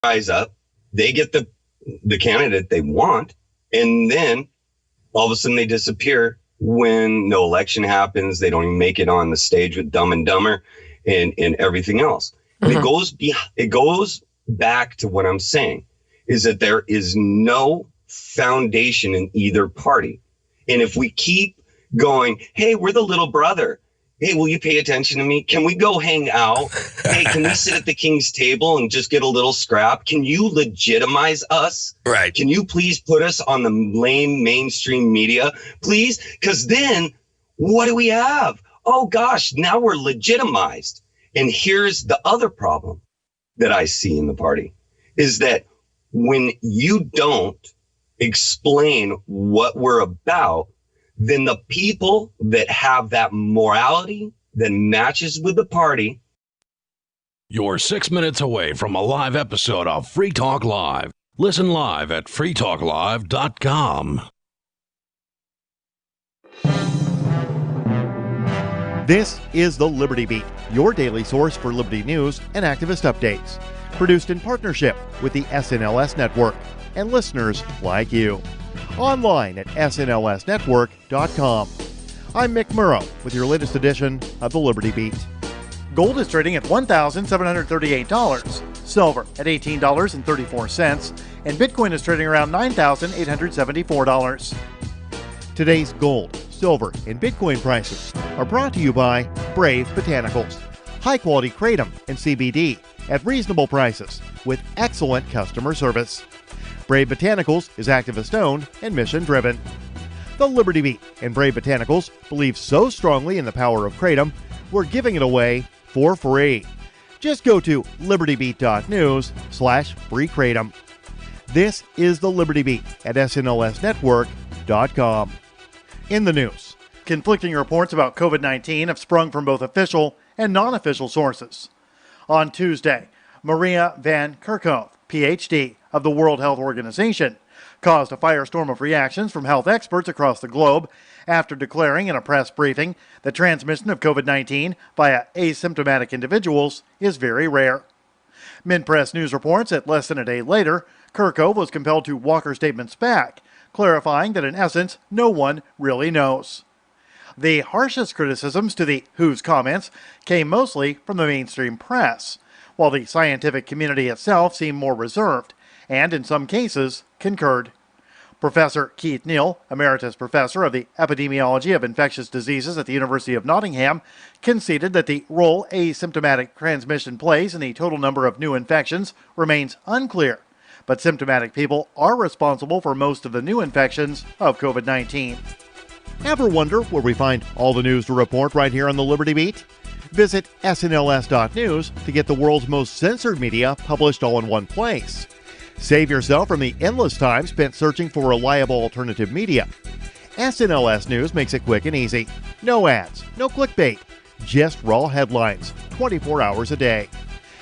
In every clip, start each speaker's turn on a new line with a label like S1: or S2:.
S1: rise up, they get the candidate they want, and then all of a sudden they disappear when no election happens. They don't even make it on the stage with Dumb and Dumber and everything else. And it goes back to what I'm saying, is that there is no foundation in either party. And if we keep going, hey, we're the little brother. Hey, will you pay attention to me? Can we go hang out? Hey, can we sit at the king's table and just get a little scrap? Can you legitimize us?
S2: Right.
S1: Can you please put us on the lame mainstream media, please? Because then what do we have? Oh, gosh, now we're legitimized. And here's the other problem that I see in the party is that when you don't explain what we're about, then the people that have that morality that matches with the party.
S3: You're 6 minutes away from a live episode of Free Talk Live. Listen live at freetalklive.com.
S4: This is the Liberty Beat, your daily source for liberty news and activist updates. Produced in partnership with the SNLS Network and listeners like you. Online at snlsnetwork.com. I'm Mick Murrow with your latest edition of the Liberty Beat. Gold is trading at $1,738, silver at $18.34, and Bitcoin is trading around $9,874. Today's gold, silver, and Bitcoin prices are brought to you by Brave Botanicals, high-quality kratom and CBD at reasonable prices with excellent customer service. Brave Botanicals is activist-owned and mission-driven. The Liberty Beat and Brave Botanicals believe so strongly in the power of kratom, we're giving it away for free. Just go to libertybeat.news/free kratom. This is the Liberty Beat at snlsnetwork.com. In the news, conflicting reports about COVID-19 have sprung from both official and non-official sources. On Tuesday, Maria Van Kerkhove, Ph.D., of the World Health Organization, caused a firestorm of reactions from health experts across the globe after declaring in a press briefing that transmission of COVID-19 via asymptomatic individuals is very rare. Minpress News reports that less than a day later, Kerkhove was compelled to walk her statements back, clarifying that in essence, no one really knows. The harshest criticisms to the WHO's comments came mostly from the mainstream press, while the scientific community itself seemed more reserved, and in some cases, concurred. Professor Keith Neal, Emeritus Professor of the Epidemiology of Infectious Diseases at the University of Nottingham, conceded that the role asymptomatic transmission plays in the total number of new infections remains unclear, but symptomatic people are responsible for most of the new infections of COVID-19. Ever wonder where we find all the news to report right here on the Liberty Beat? Visit snls.news to get the world's most censored media published all in one place. Save yourself from the endless time spent searching for reliable alternative media. SNLS News makes it quick and easy. No ads, no clickbait, just raw headlines, 24 hours a day.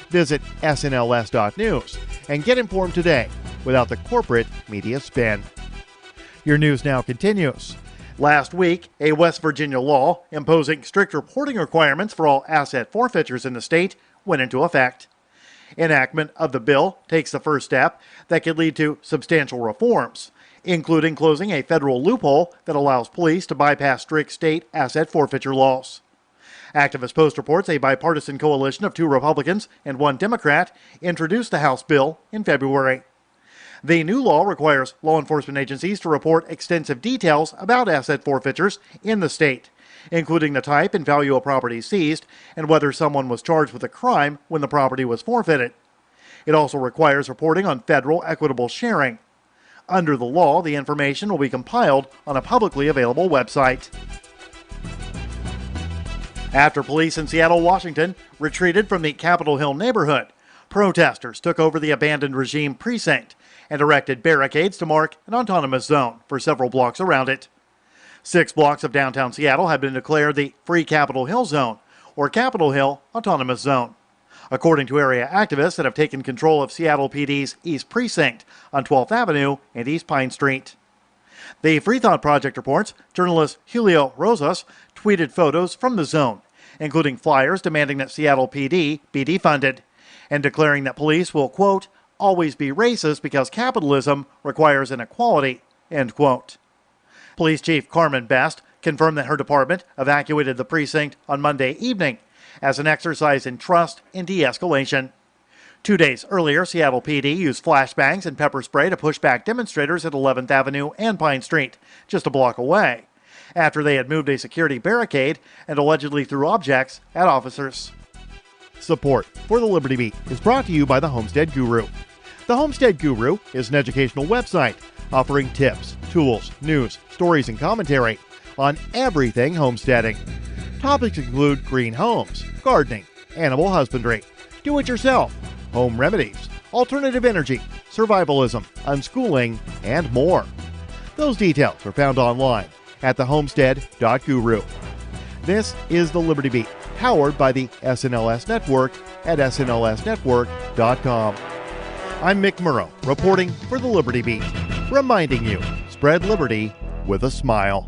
S4: Visit snls.news and get informed today without the corporate media spin. Your news now continues. Last week, a West Virginia law imposing strict reporting requirements for all asset forfeitures in the state went into effect. Enactment of the bill takes the first step that could lead to substantial reforms, including closing a federal loophole that allows police to bypass strict state asset forfeiture laws. Activist Post reports a bipartisan coalition of 2 Republicans and 1 Democrat introduced the House bill in February. The new law requires law enforcement agencies to report extensive details about asset forfeitures in the state, including the type and value of property seized and whether someone was charged with a crime when the property was forfeited. It also requires reporting on federal equitable sharing. Under the law, the information will be compiled on a publicly available website. After police in Seattle, Washington retreated from the Capitol Hill neighborhood, protesters took over the abandoned regime precinct and erected barricades to mark an autonomous zone for several blocks around it. 6 blocks of downtown Seattle have been declared the Free Capitol Hill Zone, or Capitol Hill Autonomous Zone, according to area activists that have taken control of Seattle PD's East Precinct on 12th Avenue and East Pine Street. The Free Thought Project reports journalist Julio Rosas tweeted photos from the zone, including flyers demanding that Seattle PD be defunded, and declaring that police will, quote, always be racist because capitalism requires inequality, end quote. Police Chief Carmen Best confirmed that her department evacuated the precinct on Monday evening as an exercise in trust and de-escalation. 2 days earlier, Seattle PD used flashbangs and pepper spray to push back demonstrators at 11th Avenue and Pine Street, just a block away, after they had moved a security barricade and allegedly threw objects at officers. Support for the Liberty Beat is brought to you by the Homestead Guru. The Homestead Guru is an educational website offering tips, tools, news, stories, and commentary on everything homesteading. Topics include green homes, gardening, animal husbandry, do-it-yourself, home remedies, alternative energy, survivalism, unschooling, and more. Those details are found online at thehomestead.guru. This is the Liberty Beat, powered by the SNLS Network at snlsnetwork.com. I'm Mick Murrow, reporting for the Liberty Beat, reminding you, spread liberty with a smile.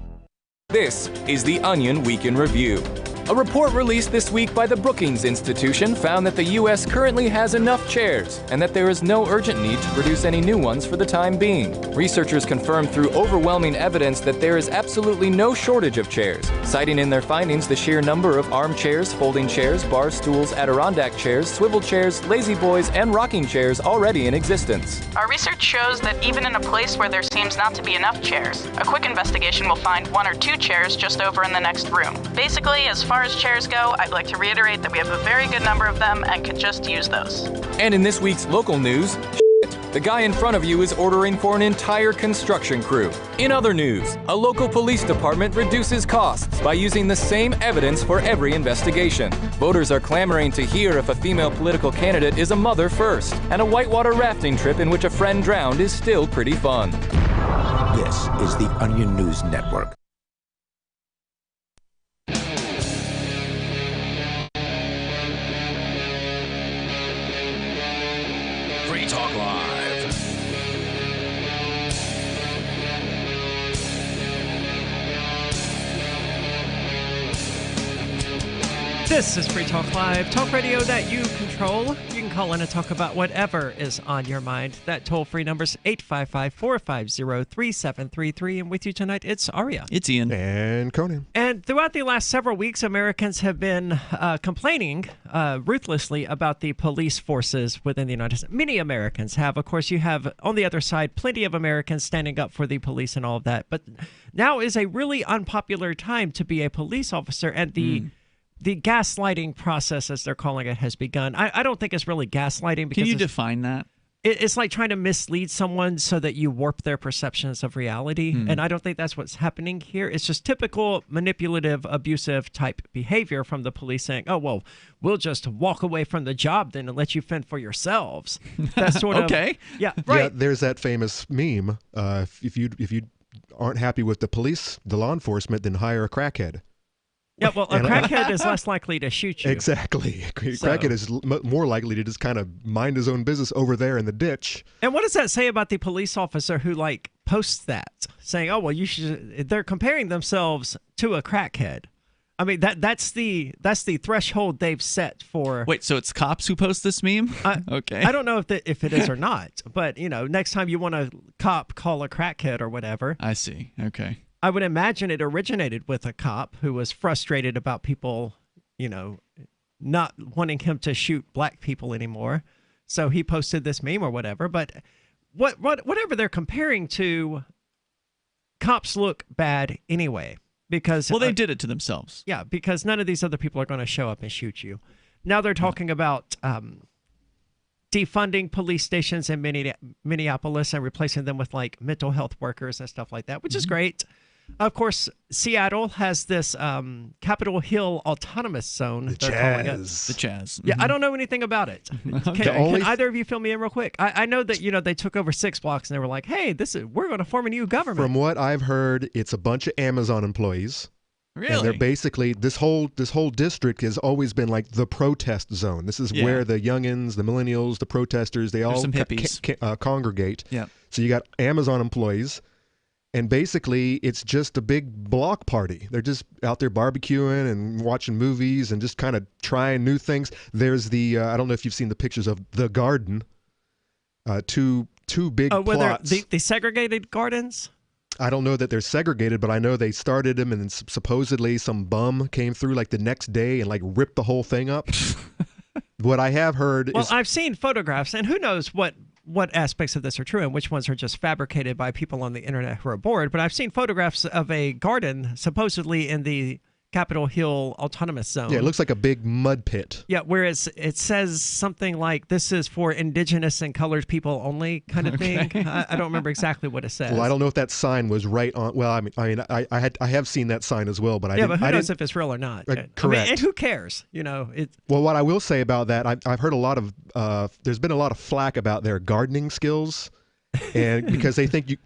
S2: This is the Onion Week in Review. A report released this week by the Brookings Institution found that the U.S. currently has enough chairs and that there is no urgent need to produce any new ones for the time being. Researchers confirmed through overwhelming evidence that there is absolutely no shortage of chairs, citing in their findings the sheer number of armchairs, folding chairs, bar stools, Adirondack chairs, swivel chairs, lazy boys, and rocking chairs already in existence.
S5: Our research shows that even in a place where there seems not to be enough chairs, a quick investigation will find 1 or 2 chairs just over in the next room. Basically, as far as chairs go, I'd like to reiterate that we have a very good number of them and could just use those.
S2: And in this week's local news, the guy in front of you is ordering for an entire construction crew. In other news, a local police department reduces costs by using the same evidence for every investigation. Voters are clamoring to hear if a female political candidate is a mother first, and a whitewater rafting trip in which a friend drowned is still pretty fun.
S6: This is the Onion News Network.
S3: Free Talk Live.
S7: This is Free Talk Live, talk radio that you control. You can call in and talk about whatever is on your mind. That toll-free number is 855-450-3733. And with you tonight, it's Aria.
S8: It's Ian.
S9: And Conan.
S7: And throughout the last several weeks, Americans have been complaining ruthlessly about the police forces within the United States. Many Americans have. Of course, you have, on the other side, plenty of Americans standing up for the police and all of that. But now is a really unpopular time to be a police officer, and the gaslighting process, as they're calling it, has begun. I don't think it's really gaslighting. Because
S8: Can you define that?
S7: It's like trying to mislead someone so that you warp their perceptions of reality. And I don't think that's what's happening here. It's just typical manipulative, abusive type behavior from the police saying, oh, well, we'll just walk away from the job then and let you fend for yourselves. That's sort of...
S8: Okay.
S7: Yeah, right.
S9: Yeah, there's that famous meme. If you aren't happy with the law enforcement, then hire a crackhead.
S7: Yeah, well, a crackhead is less likely to shoot you.
S9: Exactly. Crackhead is more likely to just kind of mind his own business over there in the ditch.
S7: And what does that say about the police officer who, like, posts that, saying, oh, well, you should... They're comparing themselves to a crackhead. I mean, that's the threshold they've set for...
S8: Wait, so it's cops who post this meme? Okay.
S7: I don't know if it is or not, but, you know, next time you want a cop, call a crackhead or whatever.
S8: I see. Okay.
S7: I would imagine it originated with a cop who was frustrated about people, you know, not wanting him to shoot black people anymore. So he posted this meme or whatever. But whatever they're comparing to, cops look bad anyway. Because
S8: well, they did it to themselves.
S7: Yeah, because none of these other people are going to show up and shoot you. Now they're talking about defunding police stations in Minneapolis and replacing them with like mental health workers and stuff like that, which is great. Of course, Seattle has this Capitol Hill Autonomous Zone.
S9: The Chaz.
S7: Yeah, I don't know anything about it. Can either of you fill me in real quick? I know that, you know, they took over 6 blocks and they were like, hey, we're going to form a new government.
S9: From what I've heard, it's a bunch of Amazon employees.
S8: Really?
S9: And they're basically, this whole district has always been like the protest zone. This is where the youngins, the millennials, the protesters, they all
S8: some hippies.
S9: Congregate.
S8: Yeah.
S9: So you got Amazon employees. And basically, it's just a big block party. They're just out there barbecuing and watching movies and just kind of trying new things. There's the, I don't know if you've seen the pictures of the garden. two big plots.
S7: The segregated gardens?
S9: I don't know that they're segregated, but I know they started them, and then supposedly some bum came through like the next day and like ripped the whole thing up. What I have heard
S7: is... I've seen photographs, and who knows what aspects of this are true and which ones are just fabricated by people on the internet who are bored, but I've seen photographs of a garden supposedly in the Capitol Hill Autonomous Zone.
S9: Yeah, it looks like a big mud pit.
S7: Yeah, whereas it says something like, this is for indigenous and colored people only kind of thing. I don't remember exactly what it says.
S9: Well, I don't know if that sign was right on. Well, I have seen that sign as well, but
S7: but who knows if it's real or not?
S9: Correct.
S7: I mean, and who cares? You know,
S9: Well, what I will say about that, I've heard a lot of. There's been a lot of flack about their gardening skills. And because they think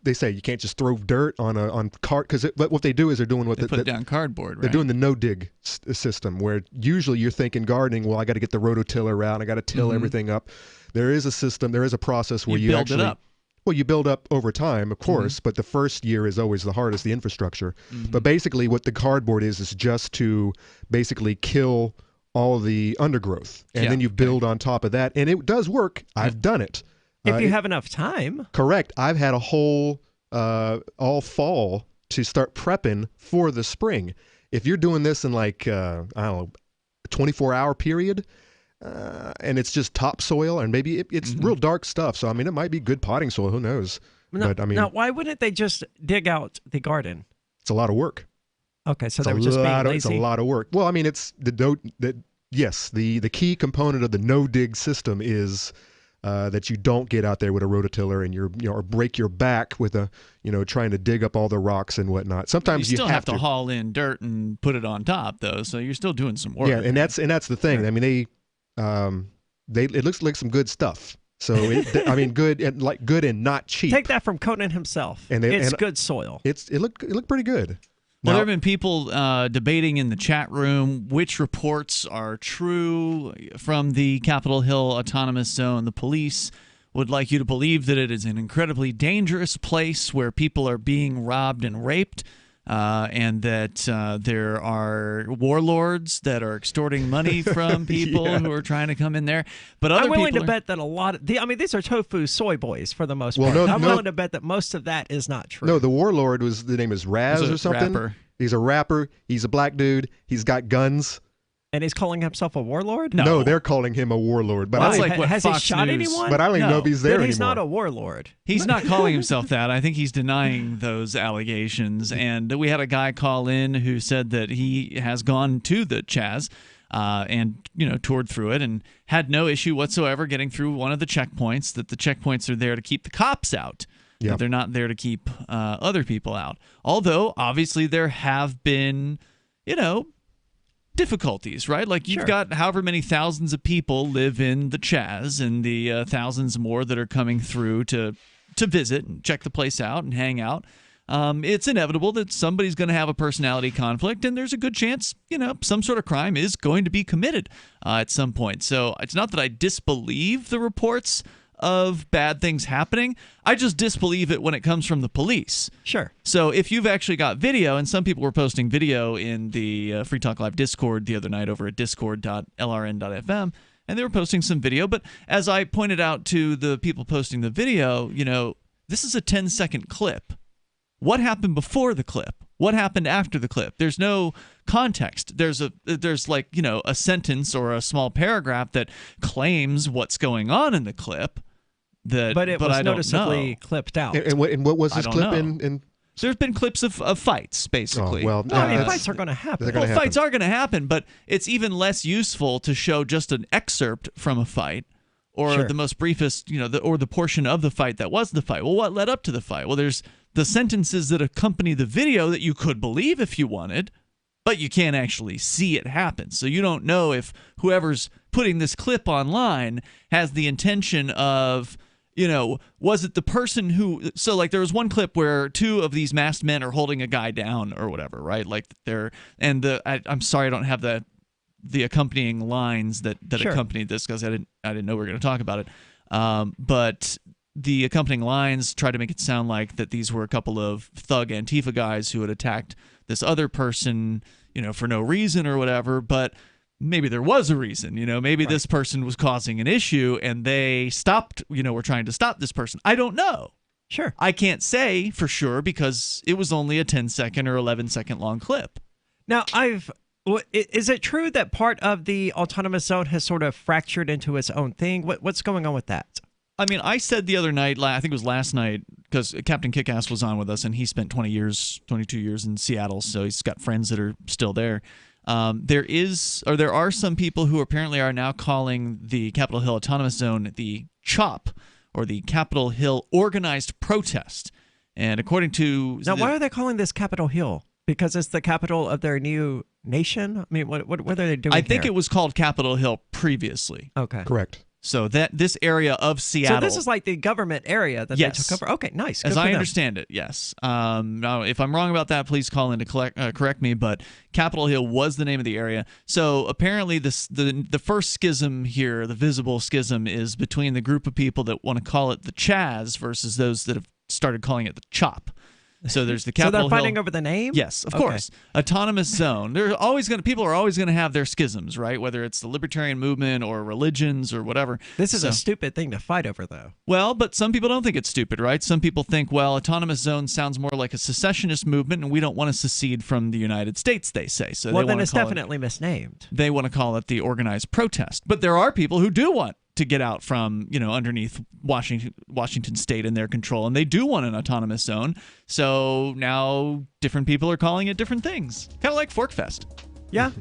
S9: they say you can't just throw dirt on cart, because what they do is they're doing what
S8: they put down cardboard. Right?
S9: They're doing the no dig system, where usually you're thinking gardening. Well, I got to get the rototiller out. I got to till everything up. There is a system. There is a process where you
S8: build
S9: actually
S8: it up.
S9: Well, you build up over time, of course, but the first year is always the hardest, the infrastructure. But basically, what the cardboard is just to basically kill all the undergrowth, and then you build on top of that, and it does work. I've done it.
S7: If you have enough time.
S9: Correct. I've had a whole all fall to start prepping for the spring. If you're doing this in like, I don't know, a 24-hour period, and it's just topsoil, and maybe it's real dark stuff. So, I mean, it might be good potting soil. Who knows?
S7: Now, why wouldn't they just dig out the garden?
S9: It's a lot of work.
S7: Okay, so they were just being lazy.
S9: It's a lot of work. Well, I mean, it's the key component of the no-dig system is... that you don't get out there with a rototiller and or break your back with trying to dig up all the rocks and whatnot. Sometimes
S8: you still have to haul in dirt and put it on top, though, so you're still doing some work.
S9: Yeah, and that's the thing. Sure. I mean, it looks like some good stuff. So good and not cheap.
S7: Take that from Conan himself. It's good soil.
S9: It looked pretty good.
S8: Well, there have been people debating in the chat room which reports are true from the Capitol Hill Autonomous Zone. The police would like you to believe that it is an incredibly dangerous place where people are being robbed and raped, and that there are warlords that are extorting money from people who are trying to come in there. But
S7: I'm willing to bet that a lot of these are tofu soy boys for the most part. I'm willing to bet that most of that is not true.
S9: No, the warlord the name is Raz or something.
S8: Rapper.
S9: He's a rapper. He's a black dude. He's got guns.
S7: And he's calling himself a warlord?
S9: No, they're calling him a warlord. But
S7: has he shot anyone?
S9: But I don't even know if he's there anymore.
S7: He's not a warlord.
S8: He's not calling himself that. I think he's denying those allegations. And we had a guy call in who said that he has gone to the Chaz and toured through it and had no issue whatsoever getting through one of the checkpoints. That the checkpoints are there to keep the cops out. Yeah. They're not there to keep other people out. Although obviously there have been, difficulties, right? Like you've got however many thousands of people live in the Chaz, and the thousands more that are coming through to visit and check the place out and hang out. It's inevitable that somebody's going to have a personality conflict, and there's a good chance, some sort of crime is going to be committed at some point. So it's not that I disbelieve the reports of bad things happening. I just disbelieve it when it comes from the police.
S7: Sure.
S8: So if you've actually got video, and some people were posting video in the Free Talk Live Discord the other night over at discord.lrn.fm, and they were posting some video. But as I pointed out to the people posting the video, this is a 10-second clip. What happened before the clip? What happened after the clip? There's no context. There's a sentence or a small paragraph that claims what's going on in the clip.
S7: But it was noticeably clipped out.
S9: And what was this clip in?
S8: There's been clips of fights, basically.
S9: Oh, well,
S7: fights are going to happen.
S8: Fights are going to happen, but it's even less useful to show just an excerpt from a fight or the most briefest, or the portion of the fight that was the fight. Well, what led up to the fight? Well, there's the sentences that accompany the video that you could believe if you wanted, but you can't actually see it happen. So you don't know if whoever's putting this clip online has the intention of, was it the person who... So, like, there was one clip where two of these masked men are holding a guy down or whatever, right? Like, I'm sorry I don't have the accompanying lines that accompanied this, because I didn't know we were going to talk about it. But the accompanying lines try to make it sound like that these were a couple of thug Antifa guys who had attacked this other person, for no reason or whatever. But maybe there was a reason. Maybe this person was causing an issue and they stopped, were trying to stop this person. I don't know.
S7: Sure.
S8: I can't say for sure because it was only a 10-second or 11-second long clip.
S7: Now, is it true that part of the autonomous zone has sort of fractured into its own thing? What's going on with that?
S8: I mean, I said the other night, I think it was last night, because Captain Kickass was on with us, and he spent 22 years in Seattle, so he's got friends that are still there. There are some people who apparently are now calling the Capitol Hill Autonomous Zone the CHOP, or the Capitol Hill Organized Protest. And according to...
S7: Now, why are they calling this Capitol Hill? Because it's the capital of their new nation? I mean, what are they doing
S8: I think it was called Capitol Hill previously.
S7: Okay.
S9: Correct.
S8: So this area of Seattle.
S7: So this is like the government area that they took over. Okay, nice.
S8: As I understand it, yes. Now, if I'm wrong about that, please call in to correct me. But Capitol Hill was the name of the area. So apparently, the first schism here, the visible schism, is between the group of people that want to call it the Chaz versus those that have started calling it the CHOP. So there's the Capitol Hill.
S7: So they're fighting over the name?
S8: Yes, of course. Autonomous zone. People are always going to have their schisms, right? Whether it's the libertarian movement or religions or whatever.
S7: This is a stupid thing to fight over, though.
S8: Well, but some people don't think it's stupid, right? Some people think, well, autonomous zone sounds more like a secessionist movement, and we don't want to secede from the United States, they say. So
S7: then it's definitely misnamed.
S8: They want to call it the organized protest. But there are people who do want to get out from, underneath Washington State and their control, and they do want an autonomous zone. So now different people are calling it different things, kind of like Fork Fest.
S7: Yeah,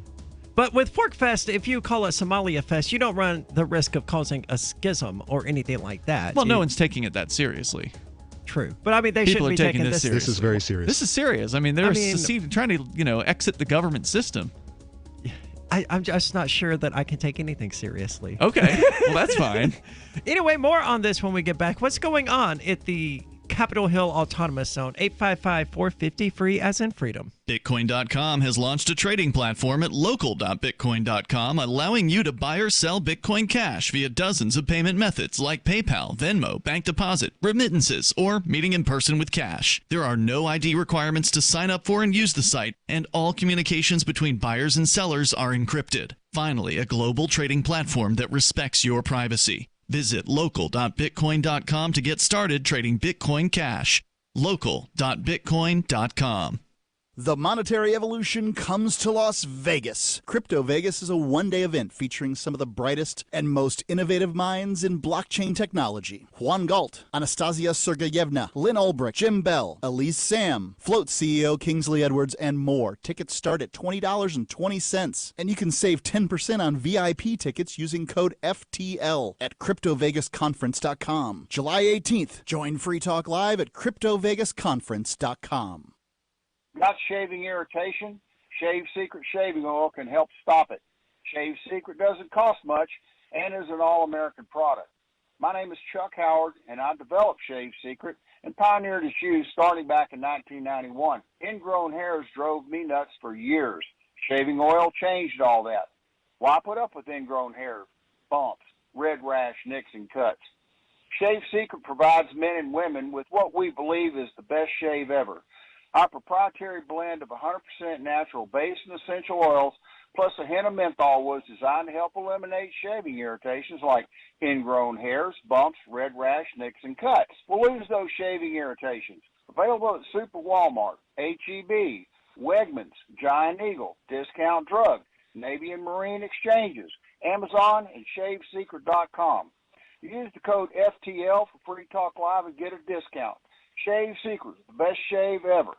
S7: but with Fork Fest, if you call it Somalia Fest, you don't run the risk of causing a schism or anything like that.
S8: Well, no one's taking it that seriously.
S7: True, but I mean, they shouldn't be taking this seriously.
S9: This is very serious.
S8: This is serious. I mean, they're trying to, exit the government system.
S7: I'm just not sure that I can take anything seriously.
S8: Okay, well, that's fine.
S7: Anyway, more on this when we get back. What's going on at the Capitol Hill Autonomous Zone? 855-450-FREE as in freedom.
S10: Bitcoin.com has launched a trading platform at local.bitcoin.com, allowing you to buy or sell Bitcoin Cash via dozens of payment methods like PayPal, Venmo, bank deposit, remittances, or meeting in person with cash. There are no ID requirements to sign up for and use the site, and all communications between buyers and sellers are encrypted. Finally, a global trading platform that respects your privacy. Visit local.bitcoin.com to get started trading Bitcoin Cash. Local.bitcoin.com.
S11: The monetary evolution comes to Las Vegas. Crypto Vegas is a one-day event featuring some of the brightest and most innovative minds in blockchain technology. Juan Galt, Anastasia Sergeyevna, Lynn Ulbricht, Jim Bell, Elise Sam, Float CEO Kingsley Edwards, and more. Tickets start at $20.20, and you can save 10% on VIP tickets using code FTL at CryptoVegasConference.com. July 18th, join Free Talk Live at CryptoVegasConference.com.
S12: Got shaving irritation? Shave Secret Shaving Oil can help stop it. Shave Secret doesn't cost much and is an all-American product. My name is Chuck Howard, and I developed Shave Secret and pioneered its use starting back in 1991. Ingrown hairs drove me nuts for years. Shaving oil changed all that. Why put up with ingrown hair, bumps, red rash, nicks, and cuts? Shave Secret provides men and women with what we believe is the best shave ever. Our proprietary blend of 100% natural base and essential oils, plus a hint of menthol, was designed to help eliminate shaving irritations like ingrown hairs, bumps, red rash, nicks, and cuts. We'll lose those shaving irritations. Available at Super Walmart, H-E-B, Wegmans, Giant Eagle, Discount Drug, Navy and Marine Exchanges, Amazon, and ShaveSecret.com. Use the code FTL for Free Talk Live and get a discount. Shave Secret, the best shave ever.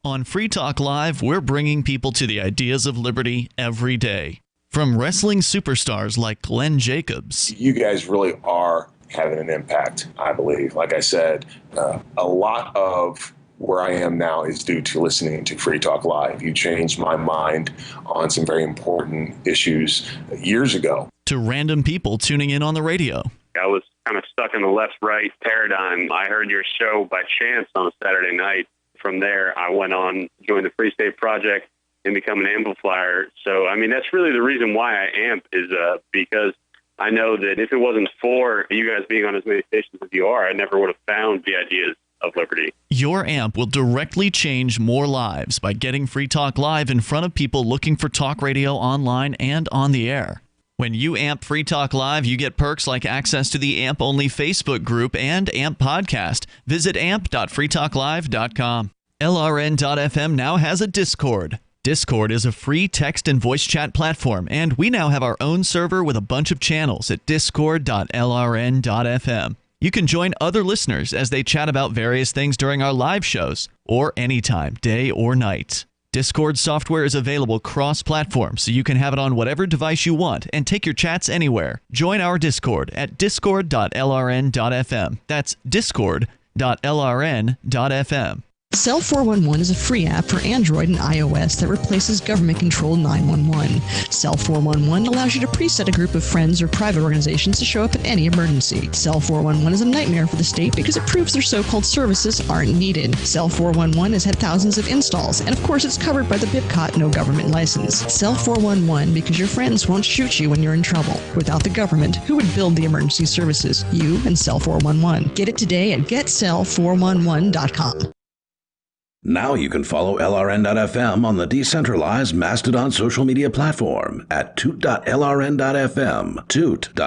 S10: On Free Talk Live, we're bringing people to the ideas of liberty every day. From wrestling superstars like Glenn Jacobs.
S13: You guys really are having an impact, I believe. Like I said, a lot of where I am now is due to listening to Free Talk Live. You changed my mind on some very important issues years ago.
S10: To random people tuning in on the radio.
S14: I was kind of stuck in the left-right paradigm. I heard your show by chance on a Saturday night. From there, I went on, joined the Free State Project, and become an amplifier. So, I mean, that's really the reason why I amp is because I know that if it wasn't for you guys being on as many stations as you are, I never would have found the ideas of liberty.
S10: Your AMP will directly change more lives by getting Free Talk Live in front of people looking for talk radio online and on the air. When you AMP Free Talk Live, you get perks like access to the AMP-only Facebook group and AMP podcast. Visit amp.freetalklive.com. LRN.FM now has a Discord. Discord is a free text and voice chat platform, and we now have our own server with a bunch of channels at discord.lrn.fm. You can join other listeners as they chat about various things during our live shows, or anytime, day or night. Discord software is available cross-platform, so you can have it on whatever device you want and take your chats anywhere. Join our Discord at discord.lrn.fm. That's discord.lrn.fm.
S15: Cell 411 is a free app for Android and iOS that replaces government-controlled 911. Cell 411 allows you to preset a group of friends or private organizations to show up at any emergency. Cell 411 is a nightmare for the state because it proves their so-called services aren't needed. Cell 411 has had thousands of installs, and of course it's covered by the BIPCOT no government license. Cell 411 because your friends won't shoot you when you're in trouble. Without the government, who would build the emergency services? You and Cell 411. Get it today at getcell411.com.
S3: Now you can follow LRN.FM on the decentralized Mastodon social media platform at toot.lrn.fm, toot.lrn.fm.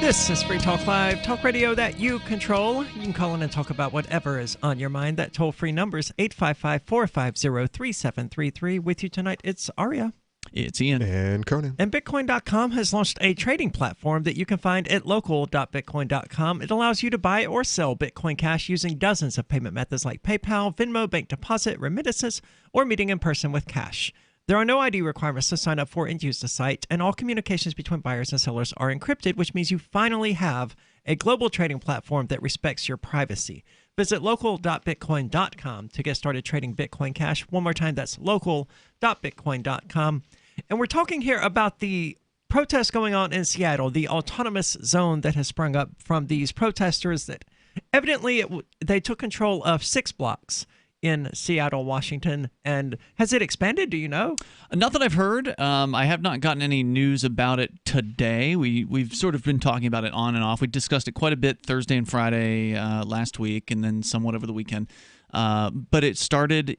S7: This is Free Talk Live, talk radio that you control. You can call in and talk about whatever is on your mind. That toll-free number is 855-450-3733. With you tonight, it's Aria.
S8: It's Ian.
S9: And Conan.
S7: And Bitcoin.com has launched a trading platform that you can find at local.bitcoin.com. It allows you to buy or sell Bitcoin Cash using dozens of payment methods like PayPal, Venmo, bank deposit, remittances, or meeting in person with cash. There are no ID requirements to sign up for and use the site, and all communications between buyers and sellers are encrypted, which means you finally have a global trading platform that respects your privacy. Visit local.bitcoin.com to get started trading Bitcoin Cash. One more time, that's local.bitcoin.com. And we're talking here about the protests going on in Seattle, the autonomous zone that has sprung up from these protesters that evidently they took control of 6 blocks in Seattle, Washington. And has it expanded? Do you know?
S8: Not that I've heard. I have not gotten any news about it today. We've sort of been talking about it on and off. We discussed it quite a bit Thursday and Friday last week, and then somewhat over the weekend. But it started,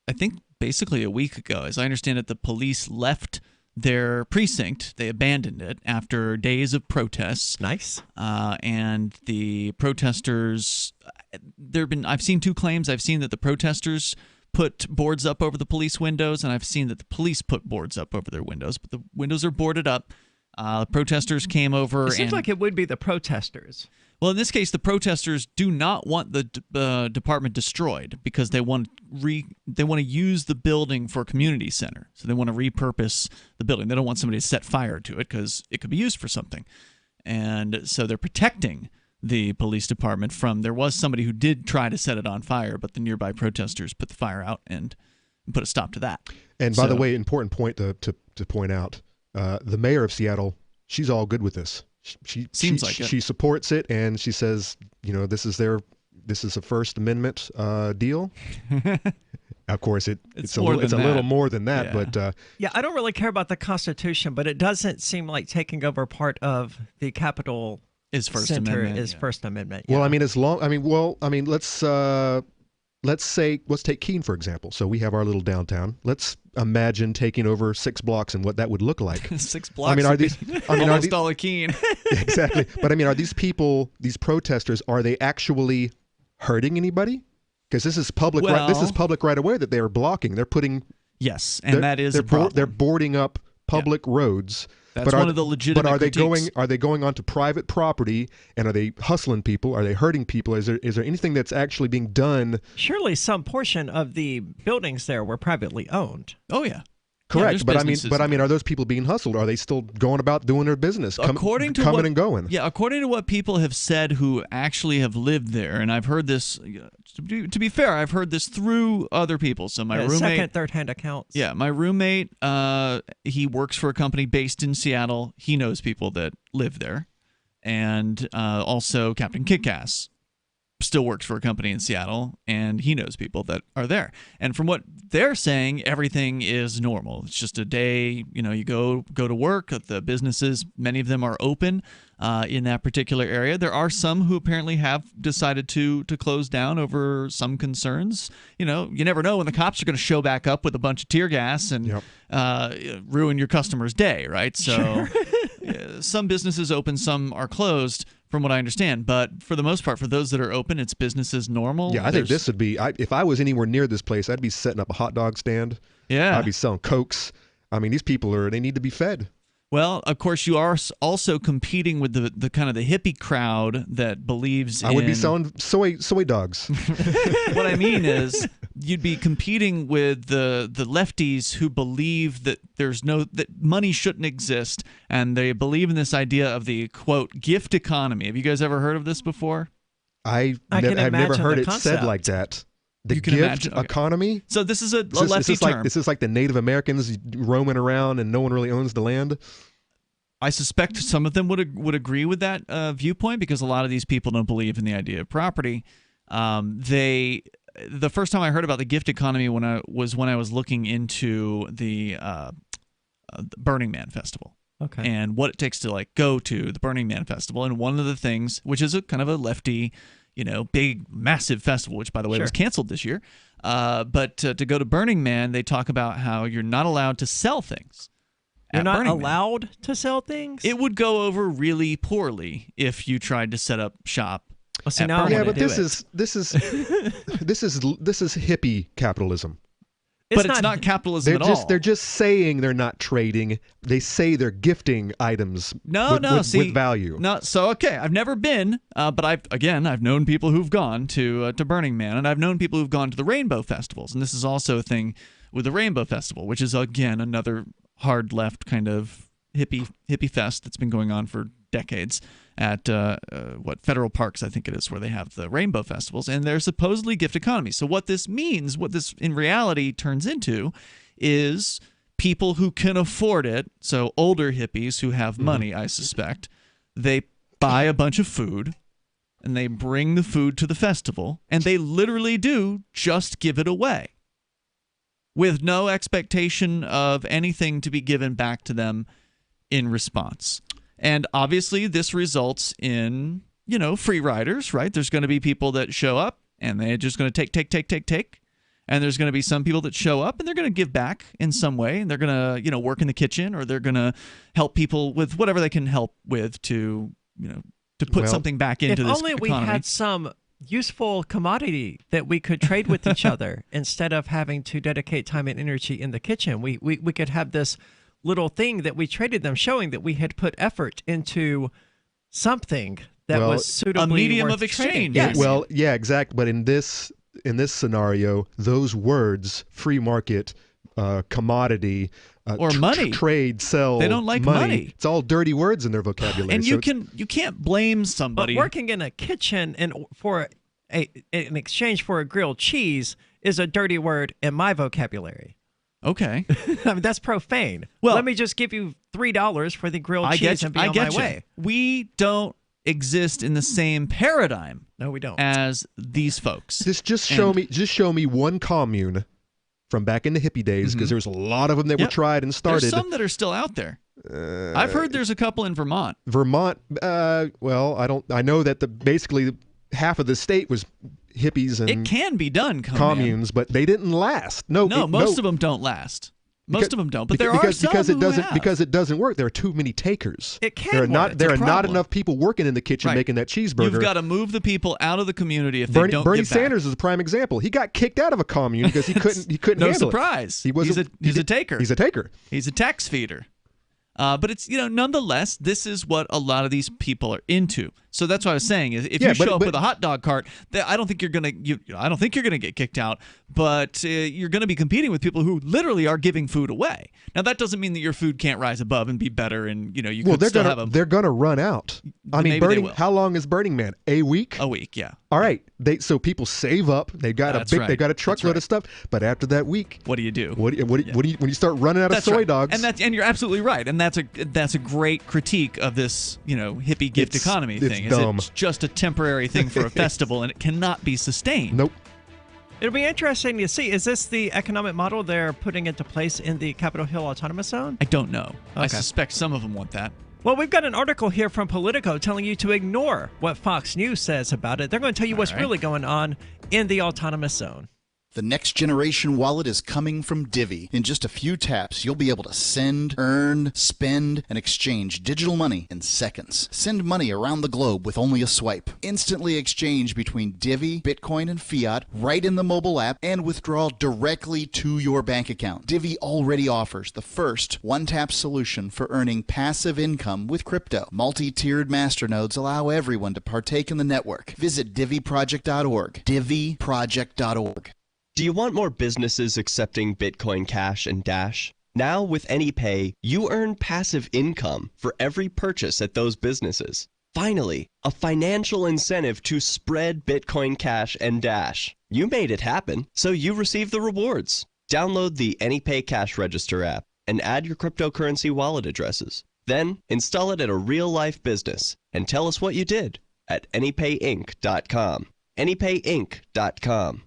S8: I think, basically a week ago. As I understand it, the police left their precinct. They abandoned it after days of protests.
S7: Nice.
S8: And the protesters, I've seen 2 claims. I've seen that the protesters put boards up over the police windows, and I've seen that the police put boards up over their windows, but the windows are boarded up. Protesters came over.
S7: It seems like it would be the protesters.
S8: Well, in this case, the protesters do not want the department destroyed because they want to use the building for a community center. So they want to repurpose the building. They don't want somebody to set fire to it because it could be used for something. And so they're protecting the police department from. There was somebody who did try to set it on fire, but the nearby protesters put the fire out and put a stop to that.
S9: And by the way, important point to point out, the mayor of Seattle, she's all good with this. She supports it, and she says, this is a First Amendment deal. Of course, it's a little more than that, but
S7: I don't really care about the Constitution, but it doesn't seem like taking over part of the Capitol
S8: is First
S7: Center
S8: Amendment.
S7: Is First Amendment.
S9: Well, let's take Keene for example. So we have our little downtown. Let's imagine taking over 6 blocks and what that would look like.
S8: 6 blocks. Almost all of Keene.
S9: Exactly. But are these people, these protesters, are they actually hurting anybody? Because this is public. This is public right away that they are blocking. They're putting.
S8: Yes, and that is a problem.
S9: They're boarding up public roads.
S8: That's one of the legitimate
S9: But
S8: critiques.
S9: are they going onto private property, and are they hustling people? Are they hurting people? Is there anything that's actually being done?
S7: Surely some portion of the buildings there were privately owned.
S8: Oh yeah.
S9: Correct,
S8: but
S9: are those people being hustled? Are they still going about doing their business, coming and going?
S8: Yeah, according to what people have said who actually have lived there, and I've heard this. To be fair, I've heard this through other people. So my roommate,
S7: second, third-hand accounts.
S8: Yeah, my roommate, he works for a company based in Seattle. He knows people that live there, and also Captain Kickass still works for a company in Seattle, and he knows people that are there. And from what they're saying, everything is normal. It's just a day, you go to work. The businesses, many of them are open in that particular area. There are some who apparently have decided to close down over some concerns. You never know when the cops are going to show back up with a bunch of tear gas and ruin your customer's day, right? So some businesses open, some are closed, from what I understand. But for the most part, for those that are open, it's business as normal.
S9: Yeah, I think this would be, if I was anywhere near this place, I'd be setting up a hot dog stand.
S8: Yeah.
S9: I'd be selling Cokes. I mean, these people they need to be fed.
S8: Well, of course, you are also competing with the kind of the hippie crowd that believes
S9: I would be selling soy dogs.
S8: What I mean is you'd be competing with the lefties who believe that that money shouldn't exist, and they believe in this idea of the, quote, gift economy. Have you guys ever heard of this before?
S9: I've never heard it said like that. The gift economy?
S8: So this is a lefty term.
S9: This is like the Native Americans roaming around and no one really owns the land?
S8: I suspect some of them would agree with that viewpoint, because a lot of these people don't believe in the idea of property. The first time I heard about the gift economy when I was looking into the Burning Man festival.
S7: Okay.
S8: And what it takes to go to the Burning Man festival. And one of the things, which is a kind of a lefty, big, massive festival, which, by the way, was canceled this year. But to go to Burning Man, they talk about how you're not allowed to sell things.
S7: You're not allowed to sell things?
S8: It would go over really poorly if you tried to set up shop.
S7: Well, see, now
S9: this is hippie capitalism.
S8: It's not capitalism at all.
S9: They're just saying they're not trading. They say they're gifting items with value.
S8: No, so okay, I've never been, but I've known people who've gone to Burning Man, and I've known people who've gone to the Rainbow Festivals, and this is also a thing with the Rainbow Festival, which is again another hard left kind of hippie fest that's been going on for decades at Federal Parks, I think it is, where they have the Rainbow Festivals, and they're supposedly gift economies. So what this means, what this in reality turns into, is people who can afford it, so older hippies who have money, I suspect, they buy a bunch of food, and they bring the food to the festival, and they literally do just give it away, with no expectation of anything to be given back to them in response. And obviously this results in, free riders, right? There's going to be people that show up and they're just going to take. And there's going to be some people that show up and they're going to give back in some way. And they're going to, work in the kitchen, or they're going to help people with whatever they can help with to put something back into this economy.
S7: If only we had some useful commodity that we could trade with each other instead of having to dedicate time and energy in the kitchen. We could have this little thing that we traded them, showing that we had put effort into something that was suitably
S8: a medium
S7: worth
S8: of exchange.
S7: Yes.
S9: Well, yeah, exactly. But in this scenario, those words, free market, commodity,
S8: or money,
S9: trade, sell,
S8: they don't like money.
S9: It's all dirty words in their vocabulary.
S8: And you can't blame somebody.
S7: But working in a kitchen and for in exchange for a grilled cheese is a dirty word in my vocabulary.
S8: Okay.
S7: I mean, that's profane. Well, let me just give you $3 for the grilled cheese and be on my way.
S8: We don't exist in the same paradigm.
S7: No, we don't.
S8: As these folks.
S9: Just show me one commune from back in the hippie days, because there's a lot of them that were tried and started.
S8: There's some that are still out there. I've heard there's a couple in Vermont.
S9: Well, I know that basically half of the state was hippies and
S8: it can be done,
S9: communes, but they didn't last.
S8: Most of them don't last. Most of them don't, but there are some
S9: because it doesn't work. There are too many takers.
S7: It can't work.
S9: There are not enough people working in the kitchen making that cheeseburger.
S8: You've got to move the people out of the community if they don't.
S9: Bernie Sanders is a prime example. He got kicked out of a commune because he couldn't
S8: no
S9: handle
S8: surprise.
S9: it.
S8: He's a taker.
S9: He's a taker.
S8: He's a tax feeder. But it's nonetheless, this is what a lot of these people are into. So that's what I was saying. Is if you show up with a hot dog cart, I don't think you're gonna get kicked out. But you're gonna be competing with people who literally are giving food away. Now that doesn't mean that your food can't rise above and be better. And
S9: they're gonna run out. I mean, how long is Burning Man? A week?
S8: A week, yeah.
S9: All right. So people save up. They got a truckload of stuff. But after that week,
S8: what do you do?
S9: What do you when you start running out of soy dogs?
S8: And you're absolutely right. And that's a great critique of this hippie gift economy thing. saying.
S9: dumb.
S8: It's just a temporary thing for a festival, and it cannot be sustained.
S9: Nope.
S7: It'll be interesting to see. Is this the economic model they're putting into place in the Capitol Hill Autonomous Zone?
S8: I don't know.
S7: Okay.
S8: I suspect some of them want that.
S7: Well, we've got an article here from Politico telling you to ignore what Fox News says about it. They're going to tell you what's really going on in the Autonomous Zone.
S11: The next generation wallet is coming from Divvy. In just a few taps, you'll be able to send, earn, spend, and exchange digital money in seconds. Send money around the globe with only a swipe. Instantly exchange between Divvy, Bitcoin, and fiat right in the mobile app and withdraw directly to your bank account. Divvy already offers the first one-tap solution for earning passive income with crypto. Multi-tiered masternodes allow everyone to partake in the network. Visit DivvyProject.org. DivvyProject.org.
S16: Do you want more businesses accepting Bitcoin Cash and Dash? Now with AnyPay, you earn passive income for every purchase at those businesses. Finally, a financial incentive to spread Bitcoin Cash and Dash. You made it happen, so you receive the rewards. Download the AnyPay Cash Register app and add your cryptocurrency wallet addresses. Then install it at a real-life business and tell us what you did at AnyPayInc.com. AnyPayInc.com.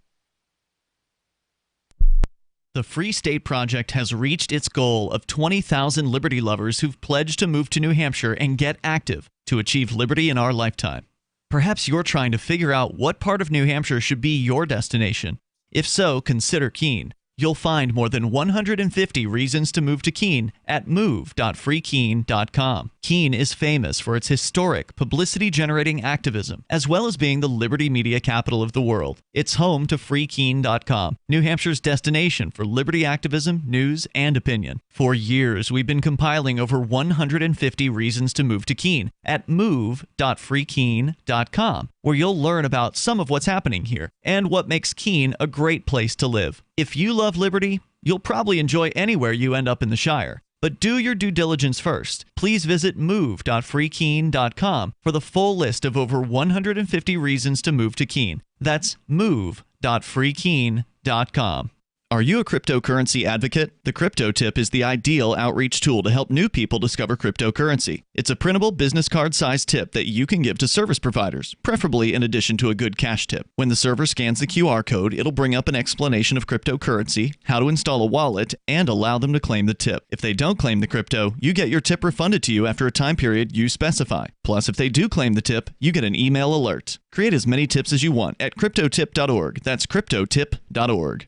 S8: The Free State Project has reached its goal of 20,000 liberty lovers who've pledged to move to New Hampshire and get active to achieve liberty in our lifetime. Perhaps you're trying to figure out what part of New Hampshire should be your destination. If so, consider Keene. You'll find more than 150 reasons to move to Keene at move.freekeene.com. Keene is famous for its historic, publicity-generating activism, as well as being the liberty media capital of the world. It's home to freekeene.com, New Hampshire's destination for liberty activism, news, and opinion. For years, we've been compiling over 150 reasons to move to Keene at move.freekeene.com, where you'll learn about some of what's happening here and what makes Keene a great place to live. If you love liberty, you'll probably enjoy anywhere you end up in the Shire. But do your due diligence first. Please visit move.freekeene.com for the full list of over 150 reasons to move to Keene. That's move.freekeene.com. Are you a cryptocurrency advocate? The Crypto Tip is the ideal outreach tool to help new people discover cryptocurrency. It's a printable business card-sized tip that you can give to service providers, preferably in addition to a good cash tip. When the server scans the QR code, it'll bring up an explanation of cryptocurrency, how to install a wallet, and allow them to claim the tip. If they don't claim the crypto, you get your tip refunded to you after a time period you specify. Plus, if they do claim the tip, you get an email alert. Create as many tips as you want at cryptotip.org. That's cryptotip.org.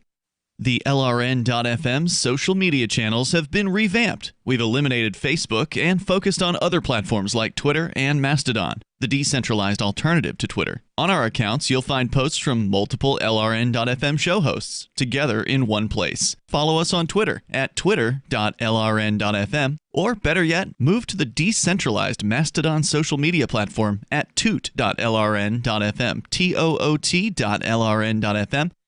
S8: The LRN.FM social media channels have been revamped. We've eliminated Facebook and focused on other platforms like Twitter and Mastodon, the decentralized alternative to Twitter. On our accounts, you'll find posts from multiple LRN.FM show hosts together in one place. Follow us on Twitter at twitter.lrn.fm, or better yet, move to the decentralized Mastodon social media platform at toot.lrn.fm, toot.lrn.fm.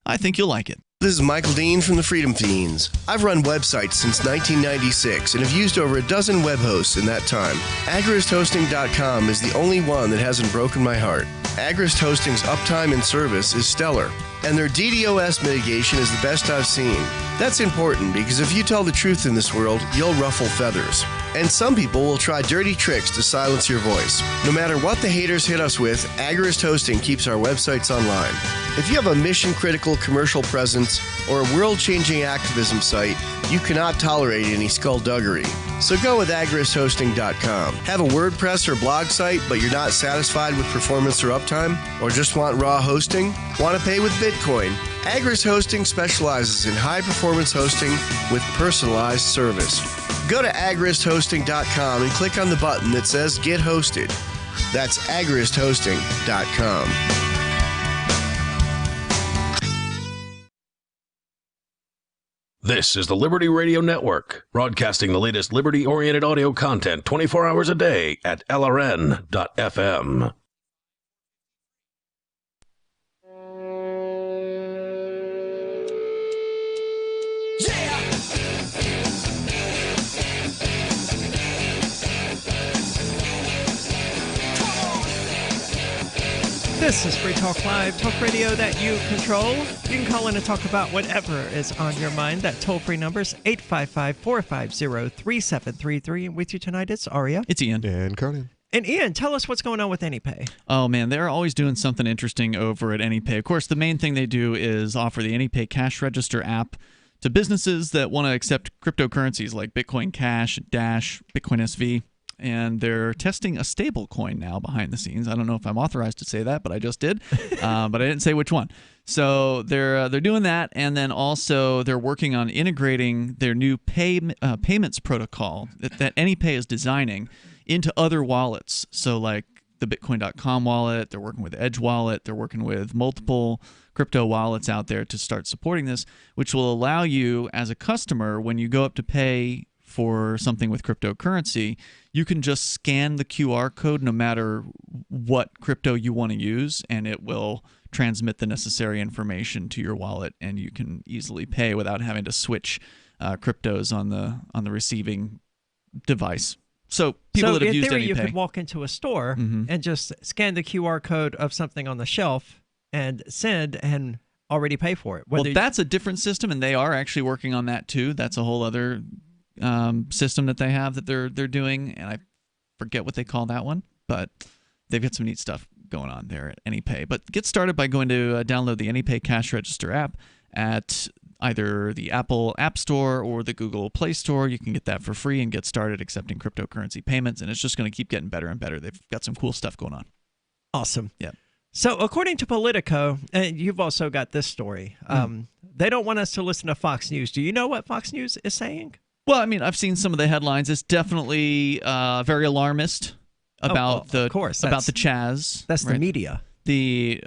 S8: I think you'll like it.
S17: This is Michael Dean from the Freedom Fiends. I've run websites since 1996 and have used over a dozen web hosts in that time. AgoristHosting.com is the only one that hasn't broken my heart. Agorist Hosting's uptime and service is stellar, and their DDoS mitigation is the best I've seen. That's important because if you tell the truth in this world, you'll ruffle feathers. And some people will try dirty tricks to silence your voice. No matter what the haters hit us with, Agorist Hosting keeps our websites online. If you have a mission-critical commercial presence or a world-changing activism site, you cannot tolerate any skullduggery. So go with AgoristHosting.com. Have a WordPress or blog site, but you're not satisfied with performance or uptime? Or just want raw hosting? Want to pay with Bitcoin? Agorist Hosting specializes in high-performance hosting with personalized service. Go to AgoristHosting.com and click on the button that says Get Hosted. That's AgoristHosting.com.
S3: This is the Liberty Radio Network, broadcasting the latest liberty-oriented audio content 24 hours a day at LRN.FM.
S7: This is Free Talk Live, talk radio that you control. You can call in and talk about whatever is on your mind. That toll-free number is 855-450-3733. And with you tonight, it's Aria.
S8: It's Ian.
S9: And Conan.
S7: And Ian, tell us what's going on with AnyPay.
S8: Oh, man, they're always doing something interesting over at AnyPay. Of course, the main thing they do is offer the AnyPay Cash Register app to businesses that want to accept cryptocurrencies like Bitcoin Cash, Dash, Bitcoin SV. And they're testing a stable coin now behind the scenes. I don't know if I'm authorized to say that, but I just did. But I didn't say which one. So they're doing that, and then also they're working on integrating their new payments protocol that AnyPay is designing into other wallets. So like the Bitcoin.com wallet, they're working with Edge Wallet, they're working with multiple crypto wallets out there to start supporting this, which will allow you as a customer, when you go up to pay for something with cryptocurrency, you can just scan the QR code no matter what crypto you want to use, and it will transmit the necessary information to your wallet, and you can easily pay without having to switch cryptos on the receiving device. So people that have used AnyPay.
S7: So in theory, you could walk into a store and just scan the QR code of something on the shelf and send and already pay for it.
S8: Well, that's a different system, and they are actually working on that too. That's a whole other system that they have that they're doing, and I forget what they call that one, but they've got some neat stuff going on there at AnyPay. But get started by going to download the AnyPay Cash Register app at either the Apple App Store or the Google Play Store. You can get that for free and get started accepting cryptocurrency payments, and it's just going to keep getting better and better. They've got some cool stuff going on.
S7: Awesome.
S8: Yeah.
S7: So according to Politico, and you've also got this story, they don't want us to listen to Fox News. Do you know what Fox News is saying?
S8: Well, I mean, I've seen some of the headlines. It's definitely very alarmist about the Chaz.
S7: That's
S8: right?
S7: the media.
S8: The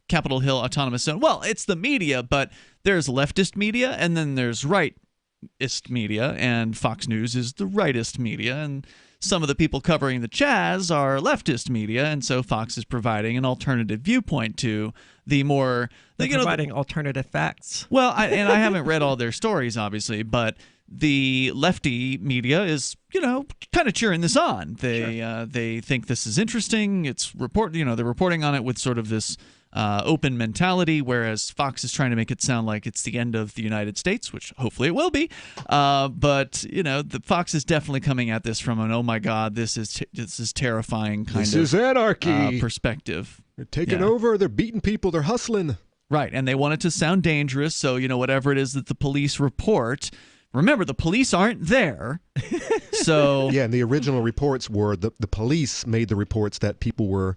S8: Capitol Hill Autonomous Zone. Well, it's the media, but there's leftist media, and then there's rightist media, and Fox News is the rightist media, and some of the people covering the Chaz are leftist media, and so Fox is providing an alternative viewpoint to the more...
S7: They're providing alternative facts.
S8: Well, I haven't read all their stories, obviously, but the lefty media is, kind of cheering this on. They think this is interesting. It's they're reporting on it with sort of this open mentality, whereas Fox is trying to make it sound like it's the end of the United States, which hopefully it will be. But the Fox is definitely coming at this from an "oh my God, this is terrifying" kind of
S9: this is anarchy
S8: perspective.
S9: They're taking over. They're beating people. They're hustling.
S8: Right, and they want it to sound dangerous. So whatever it is that the police report. Remember, the police aren't there, so...
S9: Yeah, and the original reports were the police made the reports that people were,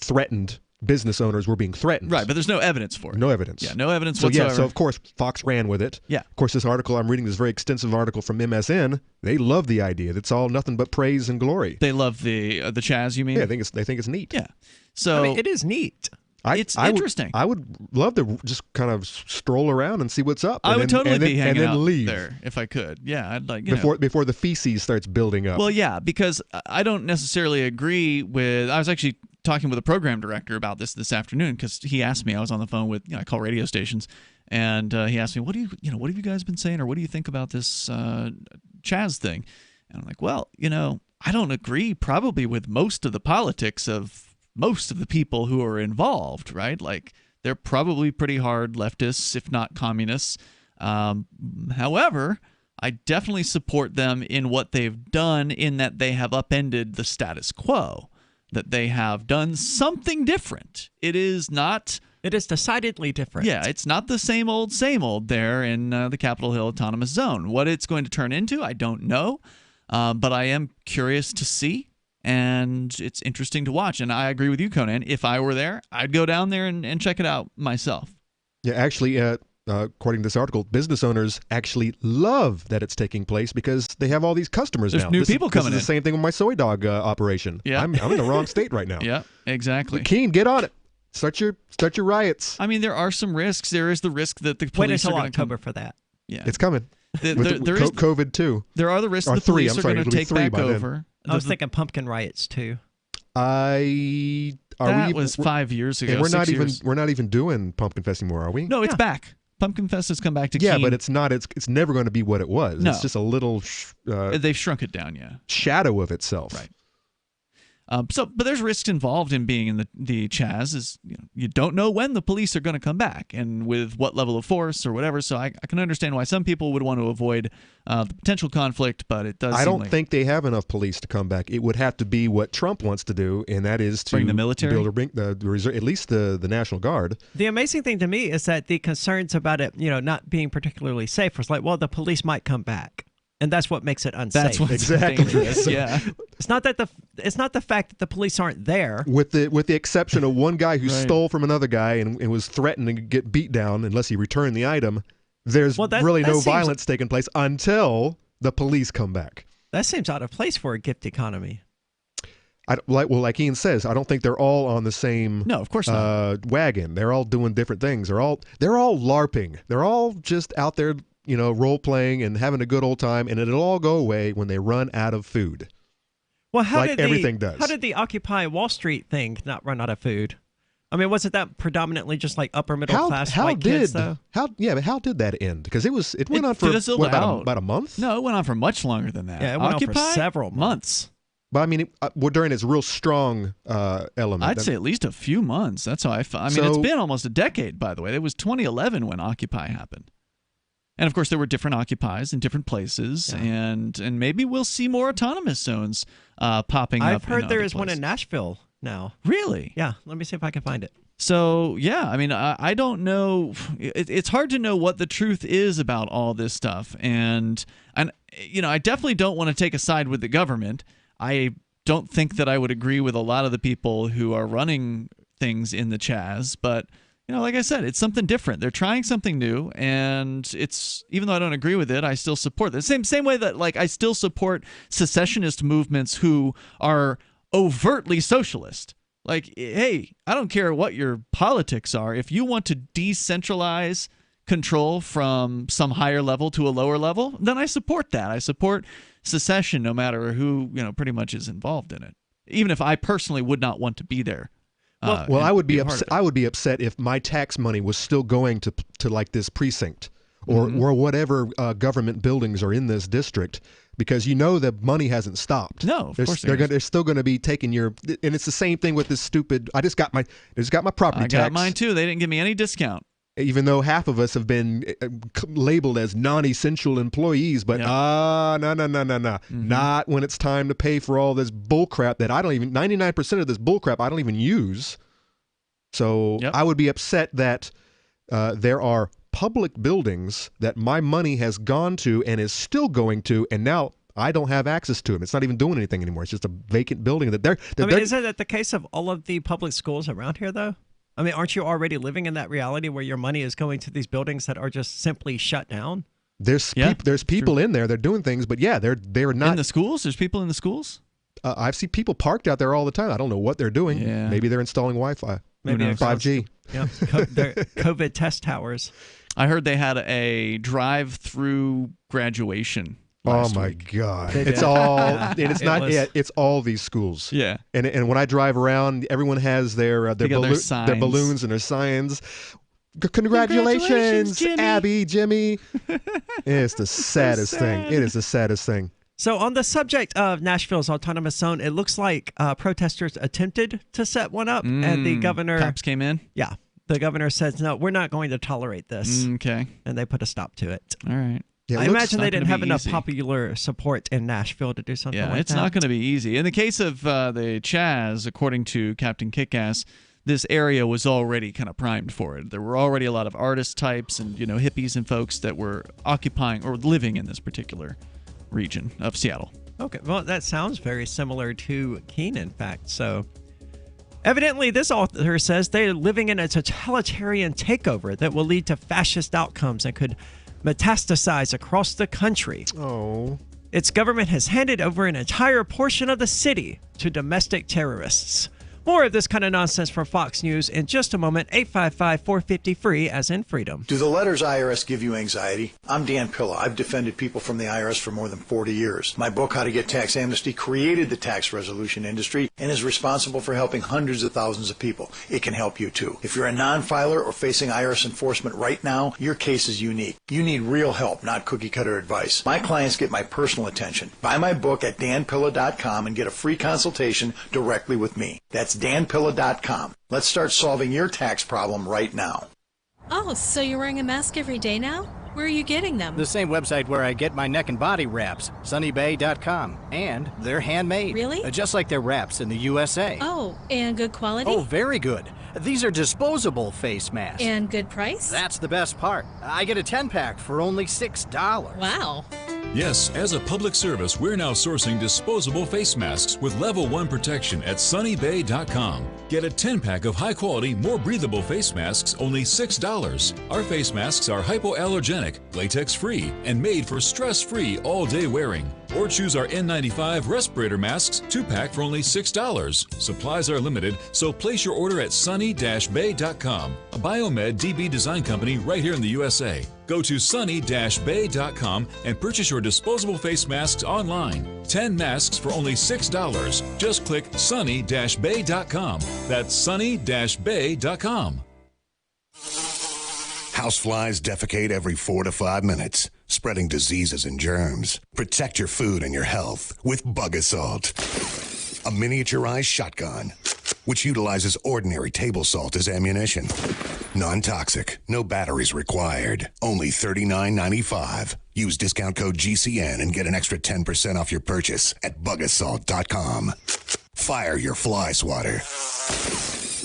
S9: threatened. Business owners were being threatened.
S8: Right, but there's no evidence for it.
S9: No evidence.
S8: Yeah, no evidence whatsoever.
S9: So of course, Fox ran with it.
S8: Yeah.
S9: Of course, this article I'm reading, this very extensive article from MSN, they love the idea. It's all nothing but praise and glory.
S8: They love the Chaz, you mean?
S9: Yeah, they think it's neat.
S8: Yeah. So
S7: it is neat.
S8: It's interesting.
S9: I would love to just kind of stroll around and see what's up.
S8: I would totally be hanging out
S9: leave
S8: there if I could. Yeah, I'd like
S9: before the feces starts building up.
S8: Well, yeah, because I don't necessarily agree with. I was actually talking with a program director about this afternoon because he asked me. I was on the phone with I call radio stations, and he asked me, what have you guys been saying, or what do you think about this Chaz thing? And I'm like, well, I don't agree probably with most of the politics of most of the people who are involved, right? Like, they're probably pretty hard leftists, if not communists. However, I definitely support them in what they've done, in that they have upended the status quo, that they have done something different. It is
S7: decidedly different.
S8: Yeah, it's not the same old there in the Capitol Hill Autonomous Zone. What it's going to turn into, I don't know, but I am curious to see. And it's interesting to watch. And I agree with you, Conan. If I were there, I'd go down there and check it out myself.
S9: Yeah, actually, according to this article, business owners actually love that it's taking place because they have all these customers now.
S8: There's new people coming in.
S9: This is the same thing with my soy dog operation.
S8: Yeah.
S9: I'm in the wrong state right now.
S8: Yeah, exactly.
S9: Keen, get on it. Start your riots.
S8: I mean, there are some risks. There is the risk that the police are going to
S7: October for that.
S8: Yeah,
S9: it's coming.
S8: There is
S9: COVID too.
S8: There are the risks the police are going to take back over.
S7: I was thinking pumpkin riots too.
S8: That was 5 years ago.
S9: And we're not even doing Pumpkin Fest anymore, are we?
S8: No, it's back. Pumpkin Fest has come back to
S9: Keene.
S8: Keene.
S9: But it's not. It's never going to be what it was.
S8: No.
S9: It's just a little.
S8: They've shrunk it down. Yeah.
S9: Shadow of itself.
S8: Right. But there's risks involved in being in the Chaz. Is you don't know when the police are going to come back and with what level of force or whatever. So I can understand why some people would want to avoid the potential conflict, but it does
S9: I
S8: seem
S9: don't
S8: like
S9: think they have enough police to come back. It would have to be what Trump wants to do, and that is to
S8: bring the military,
S9: bring the reserve, at least the National Guard.
S7: The amazing thing to me is that the concerns about it, not being particularly safe was like, well, the police might come back. And that's what makes it unsafe.
S8: That's what's
S9: exactly
S8: dangerous. Yeah,
S7: it's not the fact that the police aren't there.
S9: With the exception of one guy who stole from another guy and was threatened to get beat down unless he returned the item. There's really no violence taking place until the police come back.
S7: That seems out of place for a gift economy.
S9: Like Ian says, I don't think they're all on the same
S8: of course not.
S9: Wagon. They're all doing different things. They're all LARPing. They're all just out there, role playing and having a good old time, and it'll all go away when they run out of food.
S7: Well,
S9: everything does.
S7: How did the Occupy Wall Street thing not run out of food? I mean, wasn't that predominantly just like upper middle class white kids though?
S9: But how did that end? Because it went on for about a month.
S8: No, it went on for much longer than that.
S7: Yeah, it went on for several months.
S9: But I mean, during its real strong element,
S8: I'd say at least a few months. That's how I mean, it's been almost a decade. By the way, it was 2011 when Occupy happened. And of course, there were different occupies in different places, and maybe we'll see more autonomous zones popping up.
S7: I've heard there is one in Nashville now.
S8: Really?
S7: Yeah. Let me see if I can find it.
S8: So yeah, I mean, I don't know. It's hard to know what the truth is about all this stuff, and I definitely don't want to take a side with the government. I don't think that I would agree with a lot of the people who are running things in the Chaz, but. Like I said, it's something different. They're trying something new, and it's even though I don't agree with it, I still support it. Same way that I still support secessionist movements who are overtly socialist. Like, hey, I don't care what your politics are. If you want to decentralize control from some higher level to a lower level, then I support that. I support secession no matter who, pretty much is involved in it. Even if I personally would not want to be there.
S9: Well, I would be upset. I would be upset if my tax money was still going to like this precinct or whatever government buildings are in this district, because the money hasn't stopped.
S8: No, of course
S9: they're still going to be taking your. And it's the same thing with this stupid. I just got my property tax.
S8: I got mine too. They didn't give me any discount.
S9: Even though half of us have been labeled as non-essential employees, but no, not when it's time to pay for all this bullcrap that 99% of this bullcrap I don't even use. So I would be upset that there are public buildings that my money has gone to and is still going to, and now I don't have access to them. It's not even doing anything anymore. It's just a vacant building that they're.
S7: Isn't that the case of all of the public schools around here, though? I mean, aren't you already living in that reality where your money is going to these buildings that are just simply shut down?
S9: There's people in there. They're doing things, but they're not
S8: in the schools. There's people in the schools.
S9: I've seen people parked out there all the time. I don't know what they're doing.
S8: Yeah.
S9: Maybe they're installing Wi-Fi.
S7: Maybe
S9: 5G.
S7: Yeah, COVID test towers.
S8: I heard they had a drive-through graduation.
S9: Oh my God! It's all, and it's not. It's all these schools.
S8: Yeah.
S9: And when I drive around, everyone has their balloons and their signs. Congratulations,
S7: Jimmy.
S9: Abby, Jimmy. It's the saddest thing. It is the saddest thing.
S7: So on the subject of Nashville's autonomous zone, it looks like protesters attempted to set one up, and the governor.
S8: Cops came in.
S7: Yeah. The governor says, "No, we're not going to tolerate this."
S8: Okay.
S7: And they put a stop to it.
S8: All right.
S9: Yeah,
S7: I imagine they didn't have enough popular support in Nashville to do something like that.
S8: Yeah, it's not going to be easy. In the case of the Chaz, according to Captain Kickass, this area was already kind of primed for it. There were already a lot of artist types and hippies and folks that were occupying or living in this particular region of Seattle.
S7: Okay, well, that sounds very similar to Conan, in fact. So evidently, this author says they're living in a totalitarian takeover that will lead to fascist outcomes and could metastasize across the country.
S9: Oh.
S7: Its government has handed over an entire portion of the city to domestic terrorists. More of this kind of nonsense from Fox News in just a moment. 855-450-FREE, as in freedom.
S18: Do the letters IRS give you anxiety? I'm Dan Pilla. I've defended people from the IRS for more than 40 years. My book, How to Get Tax Amnesty, created the tax resolution industry and is responsible for helping hundreds of thousands of people. It can help you too. If you're a non-filer or facing IRS enforcement right now, your case is unique. You need real help, not cookie-cutter advice. My clients get my personal attention. Buy my book at danpilla.com and get a free consultation directly with me. That's That's danpilla.com. Let's start solving your tax problem right now.
S19: Oh, so you're wearing a mask every day now? Where are you getting them?
S20: The same website where I get my neck and body wraps, sunnybay.com. And they're handmade.
S19: Really?
S20: Just like their wraps in the USA.
S19: Oh, and good quality?
S20: Oh, very good. These are disposable face masks.
S19: And good price?
S20: That's the best part. I get a 10-pack for only $6.
S19: Wow.
S21: Yes, as a public service, we're now sourcing disposable face masks with level 1 protection at sunnybay.com. Get a 10-pack of high-quality, more breathable face masks, only $6. Our face masks are hypoallergenic, latex-free, and made for stress-free all-day wearing. Or choose our N95 respirator masks 2-pack for only $6. Supplies are limited, so place your order at sunny-bay.com, a Biomed DB design company right here in the USA. Go to sunny-bay.com and purchase your disposable face masks online. 10 masks for only $6. Just click sunny-bay.com. That's sunny-bay.com.
S22: Houseflies defecate every 4 to 5 minutes, spreading diseases and germs. Protect your food and your health with Bug Assault, a miniaturized shotgun which utilizes ordinary table salt as ammunition. Non-toxic, no batteries required, only $39.95. Use discount code GCN and get an extra 10% off your purchase at bugassault.com. Fire your fly swatter.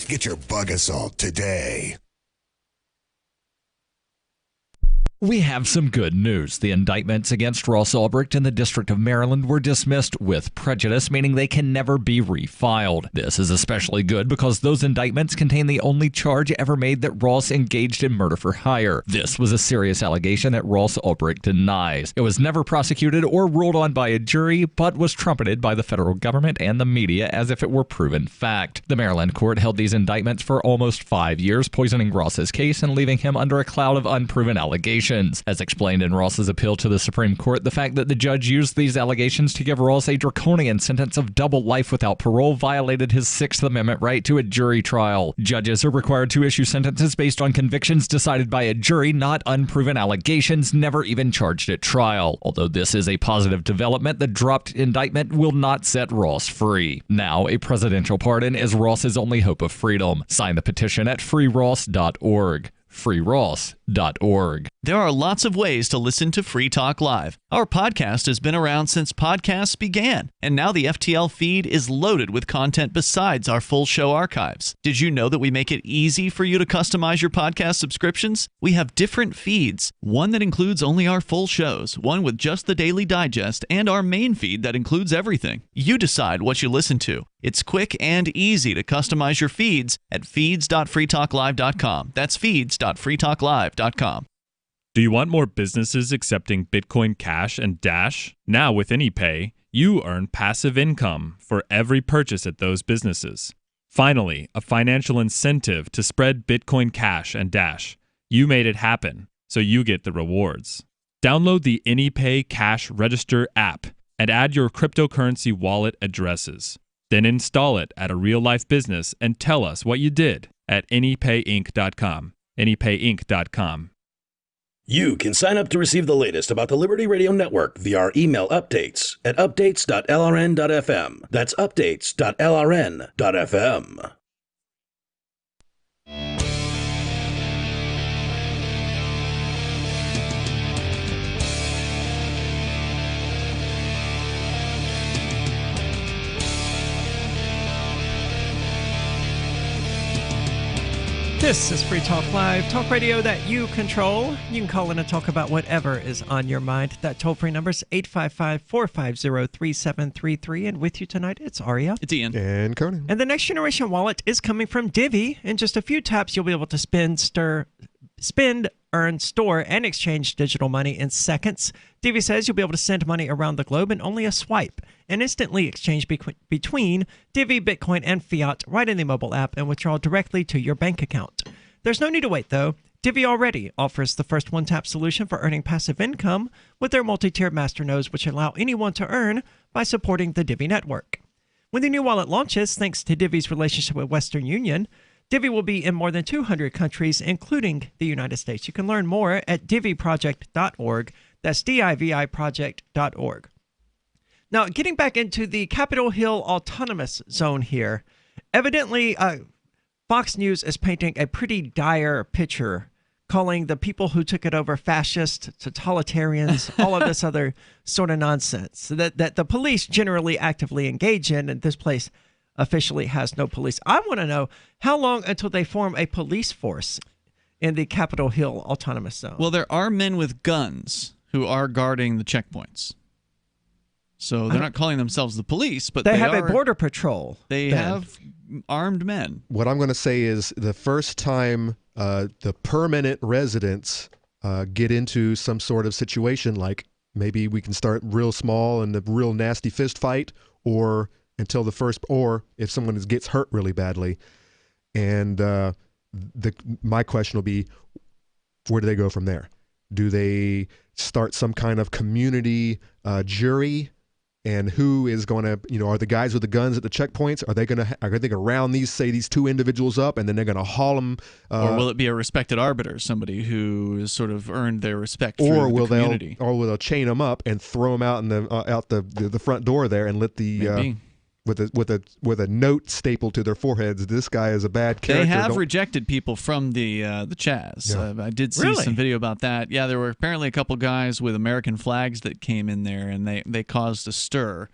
S22: Get your Bug Assault today.
S2: We have some good news. The indictments against Ross Ulbricht in the District of Maryland were dismissed with prejudice, meaning they can never be refiled. This is especially good because those indictments contain the only charge ever made that Ross engaged in murder for hire. This was a serious allegation that Ross Ulbricht denies. It was never prosecuted or ruled on by a jury, but was trumpeted by the federal government and the media as if it were proven fact. The Maryland court held these indictments for almost 5 years, poisoning Ross's case and leaving him under a cloud of unproven allegations. As explained in Ross's appeal to the Supreme Court, the fact that the judge used these allegations to give Ross a draconian sentence of double life without parole violated his Sixth Amendment right to a jury trial. Judges are required to issue sentences based on convictions decided by a jury, not unproven allegations never even charged at trial. Although this is a positive development, the dropped indictment will not set Ross free. Now, a presidential pardon is Ross's only hope of freedom. Sign the petition at freeross.org. freeross.org.
S8: There are lots of ways to listen to Free Talk Live. Our podcast has been around since podcasts began, and now the FTL feed is loaded with content besides our full show archives. Did you know that we make it easy for you to customize your podcast subscriptions? We have different feeds, one that includes only our full shows, one with just the Daily Digest, and our main feed that includes everything. You decide what you listen to. It's quick and easy to customize your feeds at feeds.freetalklive.com. That's feeds.freetalklive.com.
S23: Do you want more businesses accepting Bitcoin Cash and Dash? Now with AnyPay, you earn passive income for every purchase at those businesses. Finally, a financial incentive to spread Bitcoin Cash and Dash. You made it happen, so you get the rewards. Download the AnyPay Cash Register app and add your cryptocurrency wallet addresses. Then install it at a real-life business and tell us what you did at anypayinc.com. anypayinc.com.
S3: You can sign up to receive the latest about the Liberty Radio Network via our email updates at updates.lrn.fm. That's updates.lrn.fm.
S7: This is Free Talk Live, talk radio that you control. You can call in and talk about whatever is on your mind. That toll-free number is 855-450-3733. And with you tonight, it's Aria.
S8: It's Ian.
S9: And Conan.
S7: And the next generation wallet is coming from Divvy. In just a few taps, you'll be able to spend, earn, store, and exchange digital money in seconds. Divvy says you'll be able to send money around the globe in only a swipe and instantly exchange between Divvy, Bitcoin, and fiat right in the mobile app and withdraw directly to your bank account. There's no need to wait, though. Divvy already offers the first one-tap solution for earning passive income with their multi-tiered master nodes, which allow anyone to earn by supporting the Divvy network. When the new wallet launches, thanks to Divvy's relationship with Western Union, Divvy will be in more than 200 countries, including the United States. You can learn more at divvyproject.org. That's diviproject.org. Now, getting back into the Capitol Hill Autonomous Zone here, Evidently, Fox News is painting a pretty dire picture, calling the people who took it over fascist, totalitarians, all of this other sort of nonsense that the police generally actively engage in, and this place officially has no police. I want to know how long until they form a police force in the Capitol Hill Autonomous Zone.
S8: Well, there are men with guns who are guarding the checkpoints. So they're not calling themselves the police, but
S7: they have a border patrol.
S8: They have armed men.
S9: What I'm going to say is the first time the permanent residents get into some sort of situation, like maybe we can start real small and a real nasty fist fight, or if someone gets hurt really badly, and my question will be, where do they go from there? Do they start some kind of community jury? And who is going to, are the guys with the guns at the checkpoints? Are they going to round these two individuals up, and then they're going to haul them?
S8: Or will it be a respected arbiter, somebody who has sort of earned their respect through the community?
S9: Or will they chain them up and throw them out out the front door there and let the with a note stapled to their foreheads, this guy is a bad character.
S8: They have rejected people from the Chaz.
S9: Yeah.
S8: I did see some video about that. Yeah, there were apparently a couple guys with American flags that came in there, and they caused a stir.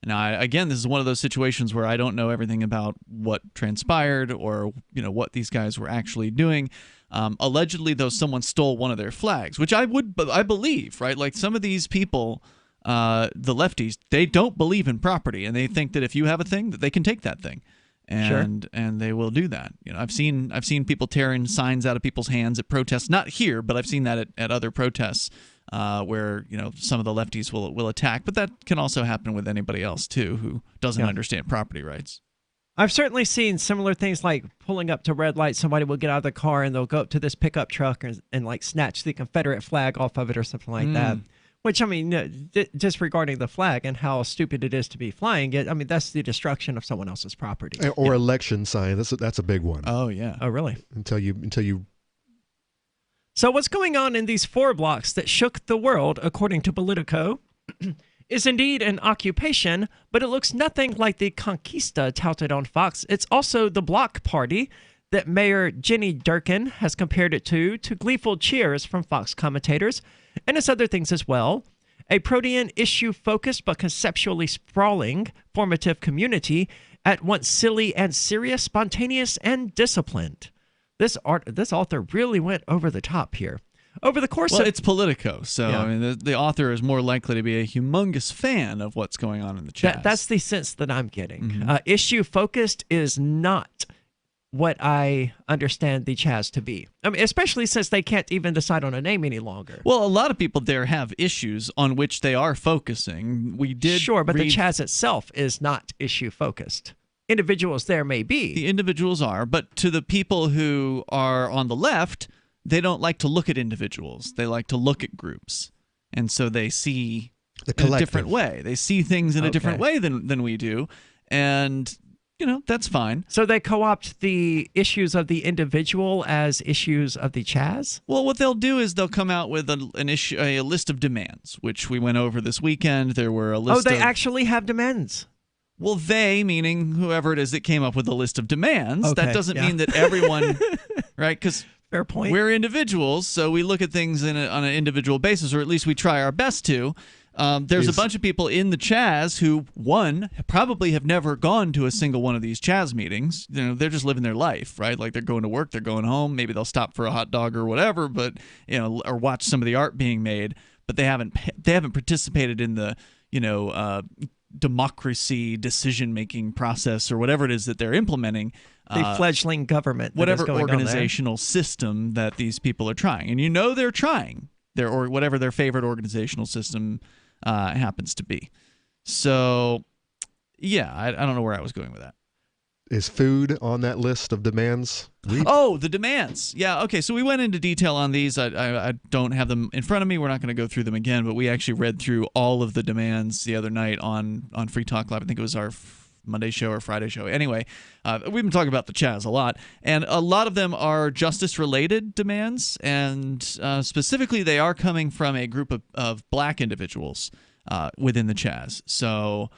S8: Now, again, this is one of those situations where I don't know everything about what transpired or what these guys were actually doing. Allegedly, though, someone stole one of their flags, which I believe, right? Like some of these people. The lefties, they don't believe in property, and they think that if you have a thing, that they can take that thing, and they will do that. I've seen people tearing signs out of people's hands at protests, not here, but I've seen that at other protests where some of the lefties will attack. But that can also happen with anybody else too who doesn't understand property rights.
S7: I've certainly seen similar things, like pulling up to red light. Somebody will get out of the car and they'll go up to this pickup truck and like snatch the Confederate flag off of it or something like that. Which, I mean, just regarding the flag and how stupid it is to be flying it, I mean, that's the destruction of someone else's property.
S9: Or election sign. That's a big one.
S8: Oh, yeah.
S7: Oh, really?
S9: Until you.
S7: So what's going on in these 4 blocks that shook the world, according to Politico, is indeed an occupation, but it looks nothing like the Conquista touted on Fox. It's also the block party that Mayor Jenny Durkin has compared it to gleeful cheers from Fox commentators, and it's other things as well. A protean issue-focused but conceptually sprawling formative community, at once silly and serious, spontaneous and disciplined. This author really went over the top here. Over the course of...
S8: it's Politico, so I mean, the author is more likely to be a humongous fan of what's going on in the chat.
S7: That's the sense that I'm getting. Issue-focused is not what I understand the Chaz to be. I mean, especially since they can't even decide on a name any longer.
S8: Well, a lot of people there have issues on which they are focusing. We did
S7: but the Chaz itself is not issue-focused. Individuals there may be.
S8: The individuals are, but to the people who are on the left, they don't like to look at individuals. They like to look at groups. And so they see in a different way. They see things in a different way than we do. And that's fine.
S7: So they co-opt the issues of the individual as issues of the Chaz?
S8: Well, what they'll do is they'll come out with a list of demands, which we went over this weekend. There were a list
S7: they actually have demands.
S8: Well, they, meaning whoever it is that came up with the list of demands.
S7: Okay,
S8: that doesn't mean that everyone, right? Because
S7: fair point.
S8: We're individuals, so we look at things on an individual basis, or at least we try our best to. There's a bunch of people in the Chaz who, one, probably have never gone to a single one of these Chaz meetings. They're just living their life, right? Like they're going to work, they're going home. Maybe they'll stop for a hot dog or whatever, but or watch some of the art being made. But they haven't participated in the democracy decision-making process or whatever it is that they're implementing.
S7: The fledgling government,
S8: whatever organizational system that these people are trying, and they're trying or whatever their favorite organizational system happens to be. So, yeah, I don't know where I was going with that.
S9: Is food on that list of demands?
S8: The demands. Yeah, okay, so we went into detail on these. I don't have them in front of me. We're not going to go through them again, but we actually read through all of the demands the other night on Free Talk Live. I think it was our Monday show or Friday show. Anyway, we've been talking about the Chaz a lot, and a lot of them are justice-related demands, and specifically they are coming from a group of black individuals within the Chaz. So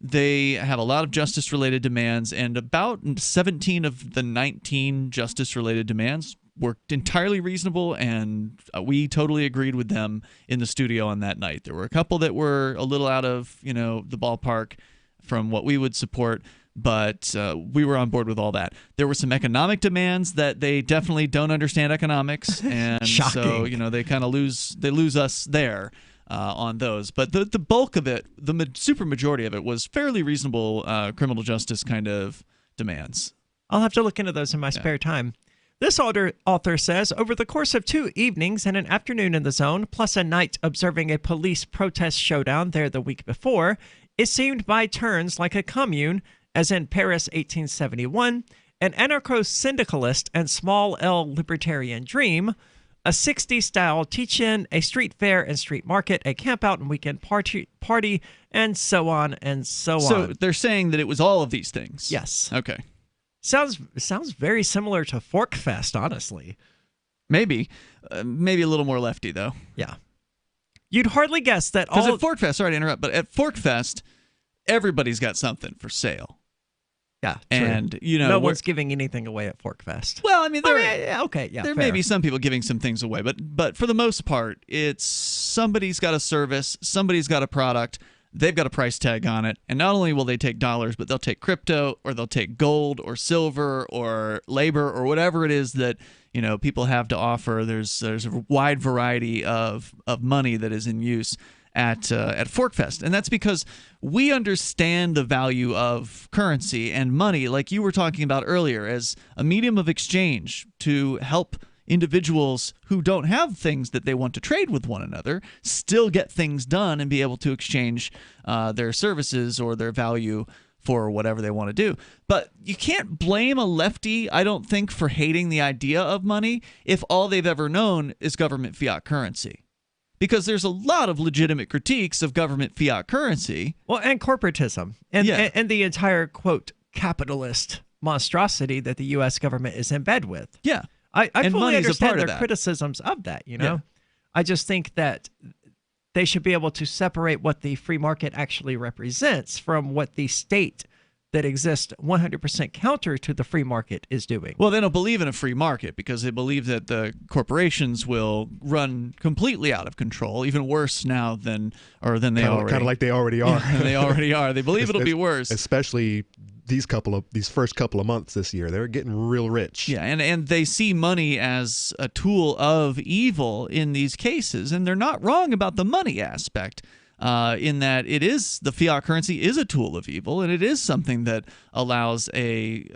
S8: They have a lot of justice-related demands, and about 17 of the 19 justice-related demands were entirely reasonable, and we totally agreed with them in the studio on that night. There were a couple that were a little out of, the ballpark from what we would support, but we were on board with all that. There were some economic demands that they definitely don't understand economics, and so they kind of lose us there on those. But the bulk of it, the super majority of it, was fairly reasonable criminal justice kind of demands.
S7: I'll have to look into those in my spare time. This author says, over the course of 2 evenings and an afternoon in the zone, plus a night observing a police protest showdown there the week before, it seemed by turns like a commune, as in Paris 1871, an anarcho-syndicalist and small L libertarian dream, a 60s-style teach-in, a street fair and street market, a camp-out and weekend party, and so on and so on.
S8: So they're saying that it was all of these things?
S7: Yes.
S8: Okay.
S7: Sounds very similar to Fork Fest, honestly.
S8: Maybe a little more lefty, though.
S7: Yeah. You'd hardly guess that all...
S8: Because at Fork Fest, sorry to interrupt, but at Fork Fest, everybody's got something for sale.
S7: Yeah,
S8: and
S7: true. No one's giving anything away at Fork Fest.
S8: Well, I mean,
S7: there
S8: may be some people giving some things away, but for the most part, it's somebody's got a service, somebody's got a product, they've got a price tag on it, and not only will they take dollars, but they'll take crypto, or they'll take gold, or silver, or labor, or whatever it is that people have to offer. There's a wide variety of money that is in use at Fork Fest, and that's because we understand the value of currency and money, like you were talking about earlier, as a medium of exchange to help individuals who don't have things that they want to trade with one another still get things done and be able to exchange their services or their value for whatever they want to do. But you can't blame a lefty, I don't think, for hating the idea of money if all they've ever known is government fiat currency. Because there's a lot of legitimate critiques of government fiat currency.
S7: Well, and corporatism. And the entire, quote, capitalist monstrosity that the U.S. government is in bed with.
S8: Yeah.
S7: I fully understand their criticisms of that, Yeah. I just think that they should be able to separate what the free market actually represents from what the state that exists 100% counter to the free market is doing.
S8: Well, they don't believe in a free market because they believe that the corporations will run completely out of control, even worse now than they already.
S9: Kind of like they already are.
S8: They already are. They believe it'll be worse.
S9: Especially these first couple of months this year. They're getting real rich.
S8: Yeah, and they see money as a tool of evil in these cases, and they're not wrong about the money aspect. In that the fiat currency is a tool of evil, and it is something that allows a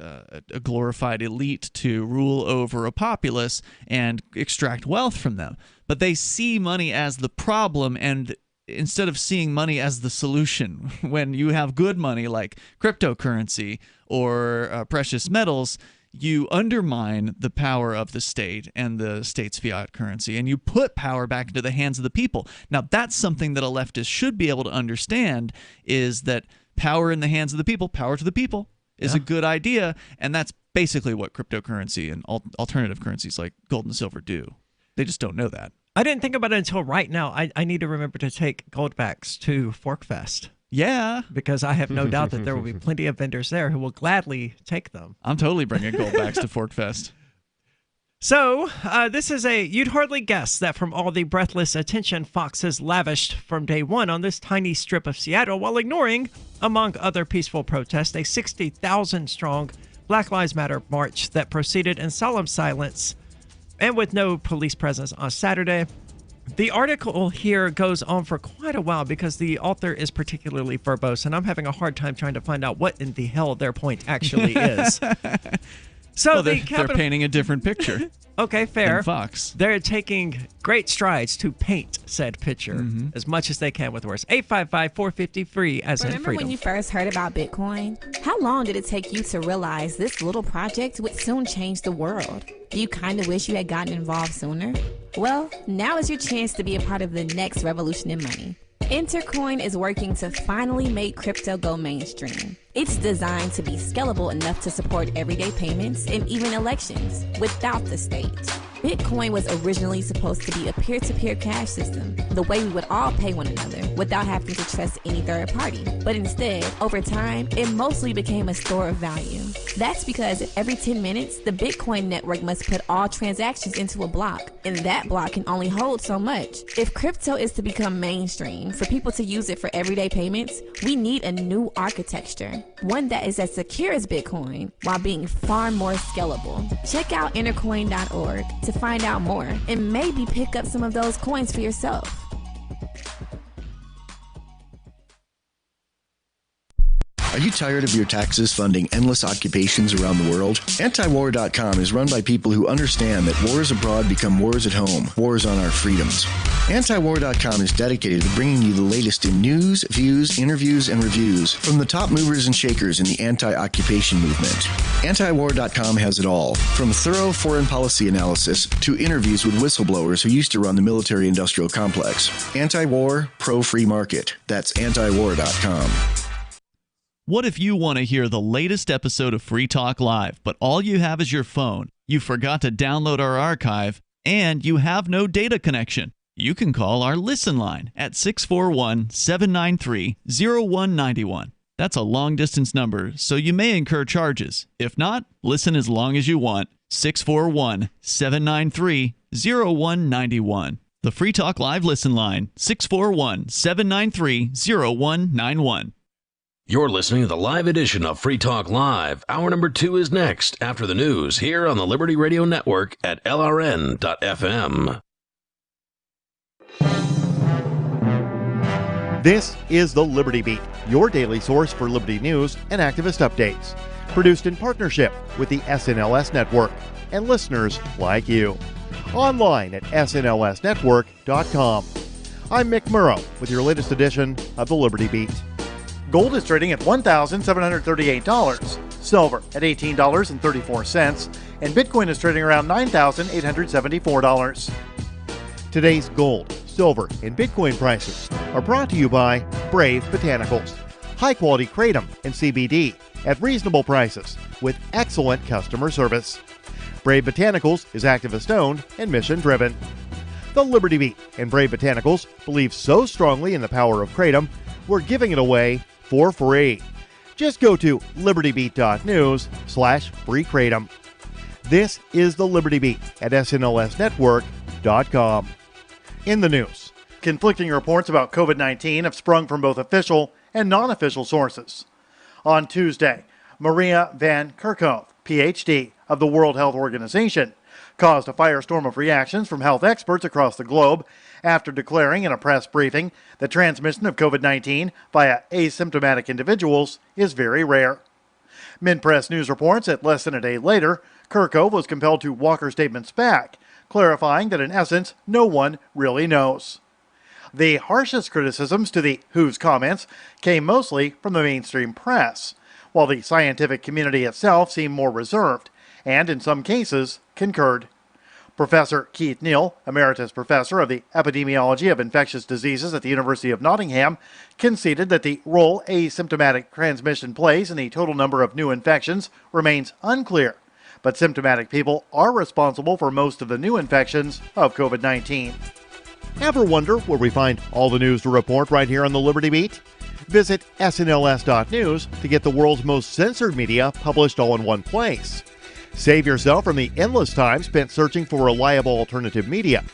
S8: glorified elite to rule over a populace and extract wealth from them. But they see money as the problem, and instead of seeing money as the solution, when you have good money like cryptocurrency or precious metals, you undermine the power of the state and the state's fiat currency, and you put power back into the hands of the people. Now, that's something that a leftist should be able to understand, is that power in the hands of the people, power to the people, is a good idea, and that's basically what cryptocurrency and alternative currencies like gold and silver do. They just don't know that.
S7: I didn't think about it until right now. I need to remember to take Goldbacks to Fork Fest.
S8: Yeah.
S7: Because I have no doubt that there will be plenty of vendors there who will gladly take them.
S8: I'm totally bringing Goldbacks to Fork Fest.
S7: So, this is you'd hardly guess that from all the breathless attention Fox has lavished from day one on this tiny strip of Seattle, while ignoring, among other peaceful protests, a 60,000-strong Black Lives Matter march that proceeded in solemn silence and with no police presence on Saturday. The article here goes on for quite a while because the author is particularly verbose, and I'm having a hard time trying to find out what in the hell their point actually is. So
S8: they're painting a different picture.
S7: Okay, fair.
S8: Than Fox.
S7: They're taking great strides to paint said picture as much as they can with words. 855-450-FREE as in freedom.
S1: Remember when you first heard about Bitcoin? How long did it take you to realize this little project would soon change the world? Do you kind of wish you had gotten involved sooner? Well, now is your chance to be a part of the next revolution in money. Intercoin is working to finally make crypto go mainstream. It's designed to be scalable enough to support everyday payments and even elections without the state. Bitcoin was originally supposed to be a peer-to-peer cash system, the way we would all pay one another without having to trust any third party. But instead, over time, it mostly became a store of value. That's because every 10 minutes, the Bitcoin network must put all transactions into a block, and that block can only hold so much. If crypto is to become mainstream, for people to use it for everyday payments, we need a new architecture, one that is as secure as Bitcoin while being far more scalable. Check out intercoin.org to find out more and maybe pick up some of those coins for yourself.
S17: Are you tired of your taxes funding endless occupations around the world? Antiwar.com is run by people who understand that wars abroad become wars at home, wars on our freedoms. Antiwar.com is dedicated to bringing you the latest in news, views, interviews, and reviews from the top movers and shakers in the anti-occupation movement. Antiwar.com has it all, from thorough foreign policy analysis to interviews with whistleblowers who used to run the military-industrial complex. Anti-war, pro-free market. That's antiwar.com.
S8: What if you want to hear the latest episode of Free Talk Live, but all you have is your phone, you forgot to download our archive, and you have no data connection? You can call our Listen line at 641-793-0191. That's a long-distance number, so you may incur charges. If not, listen as long as you want. 641-793-0191. The Free Talk Live Listen line, 641-793-0191.
S3: You're listening to the live edition of Free Talk Live. Hour number 2 is next after the news here on the Liberty Radio Network at LRN.FM.
S4: This is the Liberty Beat, your daily source for Liberty news and activist updates. Produced in partnership with the SNLS Network and listeners like you. Online at snlsnetwork.com. I'm Mick Murrow with your latest edition of the Liberty Beat. Gold is trading at $1,738, silver at $18.34, and Bitcoin is trading around $9,874. Today's gold, silver, and Bitcoin prices are brought to you by Brave Botanicals, high-quality kratom and CBD at reasonable prices with excellent customer service. Brave Botanicals is activist-owned and mission-driven. The Liberty Beat and Brave Botanicals believe so strongly in the power of kratom, we're giving it away for free. Just go to libertybeat.news/freekratom. This is the Liberty Beat at snlsnetwork.com. In the news, conflicting reports about COVID-19 have sprung from both official and non-official sources. On Tuesday, Maria Van Kerkhove, PhD, of the World Health Organization, caused a firestorm of reactions from health experts across the globe after declaring in a press briefing that transmission of COVID-19 via asymptomatic individuals is very rare. Minpress News reports that less than a day later, Kerkhove was compelled to walk her statements back, clarifying that in essence, no one really knows. The harshest criticisms to the WHO's comments came mostly from the mainstream press, while the scientific community itself seemed more reserved, and in some cases, concurred. Professor Keith Neal, Emeritus Professor of the Epidemiology of Infectious Diseases at the University of Nottingham, conceded that the role asymptomatic transmission plays in the total number of new infections remains unclear, but symptomatic people are responsible for most of the new infections of COVID-19. Ever wonder where we find all the news to report right here on the Liberty Beat? Visit snls.news to get the world's most censored media published all in one place. Save yourself from the endless time spent searching for reliable alternative media.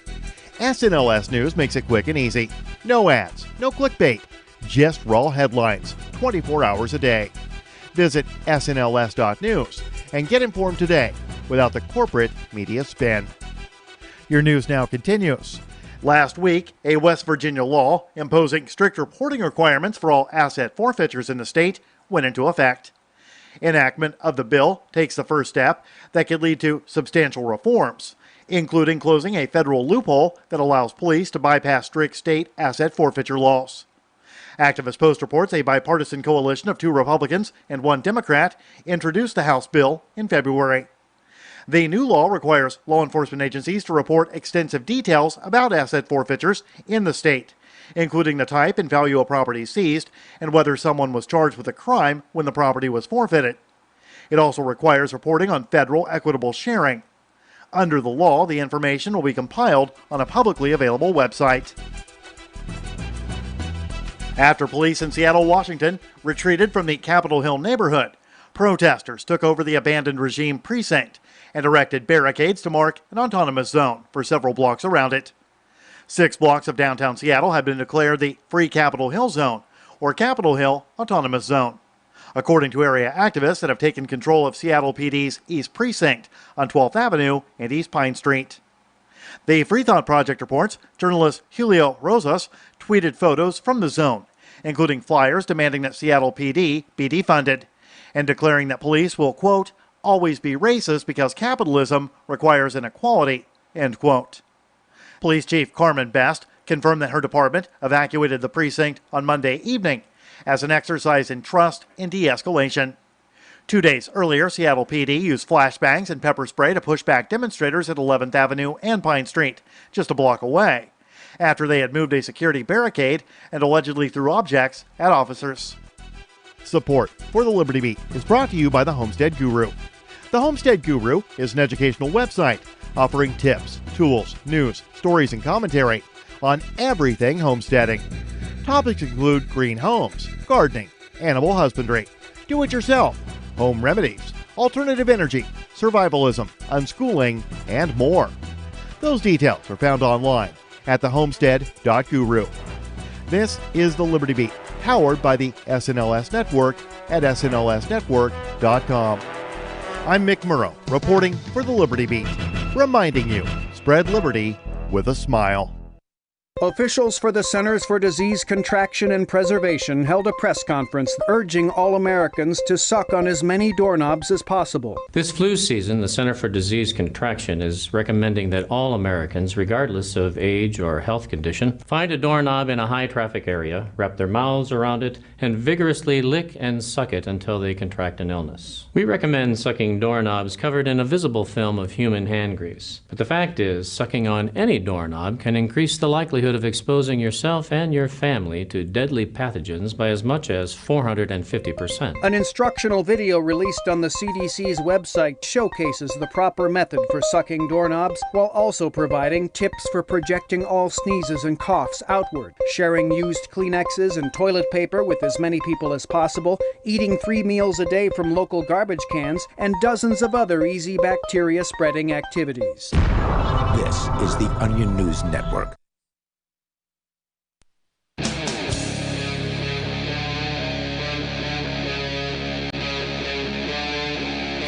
S4: SNLS News makes it quick and easy. No ads, no clickbait, just raw headlines, 24 hours a day. Visit snls.news and get informed today without the corporate media spin. Your news now continues. Last week, a West Virginia law imposing strict reporting requirements for all asset forfeitures in the state went into effect. Enactment of the bill takes the first step that could lead to substantial reforms, including closing a federal loophole that allows police to bypass strict state asset forfeiture laws. Activist Post reports a bipartisan coalition of 2 Republicans and 1 Democrat introduced the House bill in February. The new law requires law enforcement agencies to report extensive details about asset forfeitures in the state, including the type and value of property seized and whether someone was charged with a crime when the property was forfeited. It also requires reporting on federal equitable sharing. Under the law, the information will be compiled on a publicly available website. After police in Seattle, Washington retreated from the Capitol Hill neighborhood, protesters took over the abandoned regime precinct and erected barricades to mark an autonomous zone for several blocks around it. 6 blocks of downtown Seattle have been declared the Free Capitol Hill Zone, or Capitol Hill Autonomous Zone, according to area activists that have taken control of Seattle PD's East Precinct on 12th Avenue and East Pine Street. The Free Thought Project reports journalist Julio Rosas tweeted photos from the zone, including flyers demanding that Seattle PD be defunded, and declaring that police will, quote, always be racist because capitalism requires inequality, end quote. Police Chief Carmen Best confirmed that her department evacuated the precinct on Monday evening as an exercise in trust and de-escalation. 2 days earlier, Seattle PD used flashbangs and pepper spray to push back demonstrators at 11th Avenue and Pine Street, just a block away, after they had moved a security barricade and allegedly threw objects at officers. Support for the Liberty Beat is brought to you by the Homestead Guru. The Homestead Guru is an educational website offering tips, tools, news, stories, and commentary on everything homesteading. Topics include green homes, gardening, animal husbandry, do-it-yourself, home remedies, alternative energy, survivalism, unschooling, and more. Those details are found online at thehomestead.guru. This is the Liberty Beat, powered by the SNLS Network at snlsnetwork.com. I'm Mick Murrow, reporting for the Liberty Beat, reminding you, spread liberty with a smile.
S5: Officials for the Centers for Disease Contraction and Preservation held a press conference urging all Americans to suck on as many doorknobs as possible.
S6: This flu season, the Center for Disease Contraction is recommending that all Americans, regardless of age or health condition, find a doorknob in a high-traffic area, wrap their mouths around it, and vigorously lick and suck it until they contract an illness. We recommend sucking doorknobs covered in a visible film of human hand grease. But the fact is, sucking on any doorknob can increase the likelihood of exposing yourself and your family to deadly pathogens by as much as 450%.
S5: An instructional video released on the CDC's website showcases the proper method for sucking doorknobs while also providing tips for projecting all sneezes and coughs outward, sharing used Kleenexes and toilet paper with as many people as possible, eating 3 meals a day from local garbage cans, and dozens of other easy bacteria-spreading activities.
S12: This is the Onion News Network.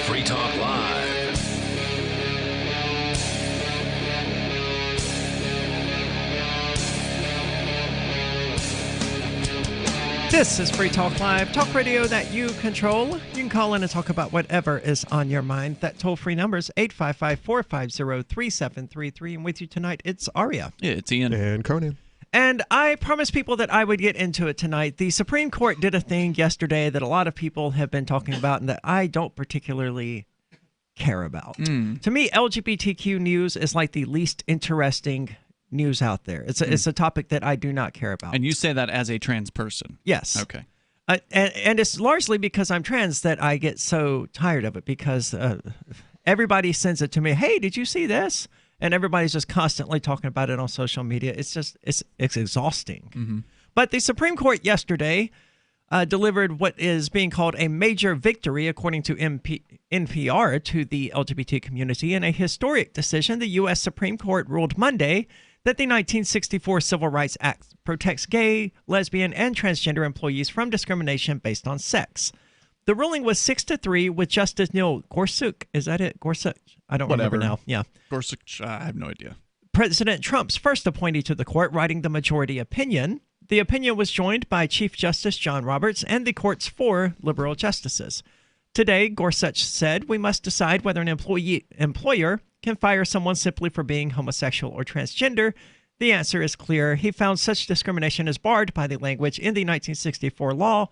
S3: Free Talk Live.
S7: This is Free Talk Live, talk radio that you control. You can call in and talk about whatever is on your mind. That toll-free number is 855-450-3733. And with you tonight, it's Aria.
S8: Yeah, it's Ian.
S9: And Conan.
S7: And I promised people that I would get into it tonight. The Supreme Court did a thing yesterday that a lot of people have been talking about and that I don't particularly care about. To me, LGBTQ news is like the least interesting news out there. It's a topic that I do not care about.
S8: And you say that as a trans person?
S7: Yes.
S8: Okay.
S7: And it's largely because I'm trans that I get so tired of it, because everybody sends it to me. Hey, did you see this? And everybody's just constantly talking about it on social media. It's exhausting.
S8: Mm-hmm.
S7: But the Supreme Court yesterday delivered what is being called a major victory, according to NPR, to the LGBT community. In a historic decision, the U.S. Supreme Court ruled Monday that the 1964 Civil Rights Act protects gay, lesbian, and transgender employees from discrimination based on sex. The ruling was 6-3 with Justice Neil Gorsuch. Is that it? Gorsuch? I don't remember now. Yeah.
S8: Gorsuch, I have no idea.
S7: President Trump's first appointee to the court, writing the majority opinion. The opinion was joined by Chief Justice John Roberts and the court's 4 liberal justices. Today, Gorsuch said, we must decide whether an employer can fire someone simply for being homosexual or transgender. The answer is clear. He found such discrimination is barred by the language in the 1964 law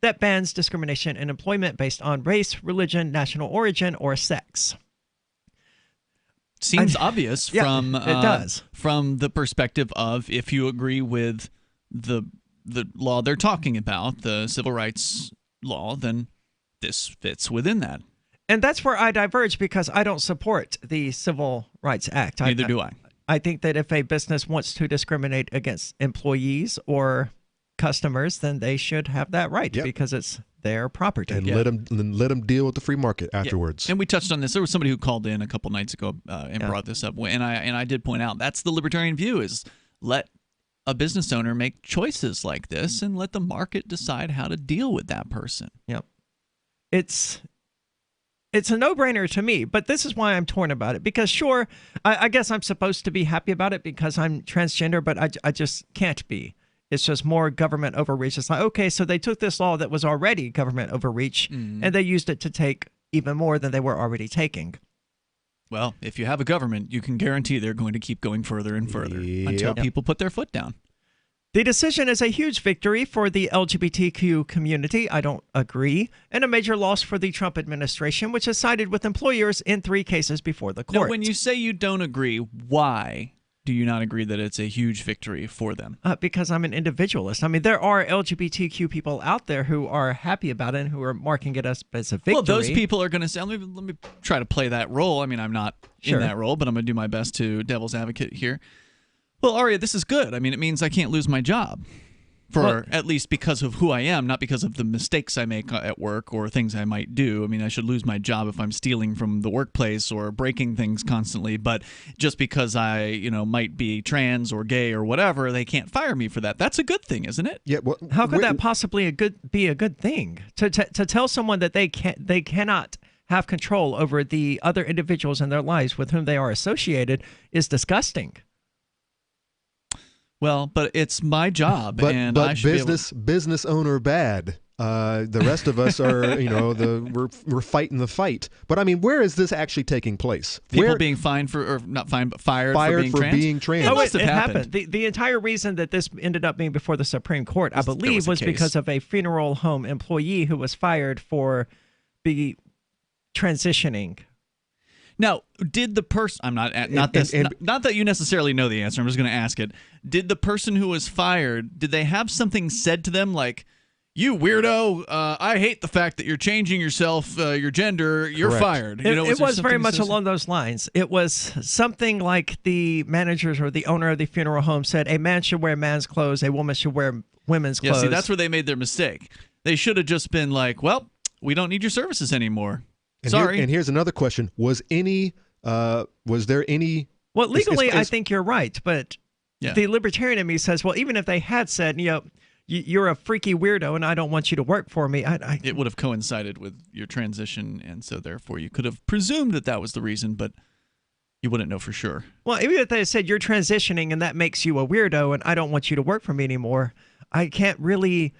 S7: that bans discrimination in employment based on race, religion, national origin, or sex.
S8: Seems obvious from
S7: it does.
S8: From the perspective of, if you agree with the law they're talking about, the civil rights law, then this fits within that.
S7: And that's where I diverge because I don't support the Civil Rights Act.
S8: Neither do I.
S7: I think that if a business wants to discriminate against employees or customers, then they should have that right because it's their property.
S9: And let them deal with the free market afterwards.
S8: And we touched on this. There was somebody who called in a couple nights ago and brought this up. And I did point out that's the libertarian view is let a business owner make choices like this and let the market decide how to deal with that person.
S7: Yep. It's a no-brainer to me, but this is why I'm torn about it. Because sure, I guess I'm supposed to be happy about it because I'm transgender, but I just can't be. It's just more government overreach. It's like, okay, so they took this law that was already government overreach, and they used it to take even more than they were already taking.
S8: Well, if you have a government, you can guarantee they're going to keep going further and further until people put their foot down.
S7: The decision is a huge victory for the LGBTQ community. I don't agree. And a major loss for the Trump administration, which has sided with employers in 3 cases before the court.
S8: Now, when you say you don't agree, why do you not agree that it's a huge victory for them?
S7: Because I'm an individualist. I mean, there are LGBTQ people out there who are happy about it and who are marking it as a victory.
S8: Well, those people are going to say, let me try to play that role. I mean, I'm not in that role, but I'm going to do my best to devil's advocate here. Well, Aria, this is good. I mean, it means I can't lose my job at least because of who I am, not because of the mistakes I make at work or things I might do. I mean, I should lose my job if I'm stealing from the workplace or breaking things constantly, but just because I, might be trans or gay or whatever, they can't fire me for that. That's a good thing, isn't it?
S9: Yeah. Well,
S7: how could that possibly be a good thing? To tell someone that they cannot have control over the other individuals in their lives with whom they are associated is disgusting.
S8: Well, but it's my job,
S9: but
S8: I should
S9: business owner bad. The rest of us are, we're fighting the fight. But I mean, where is this actually taking place?
S8: People being fined for, or not fined, but fired for being trans.
S7: Oh, it happened. The entire reason that this ended up being before the Supreme Court, I believe, was because of a funeral home employee who was fired for transitioning.
S8: Now, did the person? I'm not not that you necessarily know the answer. I'm just going to ask it. Did the person who was fired? Did they have something said to them like, "You weirdo! I hate the fact that you're changing yourself, your gender. You're fired."
S7: It was very much along those lines. It was something like the managers or the owner of the funeral home said, "A man should wear man's clothes. A woman should wear women's clothes."
S8: Yeah, see, that's where they made their mistake. They should have just been like, "Well, we don't need your services anymore." Sorry.
S9: And here's another question: was there any?
S7: Well, legally, I think you're right, but the libertarian in me says, well, even if they had said, you're a freaky weirdo, and I don't want you to work for me,
S8: it would have coincided with your transition, and so therefore you could have presumed that was the reason, but you wouldn't know for sure.
S7: Well, even if they said you're transitioning and that makes you a weirdo, and I don't want you to work for me anymore, I can't really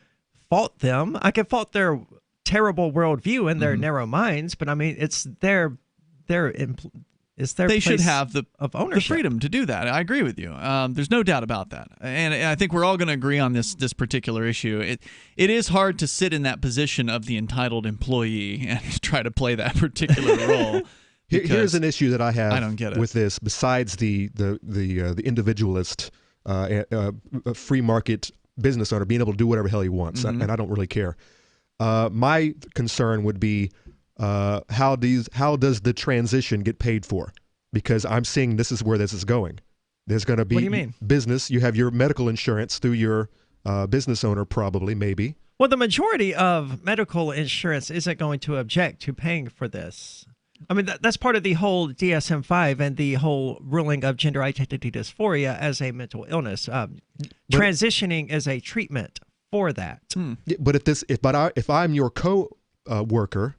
S7: fault them. I can fault their terrible worldview and their narrow minds, but I mean, it's their
S8: they should have the freedom to do that. I agree with you. There's no doubt about that, and I think we're all going to agree on this particular issue. It is hard to sit in that position of the entitled employee and try to play that particular role.
S9: Here's an issue that I have
S8: don't get it.
S9: with this. Besides the individualist, free market business owner being able to do whatever the hell he wants, and I don't really care. My concern would be how does the transition get paid for? Because I'm seeing this is where this is going. There's going to be
S7: what do you mean?
S9: Business. You have your medical insurance through your business owner, probably, maybe.
S7: Well, the majority of medical insurance isn't going to object to paying for this. I mean, that's part of the whole DSM-5 and the whole ruling of gender identity dysphoria as a mental illness. Transitioning is a treatment for that.
S9: But if I'm your co-worker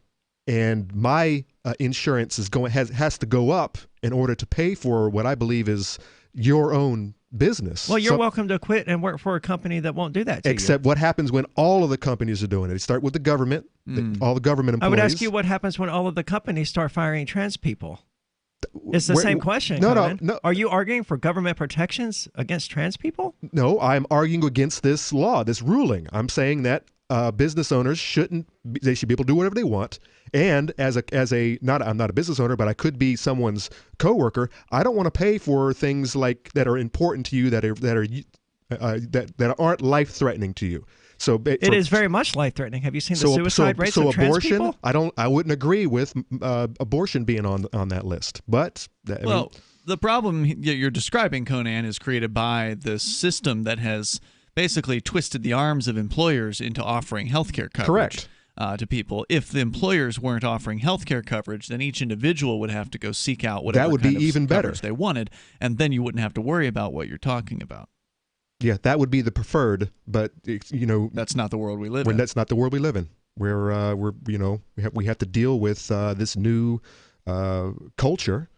S9: and my insurance has to go up in order to pay for what I believe is your own business.
S7: Well, you're welcome to quit and work for a company that won't do that to you.
S9: Except what happens when all of the companies are doing it? They start with the government, all the government employees.
S7: I would ask you what happens when all of the companies start firing trans people. It's the same question.
S9: No.
S7: Are you arguing for government protections against trans people?
S9: No, I'm arguing against this law, this ruling. I'm saying that business owners they should be able to do whatever they want. And I'm not a business owner, but I could be someone's coworker. I don't want to pay for things like that are important to you that aren't life threatening to you. So
S7: it is very much life-threatening. Have you seen the suicide rates of trans
S9: abortion,
S7: people?
S9: I wouldn't agree with abortion being on that list. But
S8: the problem you're describing, Conan, is created by the system that has basically twisted the arms of employers into offering health care coverage.
S9: Correct.
S8: To people. If the employers weren't offering health care coverage, then each individual would have to go seek out whatever
S9: that would
S8: kind
S9: be
S8: of
S9: even better
S8: they wanted, and then you wouldn't have to worry about what you're talking about.
S9: Yeah, that would be the preferred, but
S8: that's not the world we live in.
S9: That's not the world we live in. We're we have to deal with this new culture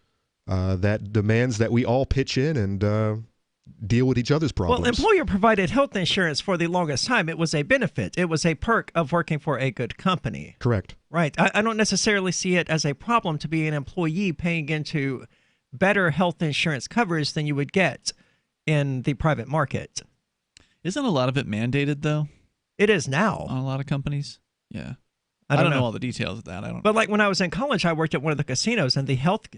S9: that demands that we all pitch in and deal with each other's problems.
S7: Well, employer-provided health insurance for the longest time. It was a benefit. It was a perk of working for a good company.
S9: Correct.
S7: Right. I don't necessarily see it as a problem to be an employee paying into better health insurance coverage than you would get in the private market.
S8: Isn't a lot of it mandated, though?
S7: It is now.
S8: On a lot of companies? Yeah.
S7: I don't know
S8: all the details of that.
S7: But like when I was in college, I worked at one of the casinos, and the health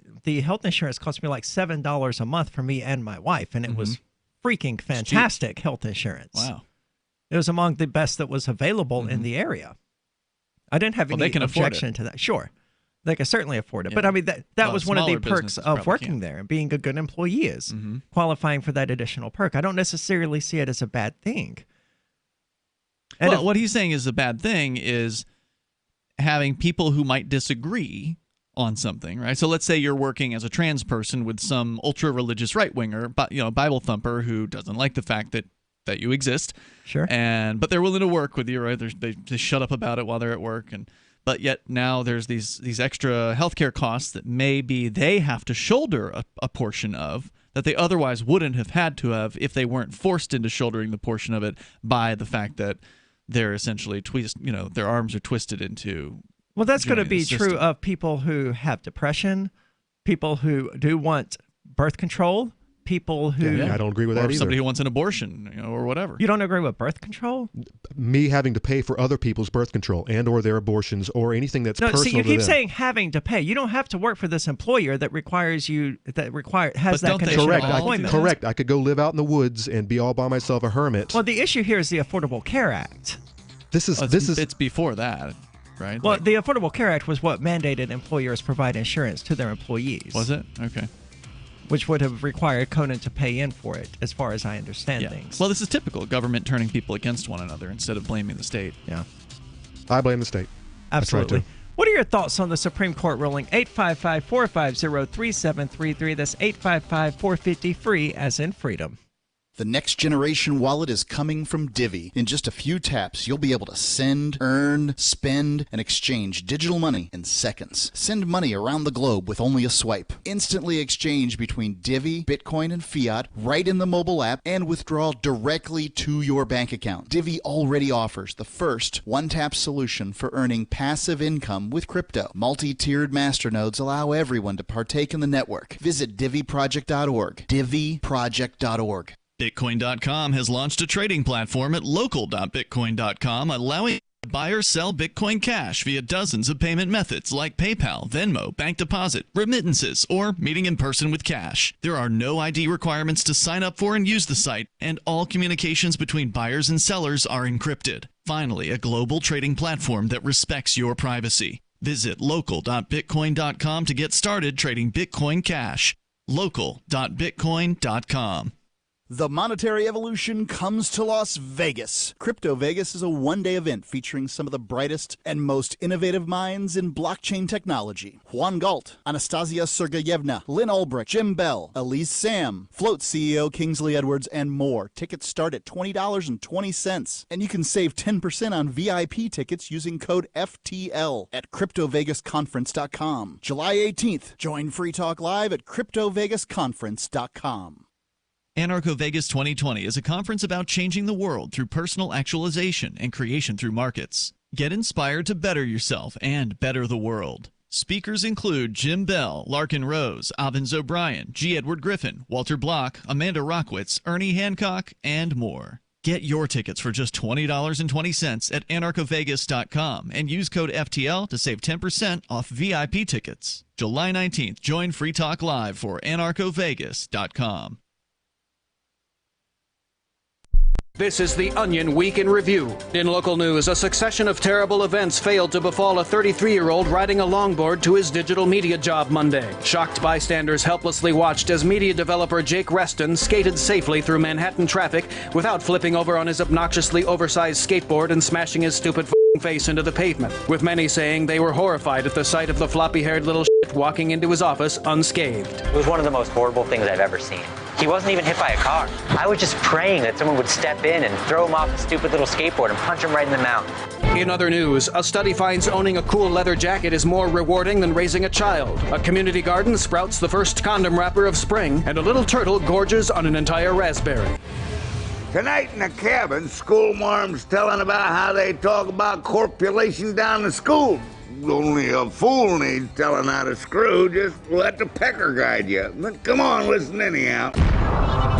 S7: insurance cost me like $7 a month for me and my wife, and it was freaking fantastic health insurance.
S8: Wow.
S7: It was among the best that was available in the area. I didn't have any objection to that. Sure. They can certainly afford it.
S8: Yeah.
S7: But I mean, that was one of the perks of working
S8: can't.
S7: there and being a good employee is qualifying for that additional perk. I don't necessarily see it as a bad thing. And
S8: well, what he's saying is a bad thing is having people who might disagree on something, right? So let's say you're working as a trans person with some ultra-religious right-winger, Bible thumper who doesn't like the fact that you exist.
S7: Sure.
S8: But they're willing to work with you, right? They shut up about it while they're at work, but yet now there's these extra healthcare costs that maybe they have to shoulder a portion of that they otherwise wouldn't have had to have if they weren't forced into shouldering the portion of it by the fact that they're essentially their arms are twisted into.
S7: Well, that's going to be true of people who have depression, people who do want birth control, people who...
S9: I don't agree with that either.
S8: Or somebody who wants an abortion, or whatever.
S7: You don't agree with birth control?
S9: Me having to pay for other people's birth control and or their abortions or anything that's personal to them.
S7: See, you keep saying having to pay. You don't have to work for this employer that has that condition of employment.
S9: Correct. I could go live out in the woods and be all by myself, a hermit.
S7: Well, the issue here is the Affordable Care Act.
S8: It's before that. Right?
S7: Well, the Affordable Care Act was what mandated employers provide insurance to their employees.
S8: Was it? Okay.
S7: Which would have required Conan to pay in for it, as far as I understand things.
S8: Well, this is typical government turning people against one another instead of blaming the state.
S7: Yeah.
S9: I blame the state.
S7: Absolutely. What are your thoughts on the Supreme Court ruling? 855-450-3733. That's 855-450-FREE, as in freedom.
S11: The next generation wallet is coming from Divvy. In just a few taps, you'll be able to send, earn, spend, and exchange digital money in seconds. Send money around the globe with only a swipe. Instantly exchange between Divvy, Bitcoin, and fiat right in the mobile app and withdraw directly to your bank account. Divvy already offers the first one-tap solution for earning passive income with crypto. Multi-tiered masternodes allow everyone to partake in the network. Visit divvyproject.org. divvyproject.org.
S10: Bitcoin.com has launched a trading platform at local.bitcoin.com, allowing you to buy or sell Bitcoin Cash via dozens of payment methods like PayPal, Venmo, bank deposit, remittances, or meeting in person with cash. There are no ID requirements to sign up for and use the site, and all communications between buyers and sellers are encrypted. Finally, a global trading platform that respects your privacy. Visit local.bitcoin.com to get started trading Bitcoin Cash. local.bitcoin.com.
S11: The monetary evolution comes to Las Vegas. Crypto Vegas is a one-day event featuring some of the brightest and most innovative minds in blockchain technology. Juan Galt, Anastasia Sergeyevna, Lynn Ulbricht, Jim Bell, Elise Sam, Float CEO Kingsley Edwards, and more. Tickets start at $20.20, and you can save 10% on VIP tickets using code FTL at CryptoVegasConference.com. July 18th, join Free Talk Live at CryptoVegasConference.com.
S10: Anarcho Vegas 2020 is a conference about changing the world through personal actualization and creation through markets. Get inspired to better yourself and better the world. Speakers include Jim Bell, Larkin Rose, Avins O'Brien, G. Edward Griffin, Walter Block, Amanda Rockwitz, Ernie Hancock, and more. Get your tickets for just $20.20 at anarchovegas.com and use code FTL to save 10% off VIP tickets. July 19th, join Free Talk Live for anarchovegas.com.
S5: This is the Onion Week in Review. In local news, a succession of terrible events failed to befall a 33-year-old riding a longboard to his digital media job Monday. Shocked bystanders helplessly watched as media developer Jake Reston skated safely through Manhattan traffic without flipping over on his obnoxiously oversized skateboard and smashing his stupid face into the pavement, with many saying they were horrified at the sight of the floppy-haired little shit walking into his office unscathed.
S13: It was one of the most horrible things I've ever seen. He wasn't even hit by a car. I was just praying that someone would step in and throw him off his stupid little skateboard and punch him right in the mouth.
S5: In other news, a study finds owning a cool leather jacket is more rewarding than raising a child. A community garden sprouts the first condom wrapper of spring, and a little turtle gorges on an entire raspberry.
S14: Tonight in the cabin, schoolmarm's telling about how they talk about corpulation down the school. Only a fool needs telling how to screw. Just let the pecker guide you. But come on, listen anyhow.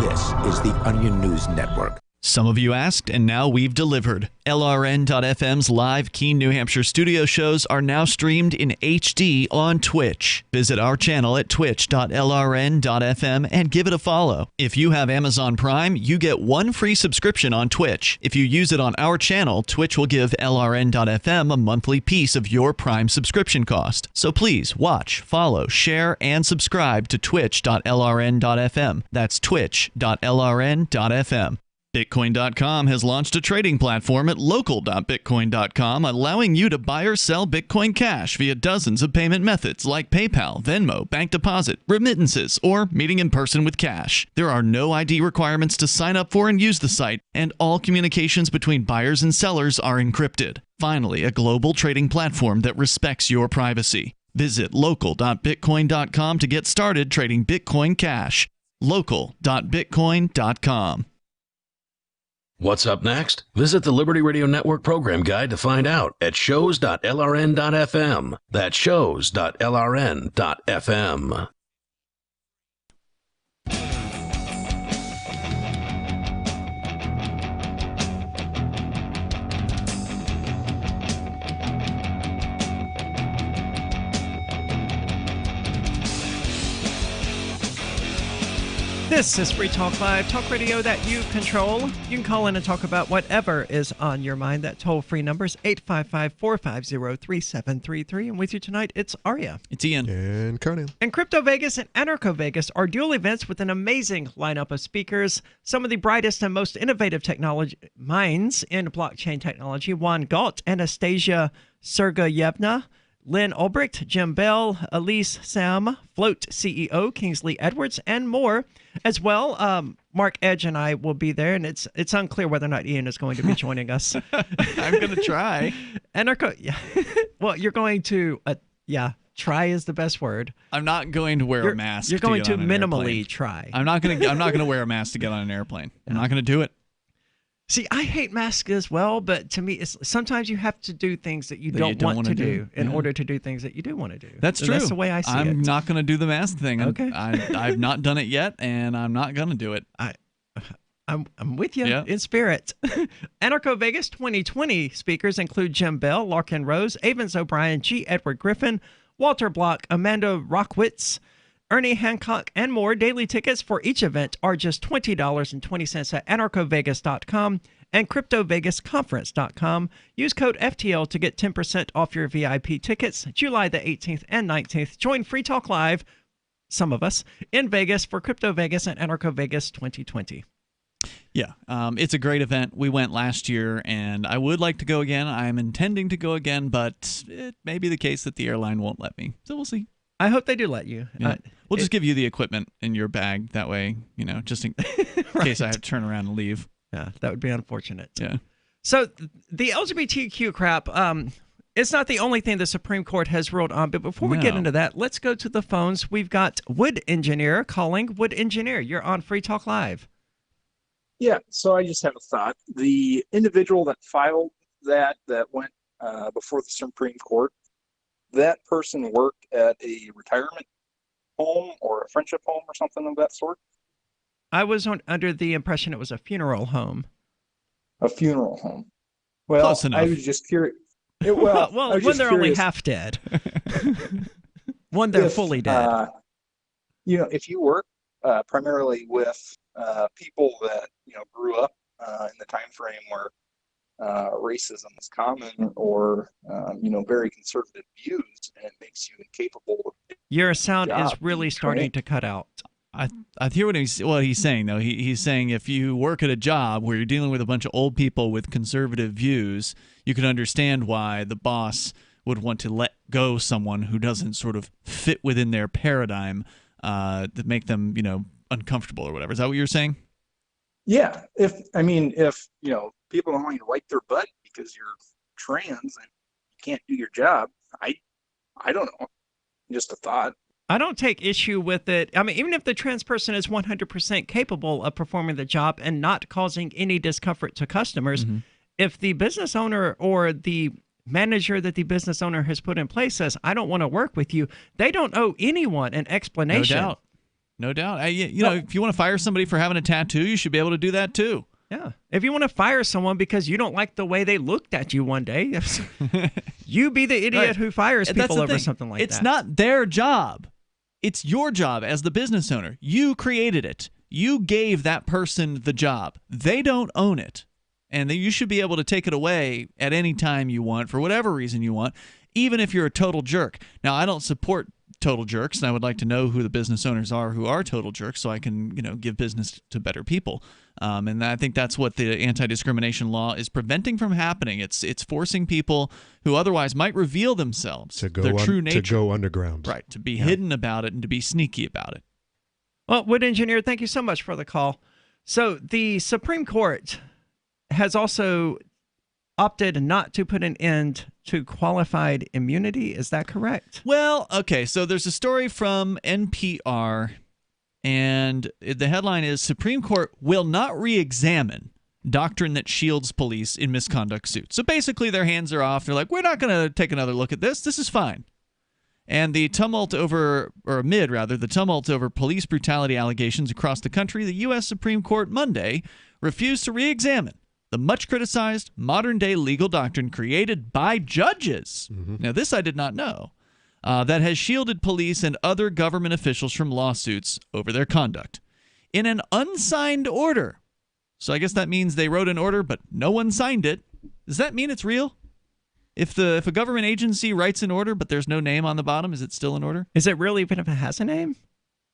S12: This is the Onion News Network.
S10: Some of you asked, and now we've delivered. LRN.FM's live Keene, New Hampshire studio shows are now streamed in HD on Twitch. Visit our channel at twitch.lrn.fm and give it a follow. If you have Amazon Prime, you get one free subscription on Twitch. If you use it on our channel, Twitch will give LRN.FM a monthly piece of your Prime subscription cost. So please watch, follow, share, and subscribe to twitch.lrn.fm. That's twitch.lrn.fm. Bitcoin.com has launched a trading platform at local.bitcoin.com, allowing you to buy or sell Bitcoin Cash via dozens of payment methods like PayPal, Venmo, bank deposit, remittances, or meeting in person with cash. There are no ID requirements to sign up for and use the site, and all communications between buyers and sellers are encrypted. Finally, a global trading platform that respects your privacy. Visit local.bitcoin.com to get started trading Bitcoin Cash. local.bitcoin.com.
S3: What's up next? Visit the Liberty Radio Network program guide to find out at shows.lrn.fm. That's shows.lrn.fm.
S7: This is Free Talk Live, talk radio that you control. You can call in and talk about whatever is on your mind. That toll-free number is 855-450-3733. And with you tonight, it's Aria.
S8: It's Ian.
S9: And Conan.
S7: And Crypto Vegas and Anarcho Vegas are dual events with an amazing lineup of speakers. Some of the brightest and most innovative technology minds in blockchain technology: Juan Galt, Anastasia Sergeyevna, Lynn Ulbricht, Jim Bell, Elise Sam, Float CEO Kingsley Edwards, and more. As well, Mark Edge and I will be there, and it's unclear whether or not Ian is going to be joining us.
S8: I'm going to try.
S7: Well, you're going to, try is the best word.
S8: I'm not going to wear a mask.
S7: You're going to
S8: minimally
S7: try.
S8: I'm not going to wear a mask to get on an airplane. I'm not going to do it.
S7: See, I hate masks as well, but to me, sometimes you have to do things that you don't want to do in order to do things that you do want to do.
S8: That's true.
S7: That's the way I see it.
S8: I'm not going to do the mask thing.
S7: Okay.
S8: I've not done it yet, and I'm not going to do it.
S7: I'm with you in spirit. Anarcho Vegas 2020 speakers include Jim Bell, Larkin Rose, Avens O'Brien, G. Edward Griffin, Walter Block, Amanda Rockwitz, Ernie Hancock, and more. Daily tickets for each event are just $20.20 at anarchovegas.com and cryptovegasconference.com. Use code FTL to get 10% off your VIP tickets July the 18th and 19th. Join Free Talk Live, some of us, in Vegas for Crypto Vegas and Anarcho Vegas 2020.
S8: Yeah, it's a great event. We went last year, and I would like to go again. I'm intending to go again, but it may be the case that the airline won't let me. So we'll see.
S7: I hope they do let you.
S8: Yeah. We'll just give you the equipment in your bag. That way, just in case I have to turn around and leave.
S7: Yeah, that would be unfortunate.
S8: Yeah.
S7: So the LGBTQ crap, it's not the only thing the Supreme Court has ruled on. But before we get into that, let's go to the phones. We've got Wood Engineer calling. Wood Engineer, you're on Free Talk Live.
S15: Yeah, so I just have a thought. The individual that filed that went before the Supreme Court, that person worked at a retirement home or a friendship home or something of that sort?
S7: I was under the impression it was a funeral home.
S15: A funeral home. Well,
S8: close enough.
S15: I was just curious.
S7: Well, when they're only half dead. When they're fully dead.
S15: If you work primarily with people that grew up in the time frame where racism is common, or very conservative views, and it makes you incapable of
S7: Your sound
S15: job
S7: is really
S15: being
S7: starting
S15: trained.
S7: to cut out.
S8: I hear what he's saying, though. He's saying if you work at a job where you're dealing with a bunch of old people with conservative views, you can understand why the boss would want to let go someone who doesn't sort of fit within their paradigm to make them, uncomfortable or whatever. Is that what you're saying?
S15: Yeah, if people don't want you to wipe their butt because you're trans and you can't do your job, I don't know. Just a thought.
S7: I don't take issue with it. I mean, even if the trans person is 100% capable of performing the job and not causing any discomfort to customers, if the business owner or the manager that the business owner has put in place says, I don't want to work with you, they don't owe anyone an explanation.
S8: No doubt. If you want to fire somebody for having a tattoo, you should be able to do that too.
S7: Yeah. If you want to fire someone because you don't like the way they looked at you one day, you be the idiot who fires people over something like that.
S8: It's not their job. It's your job as the business owner. You created it. You gave that person the job. They don't own it. And you should be able to take it away at any time you want, for whatever reason you want, even if you're a total jerk. Now, I don't support total jerks, and I would like to know who the business owners are who are total jerks so I can, give business to better people. And I think that's what the anti-discrimination law is preventing from happening. It's forcing people who otherwise might reveal themselves, their true nature.
S9: To go underground.
S8: Right, to be hidden about it and to be sneaky about it.
S7: Well, Wood Engineer, thank you so much for the call. So the Supreme Court has also opted not to put an end to qualified immunity. Is that correct?
S8: Well, okay, so there's a story from NPR, and the headline is Supreme Court will not re-examine doctrine that shields police in misconduct suits. So basically their hands are off. They're like, we're not going to take another look at this. This is fine. And the tumult over police brutality allegations across the country, the U.S. Supreme Court Monday refused to re-examine the much-criticized modern-day legal doctrine created by judges. Now, this I did not know, that has shielded police and other government officials from lawsuits over their conduct in an unsigned order. So I guess that means they wrote an order, but no one signed it. Does that mean it's real? If a government agency writes an order, but there's no name on the bottom, is it still an order?
S7: Is it real even if it has a name?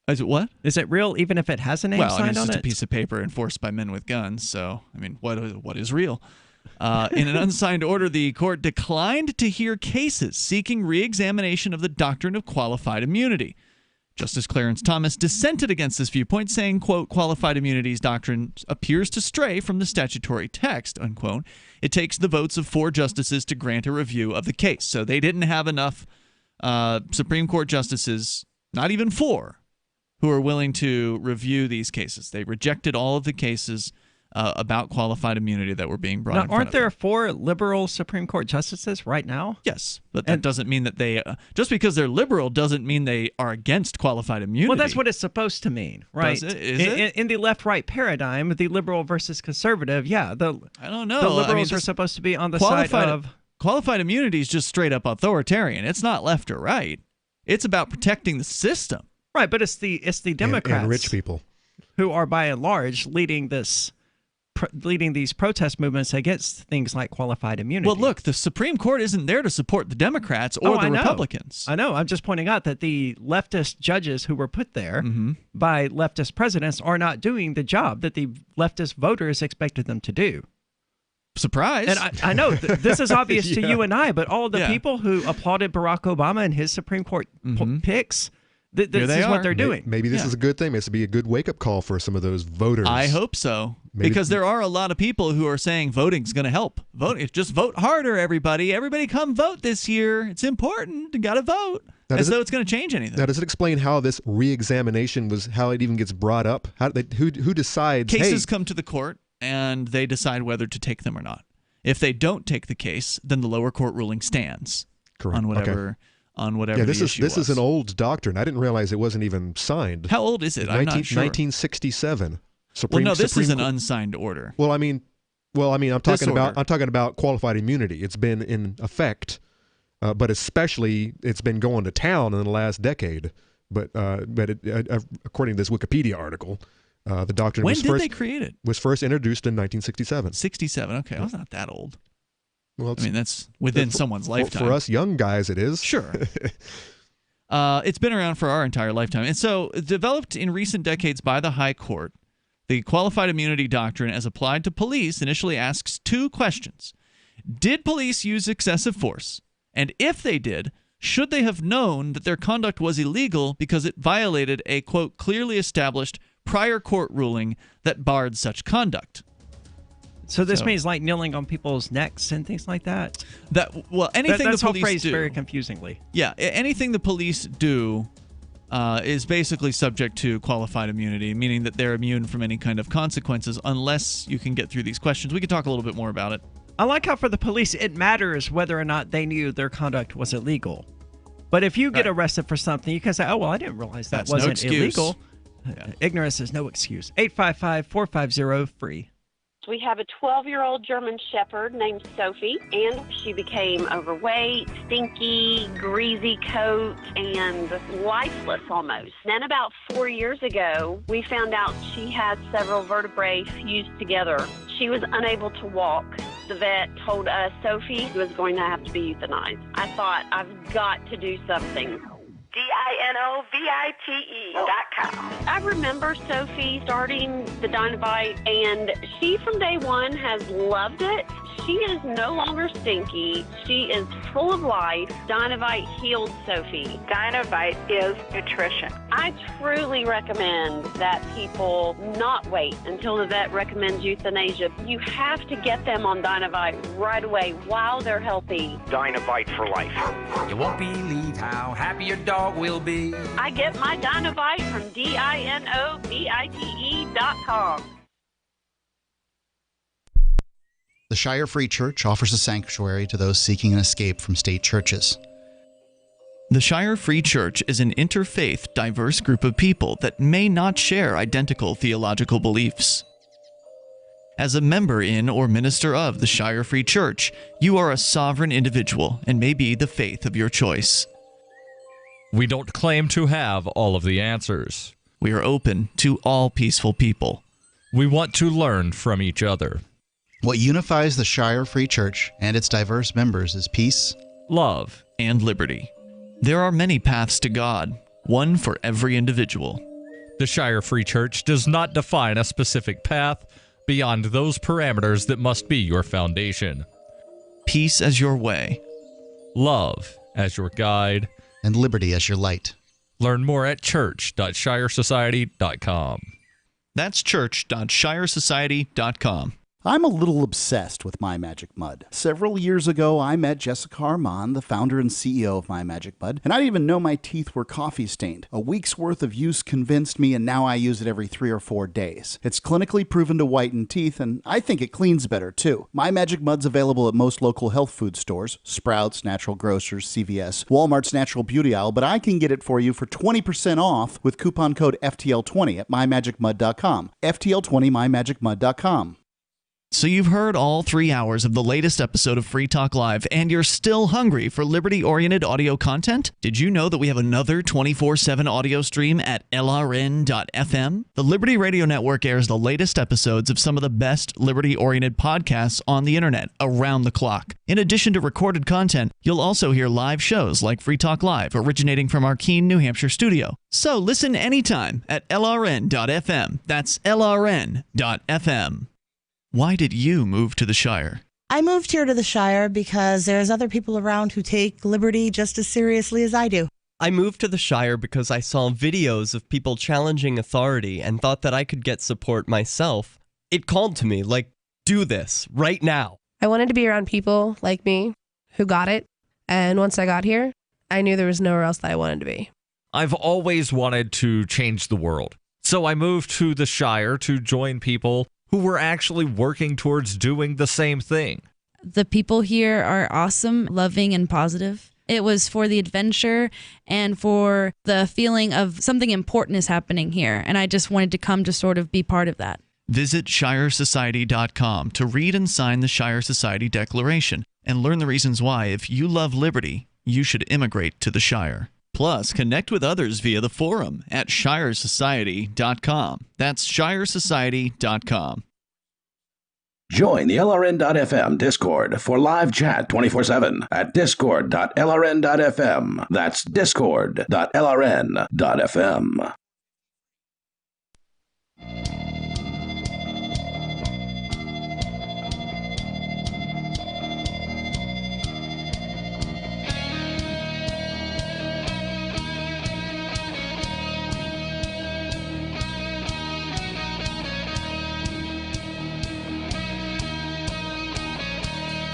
S8: Is it what?
S7: Is it real even if it has a name signed on it?
S8: It's just a piece of paper enforced by men with guns. So, I mean, what is real? In an unsigned order, the court declined to hear cases seeking re-examination of the doctrine of qualified immunity. Justice Clarence Thomas dissented against this viewpoint, saying, quote, qualified immunity's doctrine appears to stray from the statutory text, unquote. It takes the votes of 4 justices to grant a review of the case. So they didn't have enough Supreme Court justices, not even 4, who are willing to review these cases. They rejected all of the cases about qualified immunity that were being brought in front
S7: aren't
S8: of
S7: there
S8: them.
S7: 4 liberal Supreme Court justices right now?
S8: Yes, but that doesn't mean that they just because they're liberal doesn't mean they are against qualified immunity.
S7: Well, that's what it's supposed to mean, right?
S8: Does it? Is it?
S7: In the left-right paradigm, the liberal versus conservative, I don't
S8: know.
S7: The liberals are supposed to be on the side of...
S8: Qualified immunity is just straight up authoritarian. It's not left or right. It's about protecting the system.
S7: Right, but it's the Democrats
S9: and rich people
S7: who are by and large leading these protest movements against things like qualified immunity.
S8: Well, look, the Supreme Court isn't there to support the Democrats or the Republicans.
S7: I know. I'm just pointing out that the leftist judges who were put there by leftist presidents are not doing the job that the leftist voters expected them to do.
S8: Surprise.
S7: And I know this is obvious to you and I, but all of the people who applauded Barack Obama and his Supreme Court picks, this is what they're doing.
S9: Maybe this is a good thing. This would be a good wake-up call for some of those voters.
S8: I hope so. Because there are a lot of people who are saying voting's going to help. Just vote harder, everybody. Everybody come vote this year. It's important. You got to vote. As though it's going to change anything.
S9: Now, does it explain how this re-examination how it even gets brought up? Who decides?
S8: Cases come to the court, and they decide whether to take them or not. If they don't take the case, then the lower court ruling stands.
S9: Correct.
S8: On whatever. On whatever the issue
S9: this is an old doctrine. I didn't realize it wasn't even signed.
S8: How old is it? I'm not sure.
S9: 1967.
S8: This is an unsigned order.
S9: Well, I'm talking about qualified immunity. It's been in effect, but especially it's been going to town in the last decade. But according to this Wikipedia article, The doctrine
S8: when did they create it?
S9: Was first introduced in 1967.
S8: 67. Okay, I was not that old.
S9: Well,
S8: I mean, that's within someone's lifetime.
S9: For us young guys, it is.
S8: Sure. It's been around for our entire lifetime. And so, developed in recent decades by the High Court, the qualified immunity doctrine as applied to police initially asks two questions. Did police use excessive force? And if they did, should they have known that their conduct was illegal because it violated a, quote, clearly established prior court ruling that barred such conduct?
S7: So this means like kneeling on people's necks and things like that?
S8: Anything
S7: that's
S8: the police
S7: phrased
S8: do
S7: very confusingly.
S8: Yeah, anything the police do is basically subject to qualified immunity, meaning that they're immune from any kind of consequences unless you can get through these questions. We could talk a little bit more about it.
S7: I like how for the police it matters whether or not they knew their conduct was illegal. But if you get arrested for something, you can say, oh, well, I didn't realize that wasn't illegal. Yeah. Ignorance is no excuse. 855-450-FREE.
S16: We have a 12-year-old German Shepherd named Sophie, and she became overweight, stinky, greasy coat, and lifeless almost. Then about 4 years ago, we found out she had several vertebrae fused together. She was unable to walk. The vet told us Sophie was going to have to be euthanized. I thought, I've got to do something. DINOVITE.com. I remember Sophie starting the Dinovite, and she from day one has loved it. She is no longer stinky. She is full of life. Dinovite healed Sophie. Dinovite is nutrition. I truly recommend that people not wait until the vet recommends euthanasia. You have to get them on Dinovite right away while they're healthy.
S18: Dinovite for life. You won't believe how happy your dog will be.
S16: I get my Dinovite from DINOVITE.com.
S20: The Shire Free Church offers a sanctuary to those seeking an escape from state churches.
S10: The Shire Free Church is an interfaith, diverse group of people that may not share identical theological beliefs. As a member in or minister of the Shire Free Church, you are a sovereign individual and may be the faith of your choice.
S23: We don't claim to have all of the answers.
S10: We are open to all peaceful people.
S23: We want to learn from each other.
S20: What unifies the Shire Free Church and its diverse members is peace,
S23: love,
S10: and liberty. There are many paths to God, one for every individual.
S23: The Shire Free Church does not define a specific path beyond those parameters that must be your foundation.
S10: Peace as your way,
S23: love as your guide,
S20: and liberty as your light.
S23: Learn more at church.shiresociety.com.
S10: That's church.shiresociety.com.
S11: I'm a little obsessed with My Magic Mud. Several years ago, I met Jessica Armand, the founder and CEO of My Magic Mud, and I didn't even know my teeth were coffee stained. A week's worth of use convinced me, and now I use it every 3 or 4 days. It's clinically proven to whiten teeth, and I think it cleans better, too. My Magic Mud's available at most local health food stores, Sprouts, Natural Grocers, CVS, Walmart's Natural Beauty Aisle, but I can get it for you for 20% off with coupon code FTL20 at mymagicmud.com. FTL20 mymagicmud.com.
S10: So you've heard all 3 hours of the latest episode of Free Talk Live, and you're still hungry for liberty-oriented audio content? Did you know that we have another 24/7 audio stream at LRN.FM? The Liberty Radio Network airs the latest episodes of some of the best liberty-oriented podcasts on the internet around the clock. In addition to recorded content, you'll also hear live shows like Free Talk Live, originating from our Keene, New Hampshire studio. So listen anytime at LRN.FM. That's LRN.FM. Why did you move to the Shire?
S24: I moved here to the Shire because there's other people around who take liberty just as seriously as I do.
S25: I moved to the Shire because I saw videos of people challenging authority and thought that I could get support myself. It called to me, like, do this, right now.
S26: I wanted to be around people like me who got it, and once I got here, I knew there was nowhere else that I wanted to be.
S23: I've always wanted to change the world, so I moved to the Shire to join people who were actually working towards doing the same thing.
S27: The people here are awesome, loving, and positive. It was for the adventure and for the feeling of something important is happening here, and I just wanted to come to sort of be part of that.
S10: Visit shiresociety.com to read and sign the Shire Society Declaration and learn the reasons why, if you love liberty, you should immigrate to the Shire. Plus, connect with others via the forum at shiresociety.com. That's shiresociety.com.
S3: Join the LRN.FM Discord for live chat 24/7 at discord.lrn.fm. That's discord.lrn.fm.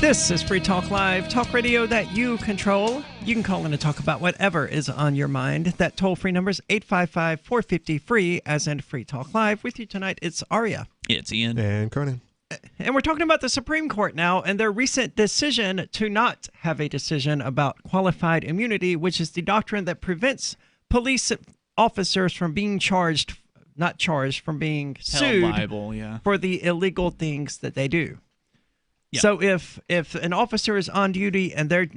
S7: This is Free Talk Live, talk radio that you control. You can call in and talk about whatever is on your mind. That toll-free number is 855-450-FREE, as in Free Talk Live. With you tonight, it's Aria.
S10: It's Ian.
S9: And Conan.
S7: And we're talking about the Supreme Court now and their recent decision to not have a decision about qualified immunity, which is the doctrine that prevents police officers from being charged, not charged, from being sued
S8: liable,
S7: for the illegal things that they do.
S8: Yeah.
S7: So if an officer is on duty and they're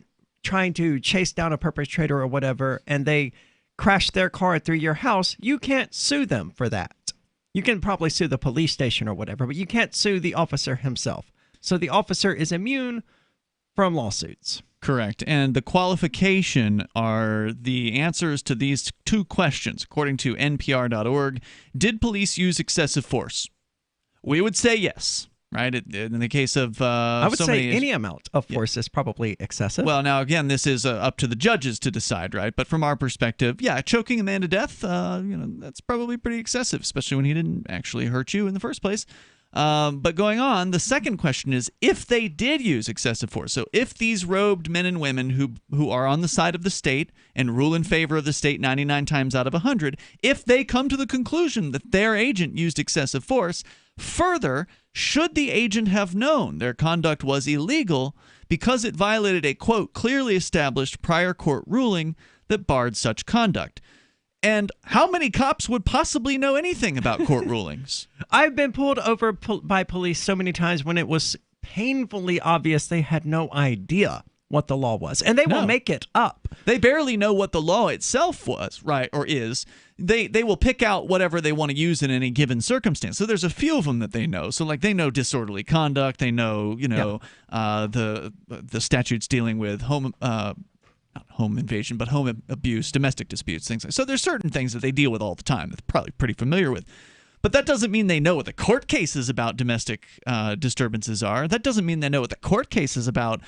S7: trying to chase down a perpetrator or whatever, and they crash their car through your house, you can't sue them for that. You can probably sue the police station or whatever, but you can't sue the officer himself. So the officer is immune from lawsuits.
S8: Correct. And the qualification are the answers to these two questions, according to NPR.org. Did police use excessive force? We would say yes. Right? In the case of
S7: I would say any amount of force is probably excessive.
S8: Well, now, again, this is up to the judges to decide, right? But from our perspective, yeah, choking a man to death, that's probably pretty excessive, especially when he didn't actually hurt you in the first place. But going on, the second question is if they did use excessive force. So if these robed men and women who are on the side of the state and rule in favor of the state 99 times out of 100, if they come to the conclusion that their agent used excessive force, further, should the agent have known their conduct was illegal because it violated a, quote, clearly established prior court ruling that barred such conduct? And how many cops would possibly know anything about court rulings?
S7: I've been pulled over by police so many times when it was painfully obvious they had no idea what the law was. And they will make it up.
S8: They barely know what the law itself was, right, or is. They will pick out whatever they want to use in any given circumstance. So there's a few of them that they know. So like they know disorderly conduct. They know, the statutes dealing with not home invasion, but home abuse, domestic disputes, things like that. So there's certain things that they deal with all the time that they're probably pretty familiar with. But that doesn't mean they know what the court cases about domestic disturbances are. That doesn't mean they know what the court cases about,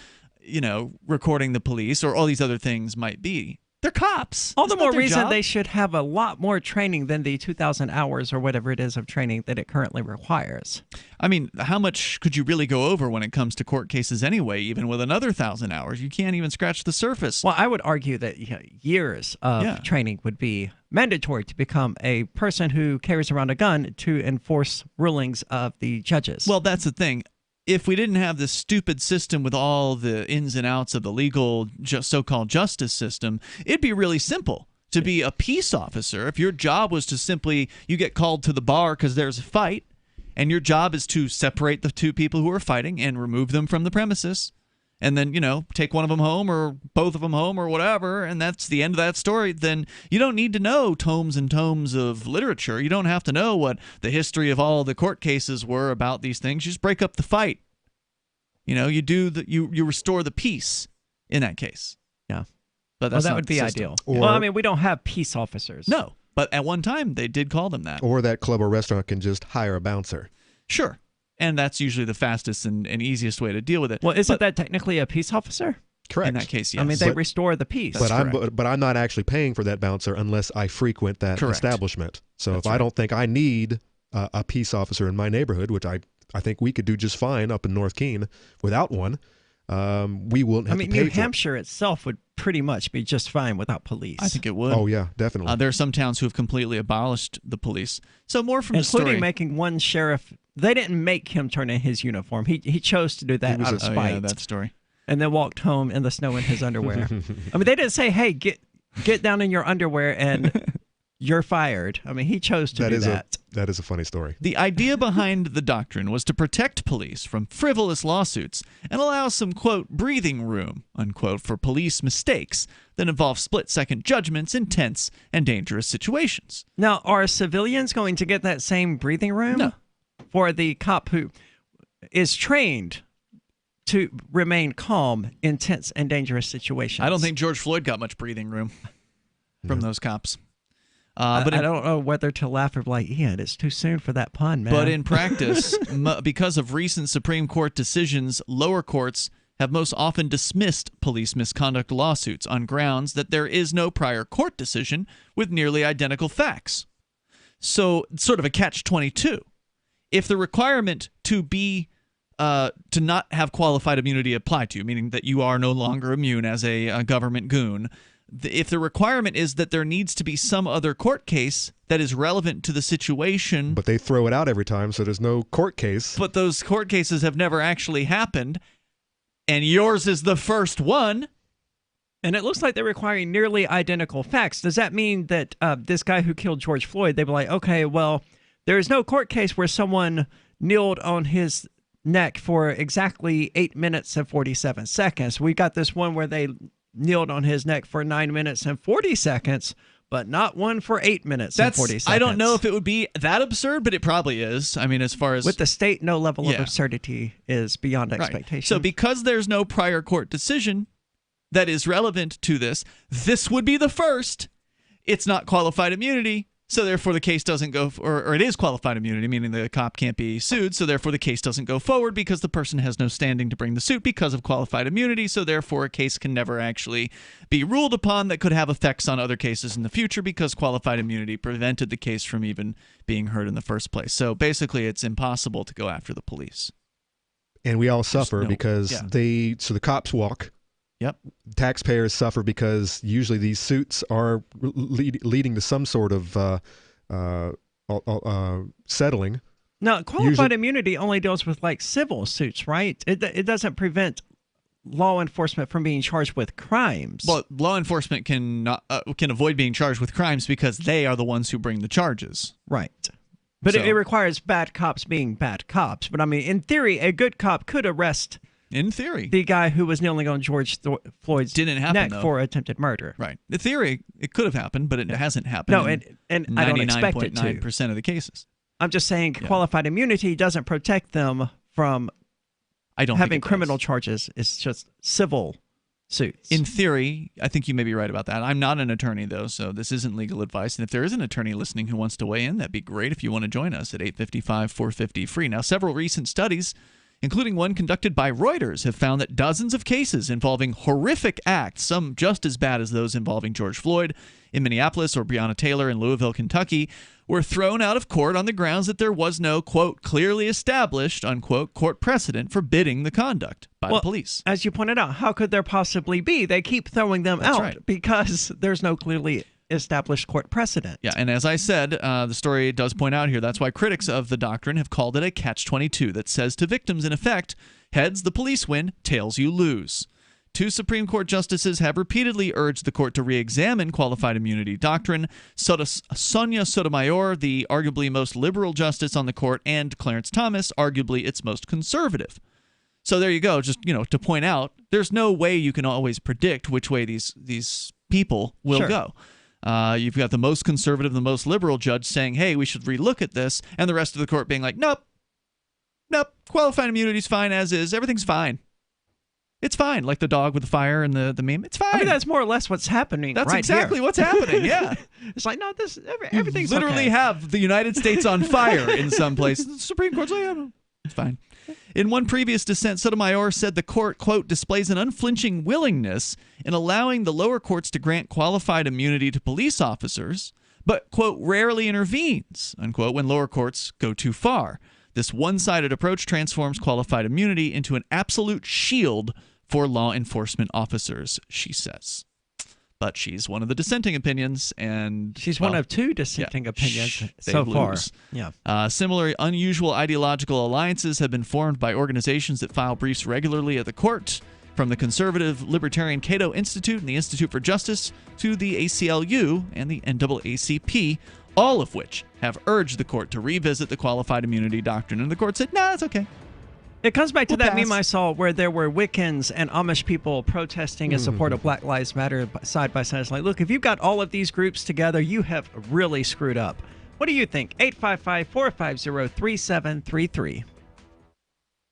S8: recording the police or all these other things might be. They're cops.
S7: All the more reason they should have a lot more training than the 2,000 hours or whatever it is of training that it currently requires.
S8: I mean, how much could you really go over when it comes to court cases anyway, even with another 1,000 hours? You can't even scratch the surface.
S7: Well, I would argue that years of training would be mandatory to become a person who carries around a gun to enforce rulings of the judges.
S8: Well, that's the thing. If we didn't have this stupid system with all the ins and outs of the legal so-called justice system, it'd be really simple to be a peace officer. If your job was to simply, you get called to the bar because there's a fight, and your job is to separate the two people who are fighting and remove them from the premises, and then, take one of them home or both of them home or whatever, and that's the end of that story, then you don't need to know tomes and tomes of literature. You don't have to know what the history of all the court cases were about these things. You just break up the fight. You restore the peace in that case.
S7: Yeah.
S8: But that's
S7: that would be ideal. We don't have peace officers.
S8: No, but at one time they did call them that.
S9: Or that club or restaurant can just hire a bouncer.
S8: Sure. And that's usually the fastest and easiest way to deal with it.
S7: Well, isn't that technically a peace officer?
S9: Correct.
S8: In that case, yes.
S7: They restore the peace.
S9: But I'm not actually paying for that bouncer unless I frequent that establishment. So if I don't think I need a peace officer in my neighborhood, which I think we could do just fine up in North Keene without one, we wouldn't have to pay for it.
S7: New Hampshire itself would pretty much be just fine without police.
S8: I think it would.
S9: Oh, yeah, definitely.
S8: There are some towns who have completely abolished the police. So more from the story.
S7: Including making one sheriff. They didn't make him turn in his uniform. He chose to do that out of spite.
S8: Oh, yeah, that story.
S7: And then walked home in the snow in his underwear. They didn't say, hey, get down in your underwear and you're fired. I mean, he chose to do that.
S9: That is a funny story.
S8: The idea behind the doctrine was to protect police from frivolous lawsuits and allow some, quote, breathing room, unquote, for police mistakes that involve split-second judgments in tense and dangerous situations.
S7: Now, are civilians going to get that same breathing room?
S8: No.
S7: For the cop who is trained to remain calm in tense and dangerous situations.
S8: I don't think George Floyd got much breathing room from those cops.
S7: But I don't know whether to laugh or be like, Ian, it's too soon for that pun, man.
S8: But in practice, because of recent Supreme Court decisions, lower courts have most often dismissed police misconduct lawsuits on grounds that there is no prior court decision with nearly identical facts. So it's sort of a catch-22. If the requirement to not have qualified immunity apply to you, meaning that you are no longer immune as a government goon, if the requirement is that there needs to be some other court case that is relevant to the situation.
S9: But they throw it out every time, so there's no court case.
S8: But those court cases have never actually happened, and yours is the first one.
S7: And it looks like they're requiring nearly identical facts. Does that mean that this guy who killed George Floyd, they were like, okay, well, there is no court case where someone kneeled on his neck for exactly 8 minutes and 47 seconds. We got this one where they kneeled on his neck for 9 minutes and 40 seconds, but not one for 8 minutes and 40 seconds.
S8: I don't know if it would be that absurd, but it probably is. I mean, as far as...
S7: With the state, no level of absurdity is beyond expectation.
S8: So because there's no prior court decision that is relevant to this, this would be the first. It's not qualified immunity, so therefore the case doesn't go, or it is qualified immunity, meaning the cop can't be sued, so therefore the case doesn't go forward because the person has no standing to bring the suit because of qualified immunity, so therefore a case can never actually be ruled upon that could have effects on other cases in the future because qualified immunity prevented the case from even being heard in the first place. So basically it's impossible to go after the police.
S9: And we all suffer because the cops walk.
S8: Yep.
S9: Taxpayers suffer because usually these suits are leading to some sort of settling.
S7: No, qualified immunity only deals with like civil suits, right? It doesn't prevent law enforcement from being charged with crimes.
S8: Well, law enforcement can avoid being charged with crimes because they are the ones who bring the charges.
S7: Right. But it requires bad cops being bad cops. But I mean, in theory, a good cop could arrest.
S8: In theory,
S7: the guy who was kneeling on George Floyd's neck for attempted murder.
S8: Right. In theory, it could have happened, but it hasn't happened.
S7: No, and I don't expect it to.
S8: 99.9% of the cases.
S7: I'm just saying qualified immunity doesn't protect them from having criminal charges. It's just civil suits.
S8: In theory, I think you may be right about that. I'm not an attorney, though, so this isn't legal advice. And if there is an attorney listening who wants to weigh in, that'd be great if you want to join us at 855-450-FREE. Now, several recent studies, including one conducted by Reuters, have found that dozens of cases involving horrific acts, some just as bad as those involving George Floyd in Minneapolis or Breonna Taylor in Louisville, Kentucky, were thrown out of court on the grounds that there was no, quote, clearly established, unquote, court precedent forbidding the conduct by the police.
S7: As you pointed out, how could there possibly be? They keep throwing them out because there's no clearly established court precedent.
S8: Yeah, and as I said, the story does point out here, that's why critics of the doctrine have called it a catch-22 that says to victims, in effect, heads the police win, tails you lose. 2 Supreme Court justices have repeatedly urged the court to re-examine qualified immunity doctrine. Sonia Sotomayor, the arguably most liberal justice on the court, and Clarence Thomas, arguably its most conservative. So there you go, just to point out, there's no way you can always predict which way these people will go. You've got the most conservative, the most liberal judge saying, hey, we should relook at this, and the rest of the court being like, nope, qualified immunity's fine as is, everything's fine. It's fine, like the dog with the fire and the meme. It's fine.
S7: I mean, that's more or less what's happening.
S8: That's
S7: right
S8: exactly
S7: here.
S8: what's happening. Yeah,
S7: it's like everything's
S8: you literally
S7: okay.
S8: have the United States on fire in some places. The Supreme Court's like, it's fine. In one previous dissent, Sotomayor said the court, quote, displays an unflinching willingness in allowing the lower courts to grant qualified immunity to police officers, but, quote, rarely intervenes, unquote, when lower courts go too far. This one-sided approach transforms qualified immunity into an absolute shield for law enforcement officers, she says. But she's one of the dissenting opinions, and
S7: she's one of 2 dissenting opinions so far.
S8: Yeah. Similar unusual ideological alliances have been formed by organizations that file briefs regularly at the court. from the conservative libertarian Cato Institute and the Institute for Justice to the ACLU and the NAACP, all of which have urged the court to revisit the qualified immunity doctrine. And the court said, nah, it's okay.
S7: It comes back to that meme I saw where there were Wiccans and Amish people protesting in support of Black Lives Matter side by side. It's like, look, if you've got all of these groups together, you have really screwed up. What do you think? 855-450-3733.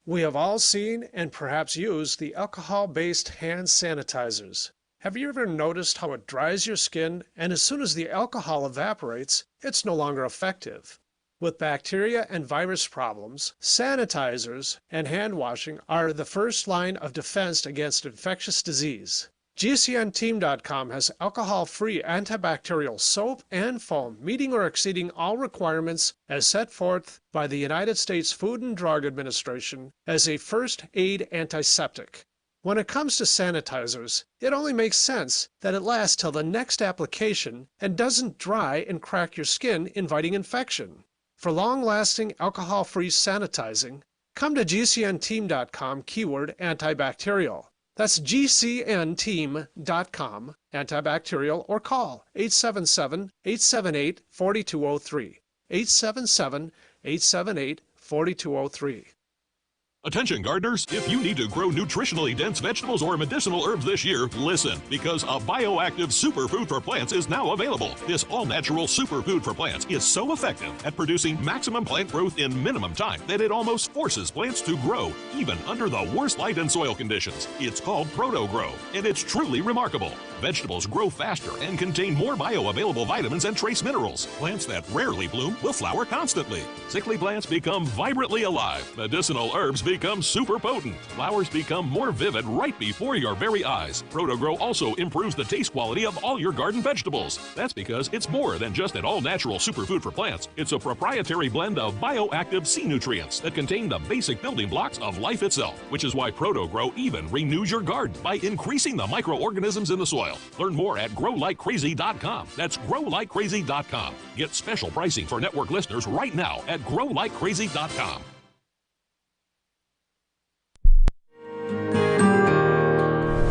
S1: We have all seen and perhaps used the alcohol-based hand sanitizers. Have you ever noticed how it dries your skin, and as soon as the alcohol evaporates, it's no longer effective? With bacteria and virus problems, sanitizers and hand washing are the first line of defense against infectious disease. GCNteam.com has alcohol-free antibacterial soap and foam meeting or exceeding all requirements as set forth by the United States Food and Drug Administration as a first aid antiseptic. When it comes to sanitizers, it only makes sense that it lasts till the next application and doesn't dry and crack your skin, inviting infection. For long-lasting alcohol-free sanitizing, come to GCNteam.com keyword antibacterial. That's GCNteam.com antibacterial, or call 877-878-4203. 877-878-4203.
S2: Attention gardeners, if you need to grow nutritionally dense vegetables or medicinal herbs this year, listen, because a bioactive superfood for plants is now available. This all-natural superfood for plants is so effective at producing maximum plant growth in minimum time that it almost forces plants to grow, even under the worst light and soil conditions. It's called Proto-Grow, and it's truly remarkable. Vegetables grow faster and contain more bioavailable vitamins and trace minerals. Plants that rarely bloom will flower constantly. Sickly plants become vibrantly alive. Medicinal herbs become super potent. Flowers become more vivid right before your very eyes. Proto-Grow also improves the taste quality of all your garden vegetables. That's because it's more than just an all-natural superfood for plants. It's a proprietary blend of bioactive sea nutrients that contain the basic building blocks of life itself, which is why Proto-Grow even renews your garden by increasing the microorganisms in the soil. Learn more at growlikecrazy.com. That's growlikecrazy.com. Get special pricing for network listeners right now at growlikecrazy.com.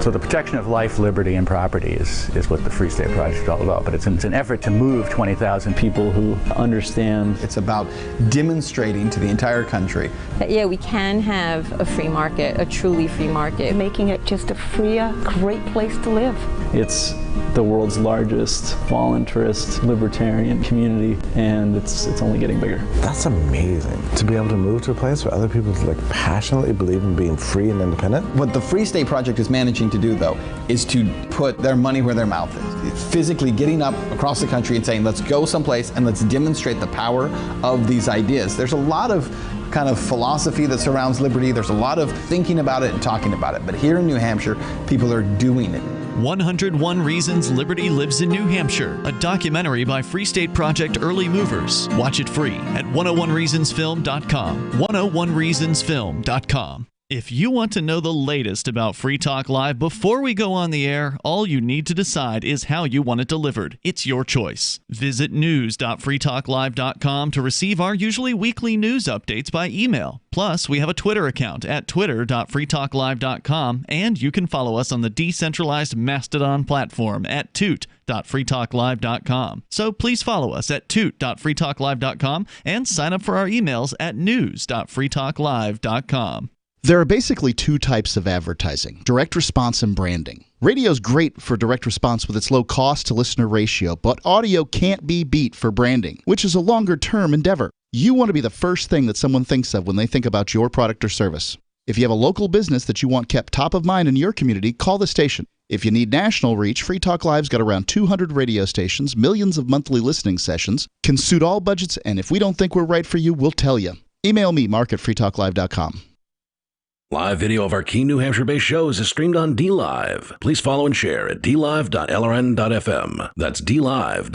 S4: So the protection of life, liberty, and property is what the Free State Project is all about. But it's an effort to move 20,000 people who understand.
S17: It's about demonstrating to the entire country
S19: that, yeah, we can have a free market, a truly free market.
S21: Making it just a freer, great place to live.
S4: It's the world's largest voluntarist libertarian community, and it's only getting bigger.
S22: That's amazing, to be able to move to a place where other people passionately believe in being free and independent.
S17: What the Free State Project is managing to do, though, is to put their money where their mouth is. It's physically getting up across the country and saying, let's go someplace and let's demonstrate the power of these ideas. There's a lot of kind of philosophy that surrounds liberty. There's a lot of thinking about it and talking about it. But here in New Hampshire, people are doing it.
S10: 101 Reasons Liberty Lives in New Hampshire, a documentary by Free State Project Early Movers. Watch it free at 101reasonsfilm.com. 101reasonsfilm.com. If you want to know the latest about Free Talk Live before we go on the air, all you need to decide is how you want it delivered. It's your choice. Visit news.freetalklive.com to receive our usually weekly news updates by email. Plus, we have a Twitter account at twitter.freetalklive.com, and you can follow us on the decentralized Mastodon platform at toot.freetalklive.com. So please follow us at toot.freetalklive.com and sign up for our emails at news.freetalklive.com.
S20: There are basically two types of advertising, direct response and branding. Radio is great for direct response with its low cost to listener ratio, but audio can't be beat for branding, which is a longer term endeavor. You want to be the first thing that someone thinks of when they think about your product or service. If you have a local business that you want kept top of mind in your community, call the station. If you need national reach, Free Talk Live's got around 200 radio stations, millions of monthly listening sessions, can suit all budgets, and if we don't think we're right for you, we'll tell you. Email me, mark@freetalklive.com.
S3: Live video of our key New Hampshire-based shows is streamed on DLive. Please follow and share at dlive.lrn.fm. That's dlive.lrn.fm.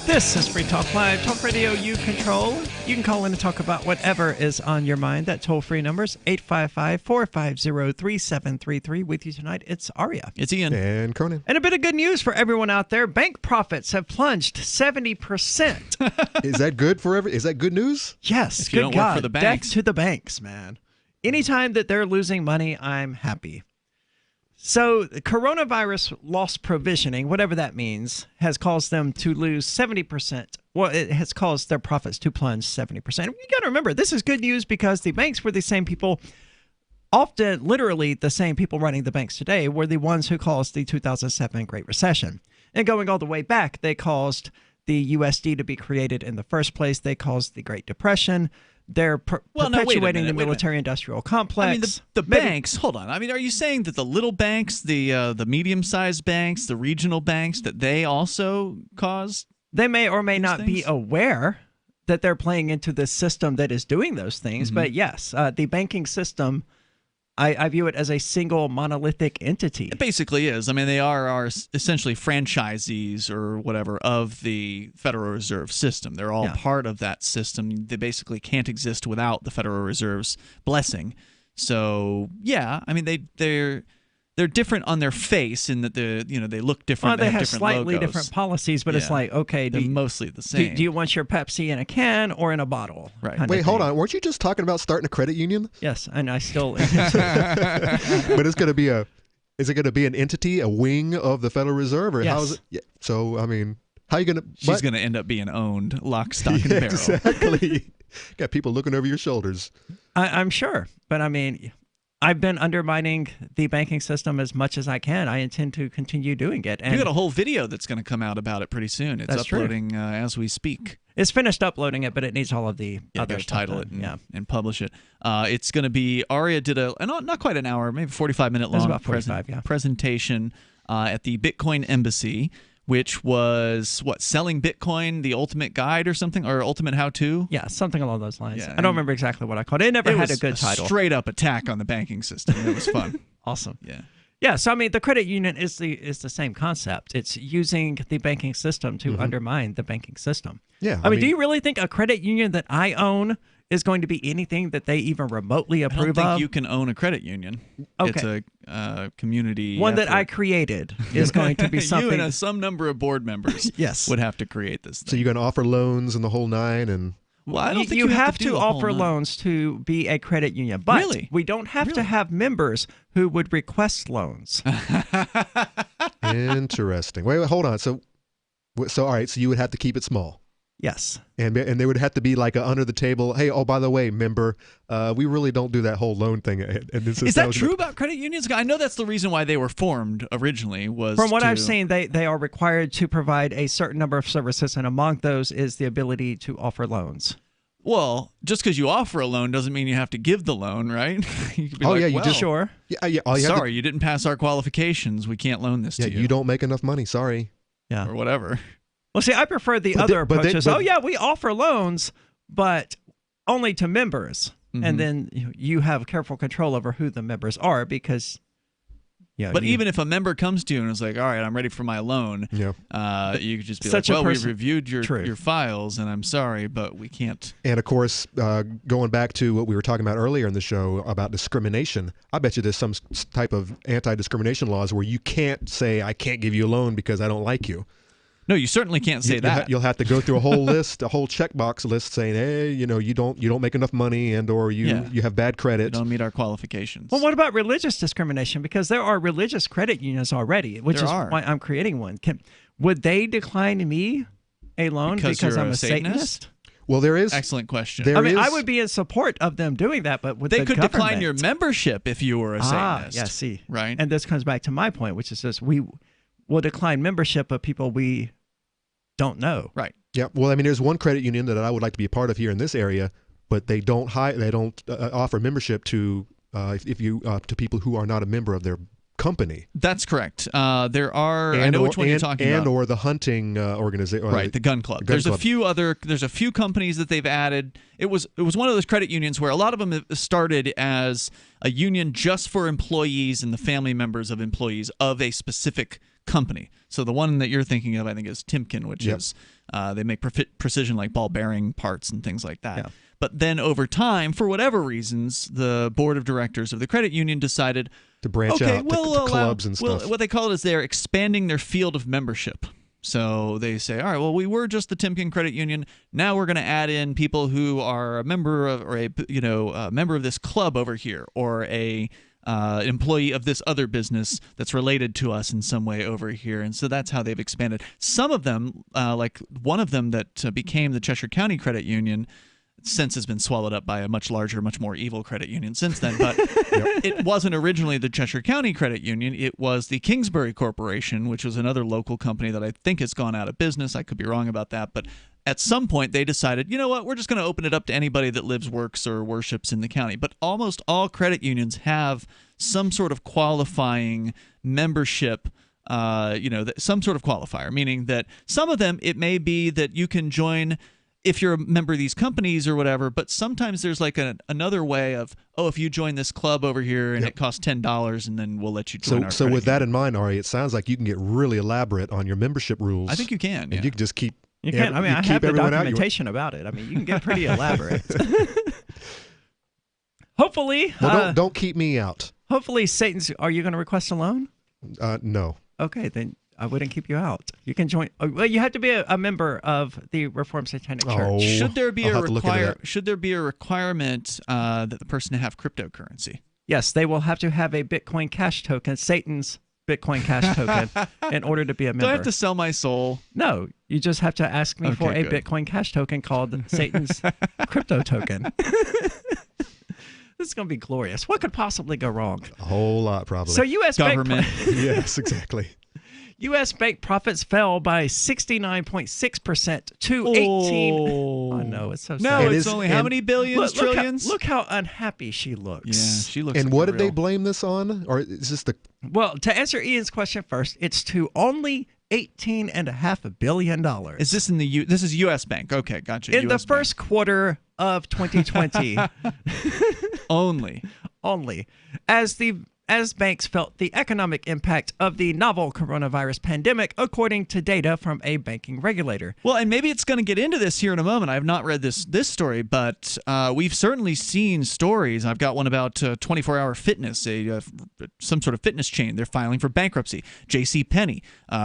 S7: This is Free Talk Live, talk radio you control. You can call in and talk about whatever is on your mind. That toll-free number is 855-450-3733. With you tonight, it's Aria.
S8: It's Ian.
S9: And Conan.
S7: And a bit of good news for everyone out there. Bank profits have plunged 70%.
S9: Is that good for Is that good news?
S7: Yes.
S8: If you don't work for the banks.
S7: Death to the banks, man. Anytime that they're losing money, I'm happy. So coronavirus loss provisioning, whatever that means, has caused them to lose 70%. Well, it has caused their profits to plunge 70%. You got to remember, this is good news because the banks were the same people, often literally the same people running the banks today, were the ones who caused the 2007 Great Recession. And going all the way back, they caused the USD to be created in the first place. They caused the Great Depression. They're perpetuating the military-industrial complex.
S8: I mean, the banks, hold on. I mean, are you saying that the little banks, the medium-sized banks, the regional banks, that they also caused?
S7: They may or may not be aware that they're playing into this system that is doing those things. But yes, the banking system, I view it as a single monolithic entity.
S8: It basically is. I mean, they are essentially franchisees or whatever of the Federal Reserve System. They're all part of that system. They basically can't exist without the Federal Reserve's blessing. So, yeah, I mean, they're different on their face in that they look different.
S7: Well, they have
S8: different
S7: slightly
S8: logos.
S7: different policies, but it's like, okay,
S8: they're mostly the same.
S7: Do you want your Pepsi in a can or in a bottle?
S8: Right.
S9: Wait, hold on. Weren't you just talking about starting a credit union?
S7: Yes, and I still.
S9: But it's going to be is it going to be an entity, a wing of the Federal Reserve, or how is it? Yeah. So, I mean, how are you going to?
S8: She's going to end up being owned, lock, stock, and barrel.
S9: Exactly. Got people looking over your shoulders.
S7: I'm sure, but I mean, I've been undermining the banking system as much as I can. I intend to continue doing it. And
S8: you got a whole video that's going to come out about it pretty soon. It's uploading as we speak.
S7: It's finished uploading it, but it needs all of the other stuff
S8: title it and publish it. It's going to be Aria did a not quite an hour, maybe 45-minute long
S7: about 45,
S8: presentation at the Bitcoin Embassy, which was selling Bitcoin, the ultimate guide or something, or ultimate how-to?
S7: Yeah, something along those lines. I don't remember exactly what I called it. It never had a good title.
S8: Straight up attack on the banking system. It was fun.
S7: Awesome.
S8: Yeah.
S7: Yeah, so I mean, the credit union is the same concept. It's using the banking system to undermine the banking system.
S9: Yeah.
S7: I mean, do you really think a credit union that I own is going to be anything that they even remotely approve of?
S8: I don't think you can own a credit union.
S7: Okay.
S8: It's a community
S7: one
S8: effort.
S7: that I created is going to be something.
S8: You and some number of board members would have to create this thing.
S9: So you're going to offer loans and the whole nine and...
S7: Well, I don't think you have to offer loans to be a credit union, but we don't have to have members who would request loans.
S9: Interesting. Wait, hold on. So all right, so you would have to keep it small.
S7: Yes.
S9: And there would have to be like a under the table, hey, oh, by the way, member, we really don't do that whole loan thing. And
S8: is that true about credit unions? I know that's the reason why they were formed originally.
S7: From what I've seen, they are required to provide a certain number of services, and among those is the ability to offer loans.
S8: Well, just because you offer a loan doesn't mean you have to give the loan, right? You could be
S9: you just
S7: sure.
S9: Yeah.
S8: Sorry, you didn't pass our qualifications. We can't loan this to you.
S9: You don't make enough money. Sorry.
S7: Yeah.
S8: Or whatever.
S7: Well, see, I prefer the other approaches. We offer loans, but only to members. And then you have careful control over who the members are because...
S8: But even if a member comes to you and is like, all right, I'm ready for my loan, you could just be like, well, we've reviewed your files, and I'm sorry, but we can't.
S9: And, of course, going back to what we were talking about earlier in the show about discrimination, I bet you there's some type of anti-discrimination laws where you can't say, I can't give you a loan because I don't like you.
S8: No, you certainly can't say that.
S9: You'll have to go through a whole list, a whole checkbox list saying, hey, you don't make enough money and or you have bad credit.
S8: You don't meet our qualifications.
S7: Well, what about religious discrimination? Because there are religious credit unions already, which is why I'm creating one. Would they decline me a loan because I'm a Satanist?
S9: Well, there is.
S8: Excellent question.
S7: I would be in support of them doing that, but
S8: they could decline your membership if you were a Satanist.
S7: Yeah, see.
S8: Right.
S7: And this comes back to my point, which is this: we will decline membership of people we don't know.
S8: Right.
S9: Yeah. Well, I mean, there's one credit union that I would like to be a part of here in this area, but they don't offer membership to to people who are not a member of their company.
S8: That's correct. There are. I know which one you're talking about.
S9: Or the hunting organization.
S8: Right. The gun club. There's a few companies that they've added. It was one of those credit unions where a lot of them started as a union just for employees and the family members of employees of a specific company. So the one that you're thinking of, I think, is Timken, which is they make precision like ball bearing parts and things like that. Yeah. But then over time, for whatever reasons, the board of directors of the credit union decided
S9: to branch out to clubs and stuff.
S8: What they call it is they're expanding their field of membership. So they say, all right, well, we were just the Timken Credit Union. Now we're going to add in people who are a member of, or a member of this club over here, or a employee of this other business that's related to us in some way over here. And so that's how they've expanded. Some of them, like one of them that became the Cheshire County Credit Union, since has been swallowed up by a much larger, much more evil credit union since then. But it wasn't originally the Cheshire County Credit Union. It was the Kingsbury Corporation, which was another local company that I think has gone out of business. I could be wrong about that. But at some point, they decided, you know what, we're just going to open it up to anybody that lives, works, or worships in the county. But almost all credit unions have some sort of qualifying membership, some sort of qualifier, meaning that some of them, it may be that you can join if you're a member of these companies or whatever, but sometimes there's like another way of, if you join this club over here and it costs $10 and then we'll let you join our
S9: So with that in mind, Ari, it sounds like you can get really elaborate on your membership rules.
S8: I think you can.
S9: And you can just keep
S7: You can. I mean, I have the documentation about it. I mean, you can get pretty elaborate. Hopefully.
S9: Well, don't keep me out.
S7: Hopefully, Satan's. Are you going to request a loan?
S9: No.
S7: Okay, then I wouldn't keep you out. You can join. Well, you have to be a member of the Reformed Satanic Church.
S8: Should there be a requirement that the person have cryptocurrency?
S7: Yes, they will have to have a Bitcoin Cash token, Satan's Bitcoin Cash token, in order to be a member.
S8: Do I have to sell my soul?
S7: No, you just have to ask me for a Bitcoin Cash token called Satan's crypto token. This is going to be glorious. What could possibly go wrong?
S9: A whole lot, probably.
S7: So U.S.
S8: government.
S9: Yes, exactly.
S7: U.S. bank profits fell by 69.6% to 18. Oh, no, it's so sad.
S8: No, it's only how many billions, trillions?
S7: Look how unhappy she looks.
S8: Yeah, she looks.
S9: And what did they blame this on? Or is this the?
S7: Well, to answer Ian's question first, it's to only $18.5 billion.
S8: Is this in the This is U.S. Bank. Okay, gotcha.
S7: In the first quarter of 2020.
S8: Only.
S7: As banks felt the economic impact of the novel coronavirus pandemic, according to data from a banking regulator.
S8: Well, and maybe it's going to get into this here in a moment. I have not read this story, but we've certainly seen stories. I've got one about 24-Hour Fitness, some sort of fitness chain. They're filing for bankruptcy. JCPenney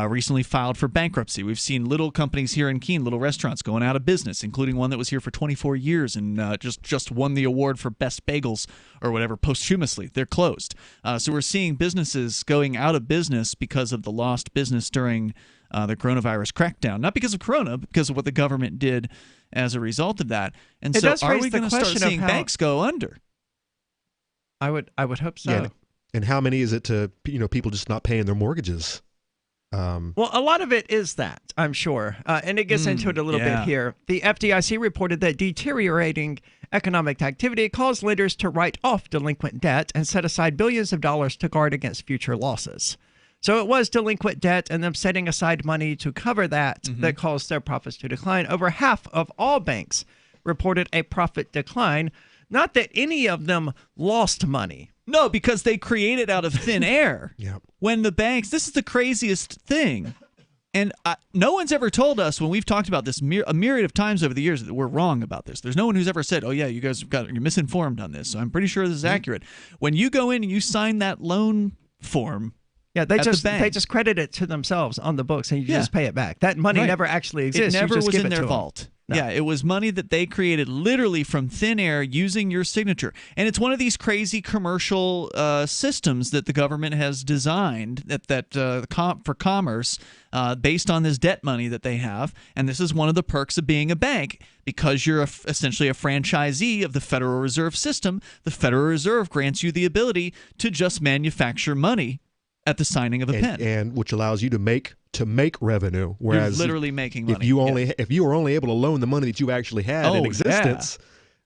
S8: recently filed for bankruptcy. We've seen little companies here in Keene, little restaurants going out of business, including one that was here for 24 years and just won the award for best bagels or whatever posthumously. They're closed. So we're seeing businesses going out of business because of the lost business during the coronavirus crackdown. Not because of Corona, but because of what the government did as a result of that. And so are we going to start seeing banks go under?
S7: I would hope so.
S9: Yeah, and how many is it to people just not paying their mortgages?
S7: Well, a lot of it is that, I'm sure. And it gets into it a little bit here. The FDIC reported that deteriorating economic activity caused lenders to write off delinquent debt and set aside billions of dollars to guard against future losses. So it was delinquent debt and them setting aside money to cover that that caused their profits to decline. Over half of all banks reported a profit decline. Not that any of them lost money.
S8: No, because they create it out of thin air. When the banks, this is the craziest thing. And no one's ever told us when we've talked about this a myriad of times over the years that we're wrong about this. There's no one who's ever said, oh, yeah, you guys you're misinformed on this. So I'm pretty sure this is accurate. When you go in and you sign that loan form,
S7: they just credit it to themselves on the books and you just pay it back. That money never actually exists.
S8: It never was in their
S7: vault.
S8: No. Yeah, it was money that they created literally from thin air using your signature. And it's one of these crazy commercial systems that the government has designed for commerce based on this debt money that they have. And this is one of the perks of being a bank. Because you're essentially a franchisee of the Federal Reserve System, the Federal Reserve grants you the ability to just manufacture money at the signing of a pen.
S9: And which allows you to make revenue, whereas
S8: you're literally making money.
S9: If you were only able to loan the money that you actually had in existence,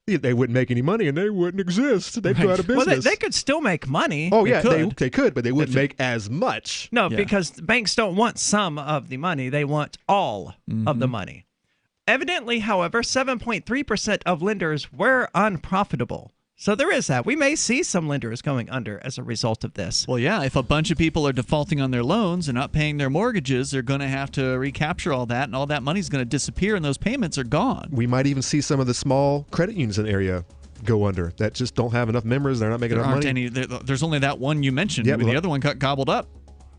S9: they wouldn't make any money and they wouldn't exist. They'd go out of business.
S7: Well, they could still make money.
S9: Oh yeah, they could, but they wouldn't make as much.
S7: No, because banks don't want some of the money; they want all of the money. Evidently, however, 7.3% of lenders were unprofitable So there is that. We may see some lenders going under as a result of this.
S8: Well, yeah, if a bunch of people are defaulting on their loans and not paying their mortgages, they're going to have to recapture all that, and all that money's going to disappear, and those payments are gone.
S9: We might even see some of the small credit unions in the area go under that just don't have enough members. They're not making enough money.
S8: There's only that one you mentioned.
S9: Yeah,
S8: the other one got gobbled up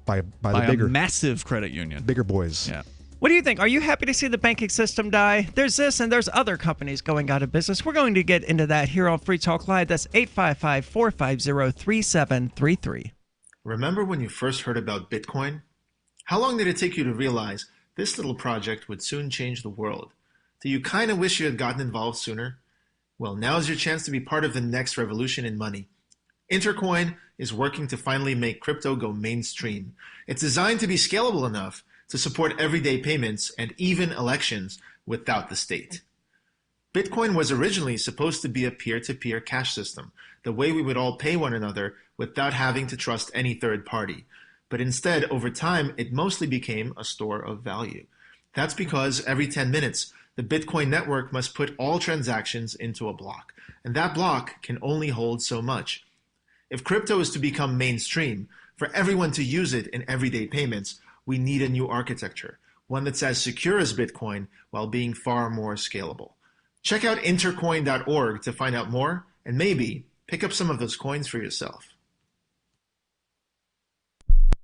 S9: by the bigger,
S8: a massive credit union.
S9: Bigger boys.
S8: Yeah.
S7: What do you think? Are you happy to see the banking system die? There's this and there's other companies going out of business. We're going to get into that here on Free Talk Live. That's 855-450-3733.
S5: Remember when you first heard about Bitcoin? How long did it take you to realize this little project would soon change the world? Do you kind of wish you had gotten involved sooner? Well, now's your chance to be part of the next revolution in money. Intercoin is working to finally make crypto go mainstream. It's designed to be scalable enough to support everyday payments and even elections without the state. Bitcoin was originally supposed to be a peer-to-peer cash system, the way we would all pay one another without having to trust any third party. But instead, over time, it mostly became a store of value. That's because every 10 minutes, the Bitcoin network must put all transactions into a block, and that block can only hold so much. If crypto is to become mainstream, for everyone to use it in everyday payments, we need a new architecture, one that's as secure as Bitcoin while being far more scalable. Check out intercoin.org to find out more and maybe pick up some of those coins for yourself.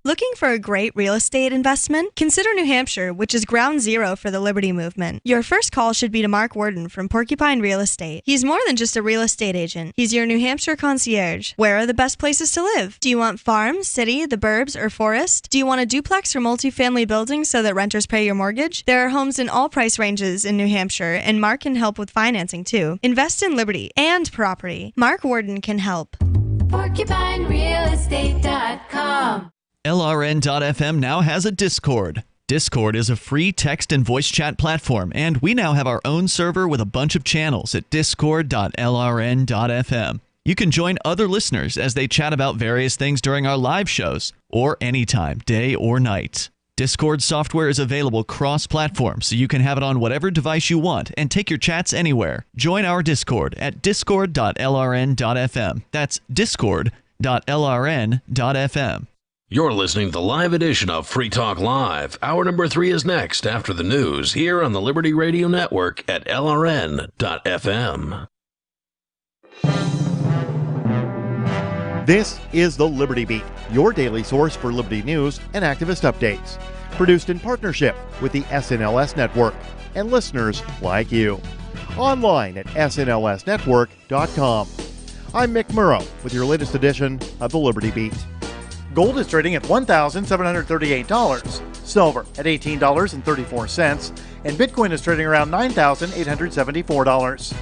S6: Looking for a great real estate investment? Consider New Hampshire, which is ground zero for the Liberty Movement. Your first call should be to Mark Worden from Porcupine Real Estate. He's more than just a real estate agent. He's your New Hampshire concierge. Where are the best places to live? Do you want farm, city, the burbs, or forest? Do you want a duplex or multifamily building so that renters pay your mortgage? There are homes in all price ranges in New Hampshire, and Mark can help with financing too. Invest in liberty and property. Mark Worden can help.
S12: PorcupineRealEstate.com.
S10: LRN.FM now has a Discord. Discord is a free text and voice chat platform, and we now have our own server with a bunch of channels at discord.lrn.fm. You can join other listeners as they chat about various things during our live shows, or anytime, day or night. Discord software is available cross-platform, so you can have it on whatever device you want and take your chats anywhere. Join our Discord at discord.lrn.fm. That's discord.lrn.fm.
S3: You're listening to the live edition of Free Talk Live. Hour number 3 is next after the news here on the Liberty Radio Network at LRN.FM.
S13: This is the Liberty Beat, your daily source for Liberty news and activist updates. Produced in partnership with the SNLS Network and listeners like you. Online at snlsnetwork.com. I'm Mick Murrow with your latest edition of the Liberty Beat. Gold is trading at $1,738, silver at $18.34, and Bitcoin is trading around $9,874.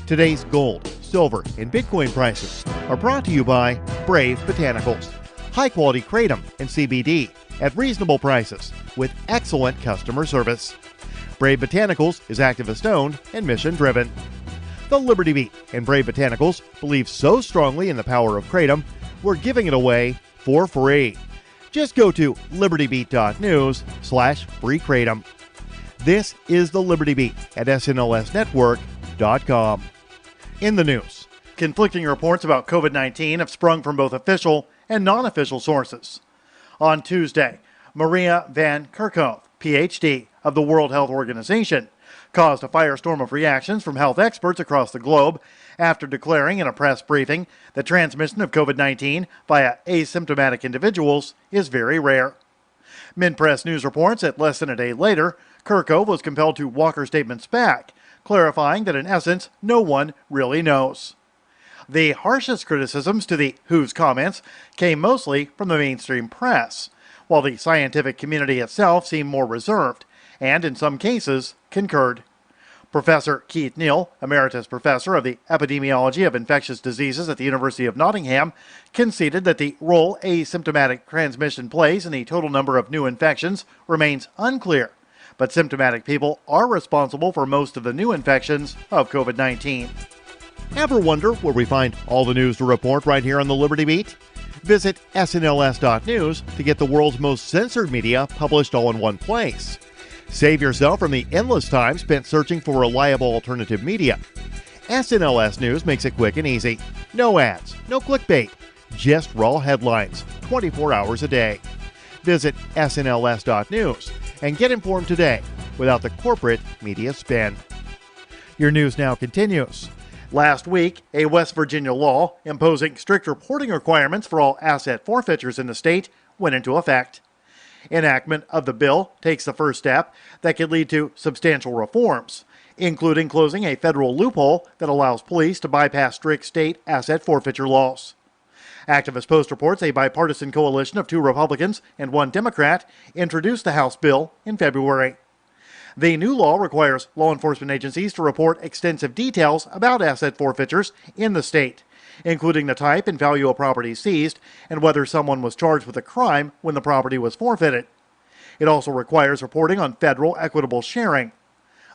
S13: Today's gold, silver, and Bitcoin prices are brought to you by Brave Botanicals, high-quality kratom and CBD at reasonable prices with excellent customer service. Brave Botanicals is activist-owned and mission-driven. The Liberty Beat and Brave Botanicals believe so strongly in the power of kratom, we're giving it away for free. Just go to libertybeat.news/free kratom. This is the Liberty Beat at snlsnetwork.com. In the news, conflicting reports about COVID-19 have sprung from both official and non-official sources. On Tuesday, Maria Van Kerkhove, PhD of the World Health Organization, caused a firestorm of reactions from health experts across the globe after declaring in a press briefing that transmission of COVID-19 via asymptomatic individuals is very rare. Mid-press news reports that less than a day later, Kerkhove was compelled to walk her statements back, clarifying that in essence, no one really knows. The harshest criticisms to the WHO's comments came mostly from the mainstream press, while the scientific community itself seemed more reserved, and in some cases, concurred. Professor Keith Neal, Emeritus Professor of the Epidemiology of Infectious Diseases at the University of Nottingham, conceded that the role asymptomatic transmission plays in the total number of new infections remains unclear, but symptomatic people are responsible for most of the new infections of COVID-19. Ever wonder where we find all the news to report right here on the Liberty Beat? Visit snls.news to get the world's most censored media published all in one place. Save yourself from the endless time spent searching for reliable alternative media. SNLS News makes it quick and easy. No ads, no clickbait, just raw headlines, 24 hours a day. Visit snls.news and get informed today without the corporate media spin. Your news now continues. Last week, a West Virginia law imposing strict reporting requirements for all asset forfeitures in the state went into effect. Enactment of the bill takes the first step that could lead to substantial reforms, including closing a federal loophole that allows police to bypass strict state asset forfeiture laws. Activist Post reports a bipartisan coalition of 2 Republicans and 1 Democrat introduced the House bill in February. The new law requires law enforcement agencies to report extensive details about asset forfeitures in the state, including the type and value of property seized and whether someone was charged with a crime when the property was forfeited. It also requires reporting on federal equitable sharing.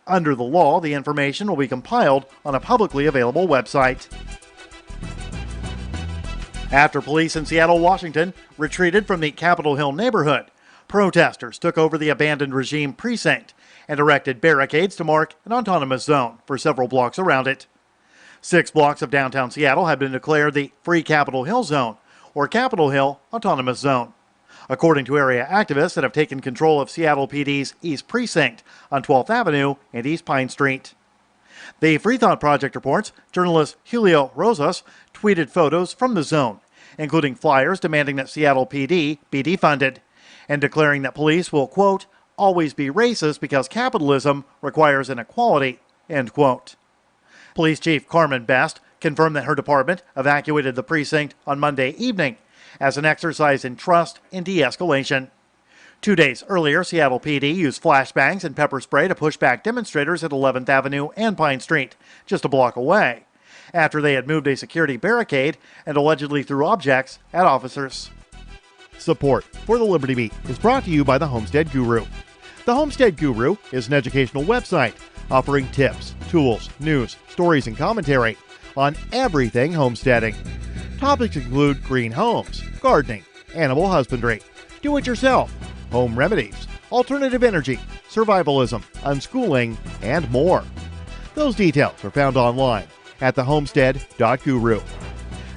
S13: Under the law, the information will be compiled on a publicly available website. After police in Seattle, Washington retreated from the Capitol Hill neighborhood, protesters took over the abandoned regime precinct and erected barricades to mark an autonomous zone for several blocks around it. 6 blocks of downtown Seattle have been declared the Free Capitol Hill Zone, or Capitol Hill Autonomous Zone, according to area activists that have taken control of Seattle PD's East Precinct on 12th Avenue and East Pine Street. The Free Thought Project reports journalist Julio Rosas tweeted photos from the zone, including flyers demanding that Seattle PD be defunded, and declaring that police will, quote, always be racist because capitalism requires inequality, end quote. Police Chief Carmen Best confirmed that her department evacuated the precinct on Monday evening as an exercise in trust and de-escalation. 2 days earlier, Seattle PD used flashbangs and pepper spray to push back demonstrators at 11th Avenue and Pine Street, just a block away, after they had moved a security barricade and allegedly threw objects at officers. Support for the Liberty Beat is brought to you by the Homestead Guru. The Homestead Guru is an educational website offering tips, tools, news, stories, and commentary on everything homesteading. Topics include green homes, gardening, animal husbandry, do-it-yourself, home remedies, alternative energy, survivalism, unschooling, and more. Those details are found online at thehomestead.guru.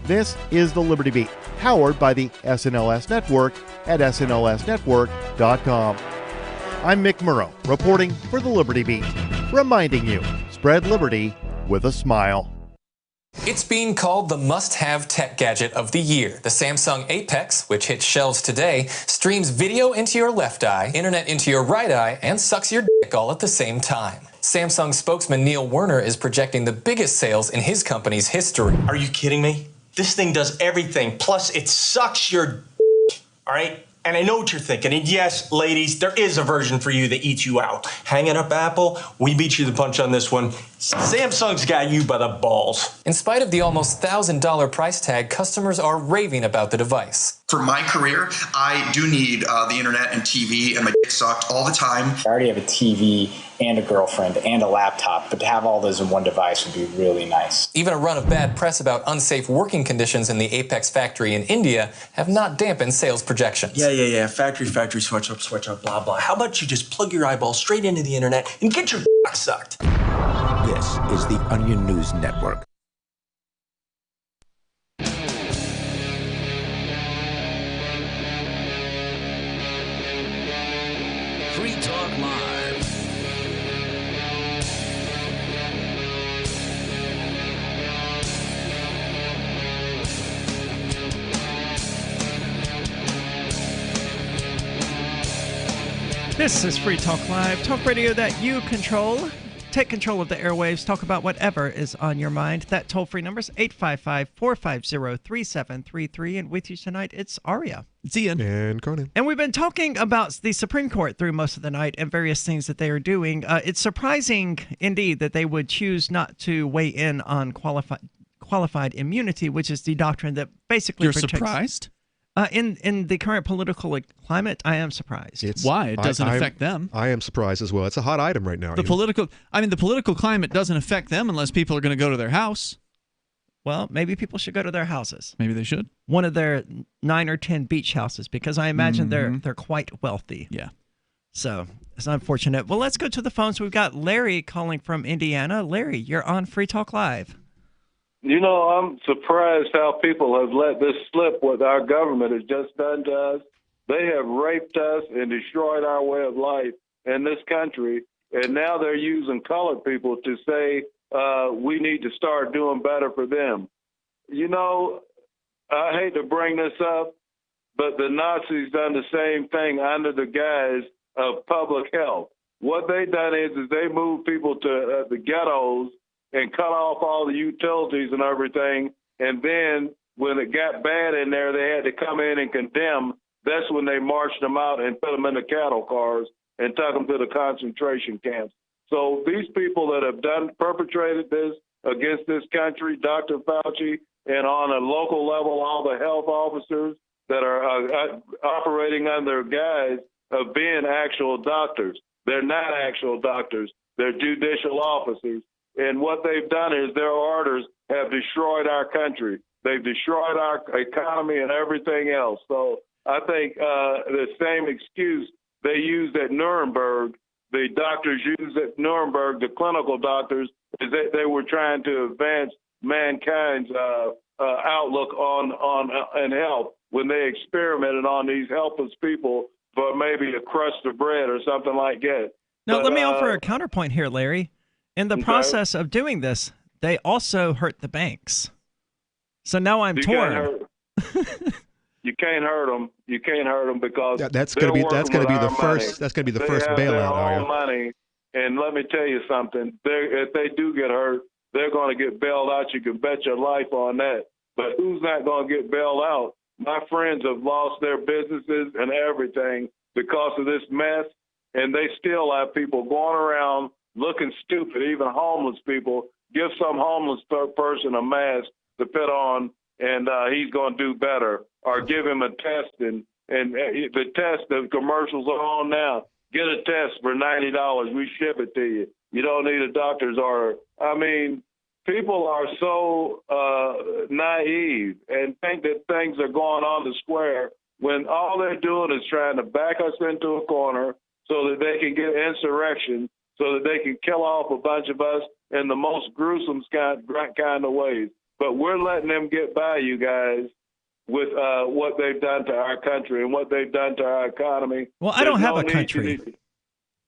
S13: This is the Liberty Beat, powered by the SNLS Network at snlsnetwork.com. I'm Mick Murrow, reporting for the Liberty Beat, reminding you, spread liberty with a smile.
S11: It's being called the must-have tech gadget of the year. The Samsung Apex, which hits shelves today, streams video into your left eye, internet into your right eye, and sucks your dick all at the same time. Samsung spokesman Neil Werner is projecting the biggest sales in his company's history.
S12: Are you kidding me? This thing does everything, plus it sucks your dick, all right? And I know what you're thinking, and yes, ladies, there is a version for you that eats you out. Hanging up Apple, we beat you the punch on this one. Samsung's got you by the balls.
S11: In spite of the almost $1,000 price tag, customers are raving about the device.
S14: For my career, I do need the internet and TV, and my dick sucked all the time.
S15: I already have a TV and a girlfriend and a laptop, but to have all those in one device would be really nice.
S11: Even a run of bad press about unsafe working conditions in the Apex factory in India have not dampened sales projections.
S12: Yeah. Factory, switch up, blah, blah. How about you just plug your eyeball straight into the internet and get your dick sucked?
S16: This is the Onion News Network.
S3: Free Talk Live.
S7: This is Free Talk Live, talk radio that you control. Take control of the airwaves. Talk about whatever is on your mind. That toll-free number is 855-450-3733. And with you tonight, it's Aria.
S8: It's Ian.
S9: And Conan.
S7: And we've been talking about the Supreme Court through most of the night and various things that they are doing. It's surprising, indeed, that they would choose not to weigh in on qualified immunity, which is the doctrine that basically
S8: protects... You're surprised?
S7: In the current political climate, I am surprised.
S8: Why? It doesn't affect them.
S9: I am surprised as well. It's a hot item right now.
S8: The political climate doesn't affect them unless people are going to go to their house.
S7: Well, maybe people should go to their houses.
S8: Maybe they should.
S7: One of their 9 or 10 beach houses, because I imagine they're quite wealthy.
S8: Yeah.
S7: So it's unfortunate. Well, let's go to the phones. We've got Larry calling from Indiana. Larry, you're on Free Talk Live.
S1: You know, I'm surprised how people have let this slip, what our government has just done to us. They have raped us and destroyed our way of life in this country, and now they're using colored people to say we need to start doing better for them. You know, I hate to bring this up, but the Nazis done the same thing under the guise of public health. What they done is they moved people to the ghettos and cut off all the utilities and everything. And then when it got bad in there, they had to come in and condemn. That's when they marched them out and put them in the cattle cars and took them to the concentration camps. So these people that have perpetrated this against this country, Dr. Fauci, and on a local level, all the health officers that are operating under guise of being actual doctors. They're not actual doctors. They're judicial officers. And what they've done is their orders have destroyed our country. They've destroyed our economy and everything else. So I think the same excuse they used at Nuremberg, the doctors used at Nuremberg, the clinical doctors, is that they were trying to advance mankind's outlook on and health when they experimented on these helpless people for maybe a crust of bread or something like that.
S7: Now,
S1: But,
S7: let me offer a counterpoint here, Larry. In the process of doing this, they also hurt the banks. So now I'm torn.
S1: You can't hurt them. You can't hurt them because
S9: that's going to be the first. That's going to be the first bailout.
S1: They have their own money, and let me tell you something. If they do get hurt, they're going to get bailed out. You can bet your life on that. But who's not going to get bailed out? My friends have lost their businesses and everything because of this mess, and they still have people going around looking stupid, even homeless people. Give some homeless person a mask to put on, and he's going to do better. Or give him a test, and the test, the commercials are on now. Get a test for $90. We ship it to you. You don't need a doctor's order. I mean, people are so naive and think that things are going on the square when all they're doing is trying to back us into a corner so that they can get insurrection, so that they can kill off a bunch of us in the most gruesome kind of ways. But we're letting them get by, you guys, with what they've done to our country and what they've done to our economy.
S7: Well, I don't have a country.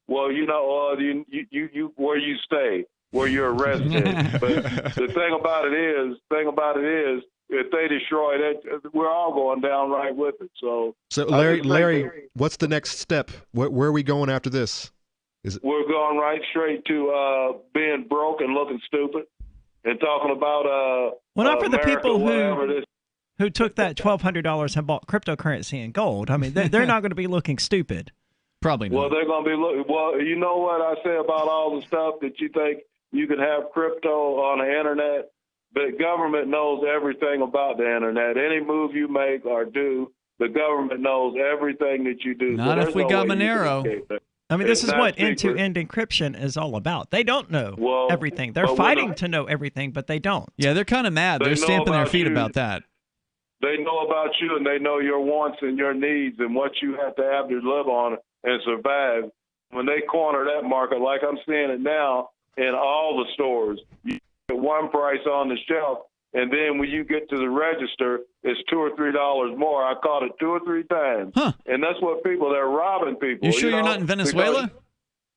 S1: Well, you know, you where you stay, where you're resident. But the thing about it is, if they destroy it, we're all going down right with it. So
S9: Larry, what's the next step? Where are we going after this?
S1: We're going right straight to being broke and looking stupid, and talking about
S7: well, not for the
S1: America,
S7: people who took that $1,200 and bought cryptocurrency and gold. I mean, they're not going to be looking stupid.
S8: Probably not.
S1: Well, they're going to be looking. Well, you know what I say about all the stuff that you think you can have crypto on the internet? The government knows everything about the internet. Any move you make or do, the government knows everything that you do.
S8: Not if we got Monero.
S7: I mean, this is what end-to-end encryption is all about. They don't know everything. They're fighting to know everything, but they don't.
S8: Yeah, they're kind of mad. They're stamping their feet about that.
S1: They know about you, and they know your wants and your needs and what you have to live on and survive. When they corner that market, like I'm seeing it now in all the stores, you get one price on the shelf, and then when you get to the register, it's $2 or $3 more. I caught it 2 or 3 times. And that's what they're robbing people.
S8: You sure you're not in Venezuela?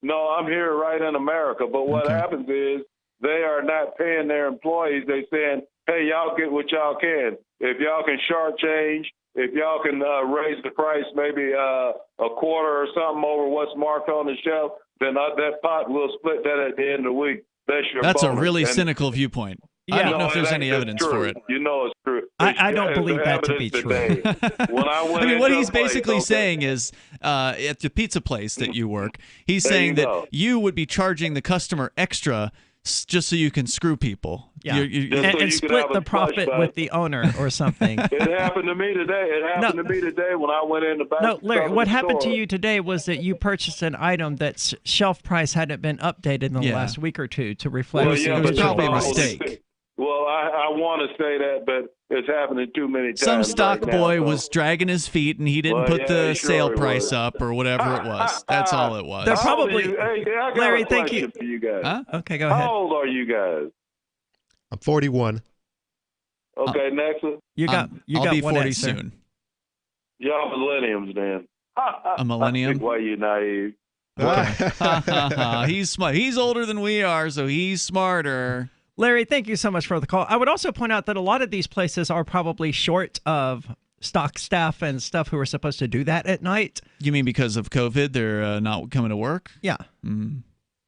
S1: No, I'm here right in America. But what happens is they are not paying their employees. They saying, hey, y'all get what y'all can. If y'all can shortchange, if y'all can raise the price maybe a quarter or something over what's marked on the shelf, then that pot will split that at the end of the week. That's
S8: a really cynical viewpoint. I don't know if there's any evidence for it.
S1: You know it's true.
S7: I don't believe that to be true.
S1: I
S8: mean, what he's basically saying is, at the pizza place that you work, he's saying that you would be charging the customer extra just so you can screw people.
S7: Yeah. And split the profit with the owner or something.
S1: It happened to me today. When I went in the back.
S7: No, Larry, what happened to you today was that you purchased an item that's shelf price hadn't been updated in the last week or two to reflect.
S8: It was probably a mistake.
S1: Well, I want to say that, but it's happening too many times.
S8: Some stock
S1: right now,
S8: boy
S1: so.
S8: was dragging his feet and he didn't
S1: Well,
S8: put
S1: yeah,
S8: the
S1: sure
S8: sale
S1: he
S8: price
S1: was.
S8: up or whatever it was. That's all it was.
S7: They're
S1: How old are
S7: probably
S1: you? Hey, I got
S7: Larry,
S1: a
S7: thank you.
S1: question for you guys.
S8: Huh?
S7: Okay, go ahead.
S1: How old are you guys?
S9: I'm 41.
S1: Okay, next one.
S8: I'll be 40
S7: answer.
S8: soon.
S1: Y'all millenniums, then.
S8: A millennium?
S1: Why you naive?
S8: Okay. He's smart. He's older than we are, so he's smarter.
S7: Larry, thank you so much for the call. I would also point out that a lot of these places are probably short of stock staff and stuff who are supposed to do that at night.
S8: You mean because of COVID, they're not coming to work?
S7: Yeah.
S8: Mm.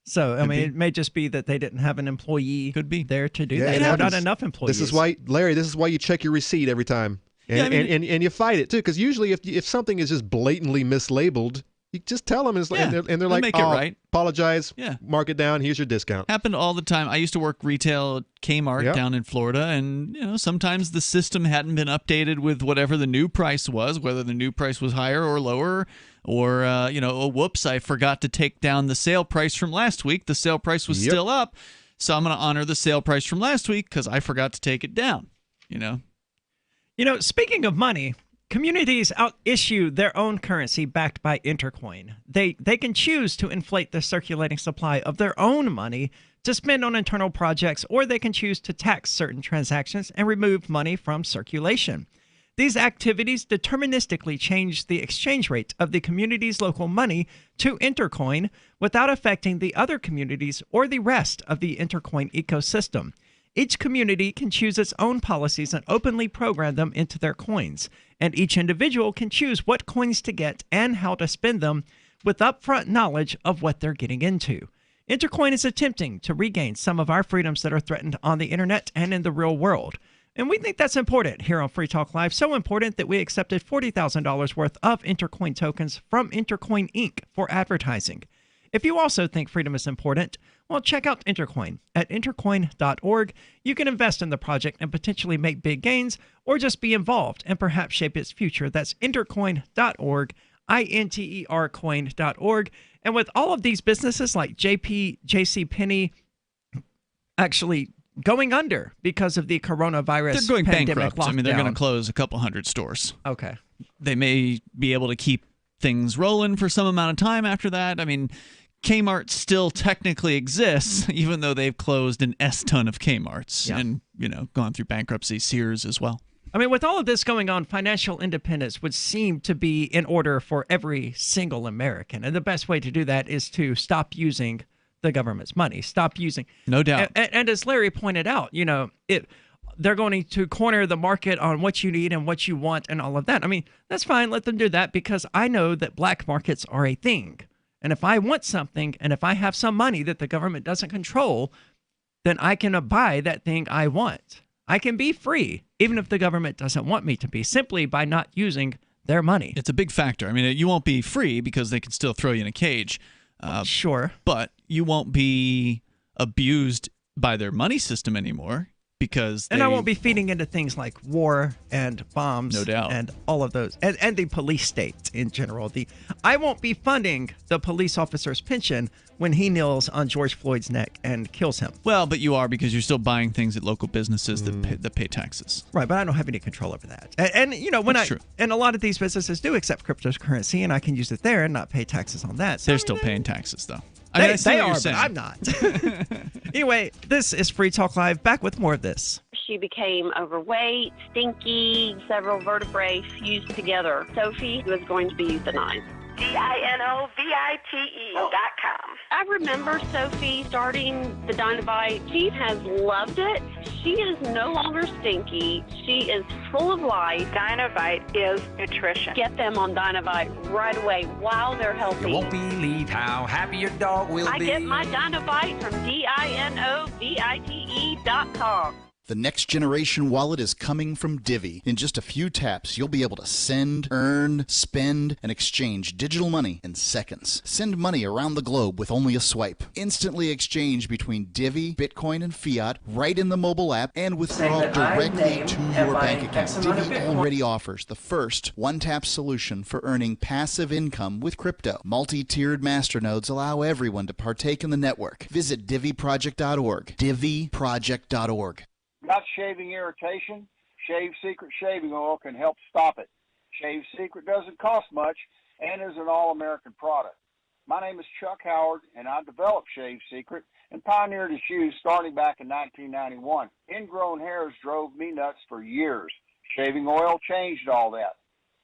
S7: So, I mean, it may just be that they didn't have an employee there to do that. Or not enough employees.
S9: This is why, Larry, this is why you check your receipt every time. And, and you fight it, too, because usually if something is just blatantly mislabeled, you just tell them, and they're like,
S8: make it right.
S9: Apologize,
S8: Yeah.
S9: mark it down, here's your discount.
S8: Happened all the time. I used to work retail at Kmart down in Florida, and sometimes the system hadn't been updated with whatever the new price was, whether the new price was higher or lower, or whoops, I forgot to take down the sale price from last week. The sale price was still up, so I'm going to honor the sale price from last week because I forgot to take it down.
S7: Speaking of money, communities issue their own currency backed by Intercoin. They can choose to inflate the circulating supply of their own money to spend on internal projects, or they can choose to tax certain transactions and remove money from circulation. These activities deterministically change the exchange rate of the community's local money to Intercoin without affecting the other communities or the rest of the Intercoin ecosystem. Each community can choose its own policies and openly program them into their coins, and each individual can choose what coins to get and how to spend them with upfront knowledge of what they're getting into. Intercoin is attempting to regain some of our freedoms that are threatened on the internet and in the real world. And we think that's important here on Free Talk Live, so important that we accepted $40,000 worth of Intercoin tokens from Intercoin Inc. for advertising. If you also think freedom is important, well, check out Intercoin at intercoin.org. You can invest in the project and potentially make big gains, or just be involved and perhaps shape its future. That's intercoin.org, intercoin.org. And with all of these businesses like JCPenney actually going under because of the coronavirus
S8: They're going
S7: pandemic
S8: bankrupt.
S7: lockdown.
S8: I mean, they're going to close a couple hundred stores.
S7: Okay.
S8: They may be able to keep things rolling for some amount of time after that. I mean, Kmart still technically exists, even though they've closed an S-ton of Kmarts and, gone through bankruptcy. Sears as well.
S7: I mean, with all of this going on, financial independence would seem to be in order for every single American. And the best way to do that is to stop using the government's money. Stop using.
S8: No doubt.
S7: And as Larry pointed out, they're going to corner the market on what you need and what you want and all of that. I mean, that's fine. Let them do that, because I know that black markets are a thing. And if I want something, and if I have some money that the government doesn't control, then I can buy that thing I want. I can be free, even if the government doesn't want me to be, simply by not using their money.
S8: It's a big factor. I mean, you won't be free because they can still throw you in a cage.
S7: Sure.
S8: But you won't be abused by their money system anymore.
S7: And I won't be feeding into things like war and bombs,
S8: no doubt,
S7: and all of those, and the police state in general. I won't be funding the police officer's pension when he kneels on George Floyd's neck and kills him.
S8: Well, but you are, because you're still buying things at local businesses that pay taxes.
S7: Right, but I don't have any control over that. And a lot of these businesses do accept cryptocurrency, and I can use it there and not pay taxes on that.
S8: They're still paying taxes, though.
S7: They are, but I'm not. Anyway, this is Free Talk Live. Back with more of this.
S2: She became overweight, stinky, several vertebrae fused together. Sophie was going to be euthanized. DINOVITE.com. I remember Sophie starting the Dinovite. She has loved it. She is no longer stinky. She is full of life. Dinovite is nutrition. Get them on Dinovite right away while they're healthy.
S18: You won't believe how happy your dog will be.
S2: I get my Dinovite from DINOVITE.com.
S20: The next generation wallet is coming from Divvy. In just a few taps, you'll be able to send, earn, spend, and exchange digital money in seconds. Send money around the globe with only a swipe. Instantly exchange between Divvy, Bitcoin, and fiat right in the mobile app, and withdraw directly to your bank account. Divvy already offers the first one-tap solution for earning passive income with crypto. Multi-tiered masternodes allow everyone to partake in the network. Visit DivvyProject.org. DivvyProject.org.
S19: Got shaving irritation? Shave Secret shaving oil can help stop it. Shave Secret doesn't cost much and is an all-American product. My name is Chuck Howard, and I developed Shave Secret and pioneered its use starting back in 1991. Ingrown hairs drove me nuts for years. Shaving oil changed all that.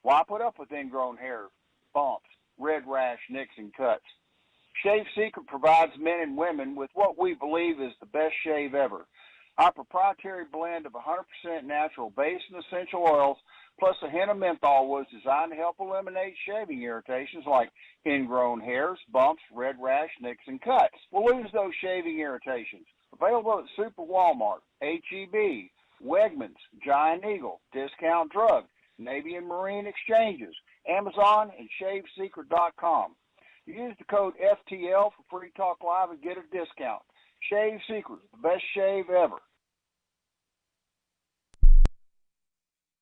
S19: Why put up with ingrown hair, bumps, red rash, nicks, and cuts? Shave Secret provides men and women with what we believe is the best shave ever. Our proprietary blend of 100% natural base and essential oils plus a hint of menthol was designed to help eliminate shaving irritations like ingrown hairs, bumps, red rash, nicks, and cuts. We'll lose those shaving irritations. Available at Super Walmart, H-E-B, Wegmans, Giant Eagle, Discount Drug, Navy and Marine Exchanges, Amazon, and ShaveSecret.com. Use the code FTL for Free Talk Live and get a discount. Shave Secret, the best shave ever.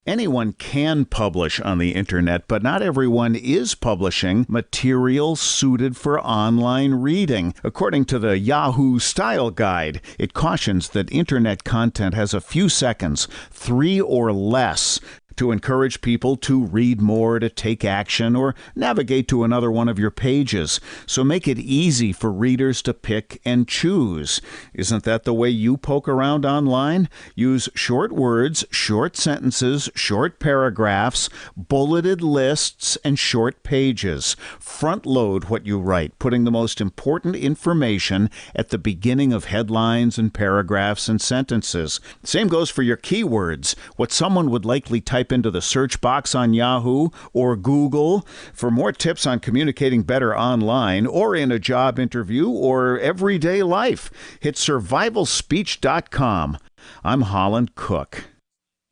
S21: Anyone can publish on the internet, but not everyone is publishing material suited for online reading. According to the Yahoo Style Guide, it cautions that internet content has a few seconds, 3 or less, to encourage people to read more, to take action, or navigate to another one of your pages. So make it easy for readers to pick and choose. Isn't that the way you poke around online? Use short words, short sentences, short paragraphs, bulleted lists, and short pages. Front load what you write, putting the most important information at the beginning of headlines and paragraphs and sentences. Same goes for your keywords, what someone would likely type into the search box on Yahoo or Google. For more tips on communicating better online or in a job interview or everyday life, hit survivalspeech.com. I'm Holland Cook.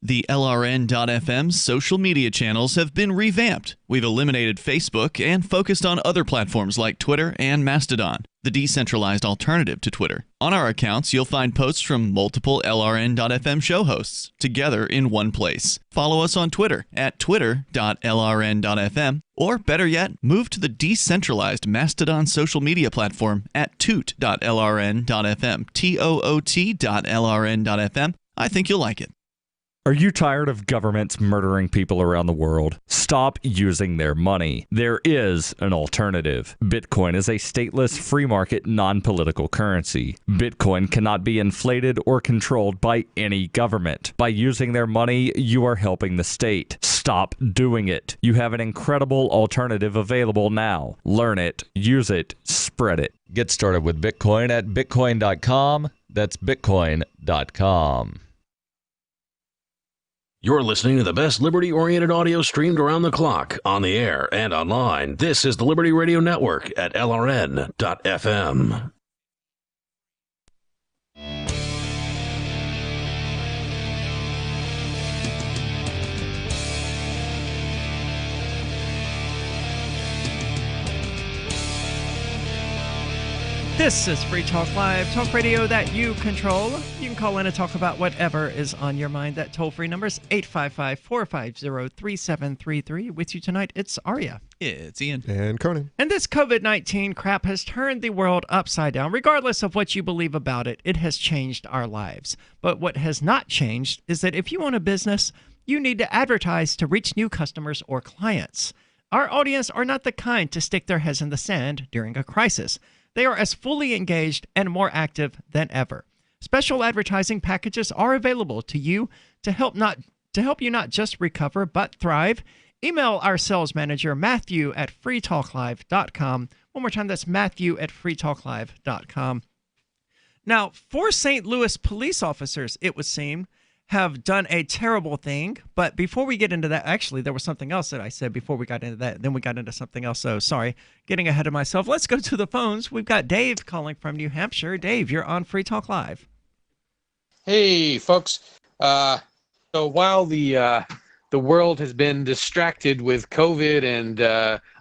S10: The LRN.FM social media channels have been revamped. We've eliminated Facebook and focused on other platforms like Twitter and Mastodon, the decentralized alternative to Twitter. On our accounts, you'll find posts from multiple LRN.FM show hosts together in one place. Follow us on Twitter at twitter.lrn.fm, or better yet, move to the decentralized Mastodon social media platform at toot.lrn.fm, toot.lrn.fm. I think you'll like it.
S23: Are you tired of governments murdering people around the world? Stop using their money. There is an alternative. Bitcoin is a stateless, free market, non-political currency. Bitcoin cannot be inflated or controlled by any government. By using their money, you are helping the state. Stop doing it. You have an incredible alternative available now. Learn it, use it, spread it.
S24: Get started with Bitcoin at bitcoin.com. That's bitcoin.com.
S3: You're listening to the best liberty-oriented audio streamed around the clock, on the air, and online. This is the Liberty Radio Network at LRN.FM.
S7: This is Free Talk Live, talk radio that you control. You can call in and talk about whatever is on your mind. That toll-free number is 855-450-3733. With you tonight, it's Aria.
S10: It's Ian.
S9: And Conan.
S7: And this COVID-19 crap has turned the world upside down. Regardless of what you believe about it, it has changed our lives. But what has not changed is that if you own a business, you need to advertise to reach new customers or clients. Our audience are not the kind to stick their heads in the sand during a crisis. They are as fully engaged and more active than ever. Special advertising packages are available to you to help you not just recover but thrive. Email our sales manager, Matthew at freetalklive.com. One more time, that's Matthew at freetalklive.com. Now, 4 St. Louis police officers, it would seem, have done a terrible thing. But before we get into that, actually, there was something else that I said before we got into that. Then we got into something else. So sorry, getting ahead of myself. Let's go to the phones. We've got Dave calling from New Hampshire. Dave, you're on Free Talk Live.
S25: Hey, folks. So while the world has been distracted with COVID and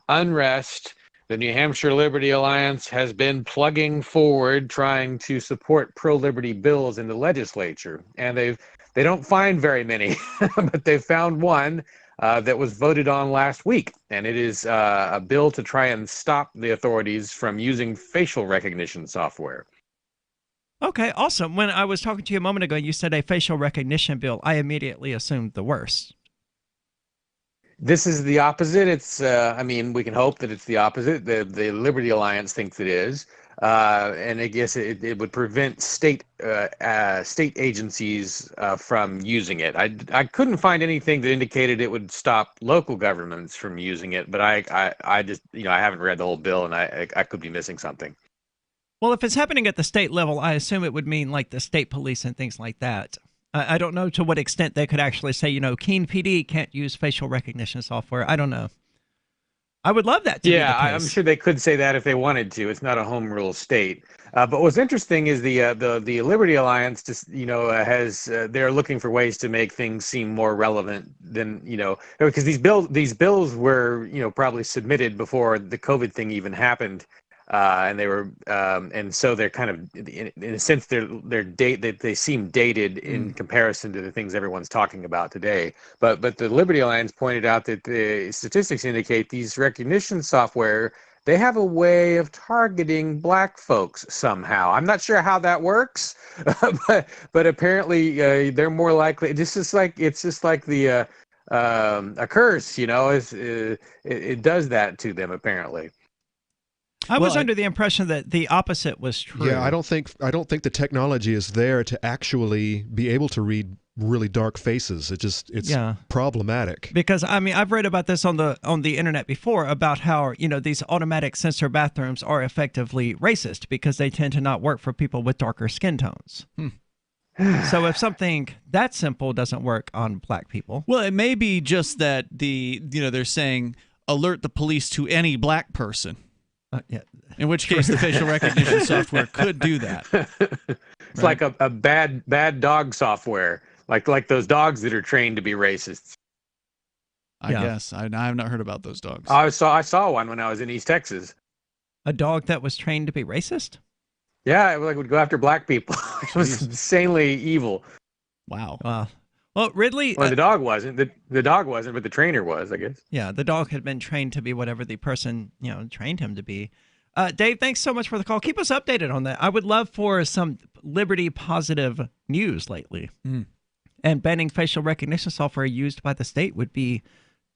S25: unrest, the New Hampshire Liberty Alliance has been plugging forward, trying to support pro-liberty bills in the legislature. And they don't find very many, but they've found one that was voted on last week. And it is a bill to try and stop the authorities from using facial recognition software.
S7: Okay, awesome. When I was talking to you a moment ago, you said a facial recognition bill. I immediately assumed the worst.
S25: This is the opposite. It's, I mean, we can hope that it's the opposite. The Liberty Alliance thinks it is. And I guess it would prevent state agencies from using it. I couldn't find anything that indicated it would stop local governments from using it, but I just, I haven't read the whole bill, and I could be missing something.
S7: Well, if it's happening at the state level, I assume it would mean like the state police and things like that. I don't know to what extent they could actually say, Keene PD can't use facial recognition software. I don't know. I would love that to be the case.
S25: I'm sure they could say that if they wanted to. It's not a home rule state. But what's interesting is the Liberty Alliance just, has they're looking for ways to make things seem more relevant than, because these bills were, probably submitted before the COVID thing even happened. And they were, and so they're kind of, in a sense, they seem dated in comparison to the things everyone's talking about today. But the Liberty Alliance pointed out that the statistics indicate these recognition software, they have a way of targeting black folks somehow. I'm not sure how that works, but apparently they're more likely. It's just like the a curse, it does that to them apparently.
S7: I was under the impression that the opposite was true.
S9: Yeah, I don't think the technology is there to actually be able to read really dark faces. It's problematic.
S7: Because I've read about this on the internet before about how these automatic sensor bathrooms are effectively racist because they tend to not work for people with darker skin tones. So if something that simple doesn't work on black people,
S8: well, it may be just that they're saying alert the police to any black person.
S7: Yeah.
S8: In which case, the facial recognition software could do that.
S25: It's like a bad dog software, like those dogs that are trained to be racists.
S8: I guess I have not heard about those dogs.
S25: I saw one when I was in East Texas.
S7: A dog that was trained to be racist?
S25: Yeah, it would go after black people. It was insanely evil.
S8: Wow.
S7: Well, Ridley...
S25: Well, the dog wasn't. The dog wasn't, but the trainer was, I guess.
S7: Yeah, the dog had been trained to be whatever the person, trained him to be. Dave, thanks so much for the call. Keep us updated on that. I would love for some liberty positive news lately. And banning facial recognition software used by the state would be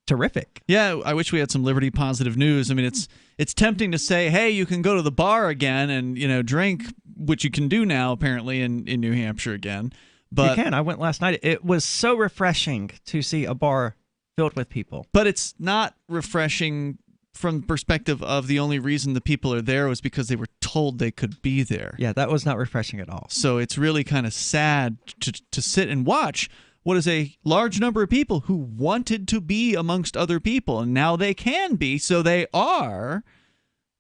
S7: terrific.
S8: Yeah, I wish we had some liberty positive news. I mean, it's tempting to say, hey, you can go to the bar again and, drink, which you can do now apparently in New Hampshire again. But
S7: you can. I went last night. It was so refreshing to see a bar filled with people.
S8: But it's not refreshing from the perspective of the only reason the people are there was because they were told they could be there.
S7: Yeah, that was not refreshing at all.
S8: So it's really kind of sad to sit and watch what is a large number of people who wanted to be amongst other people, and now they can be, so they are.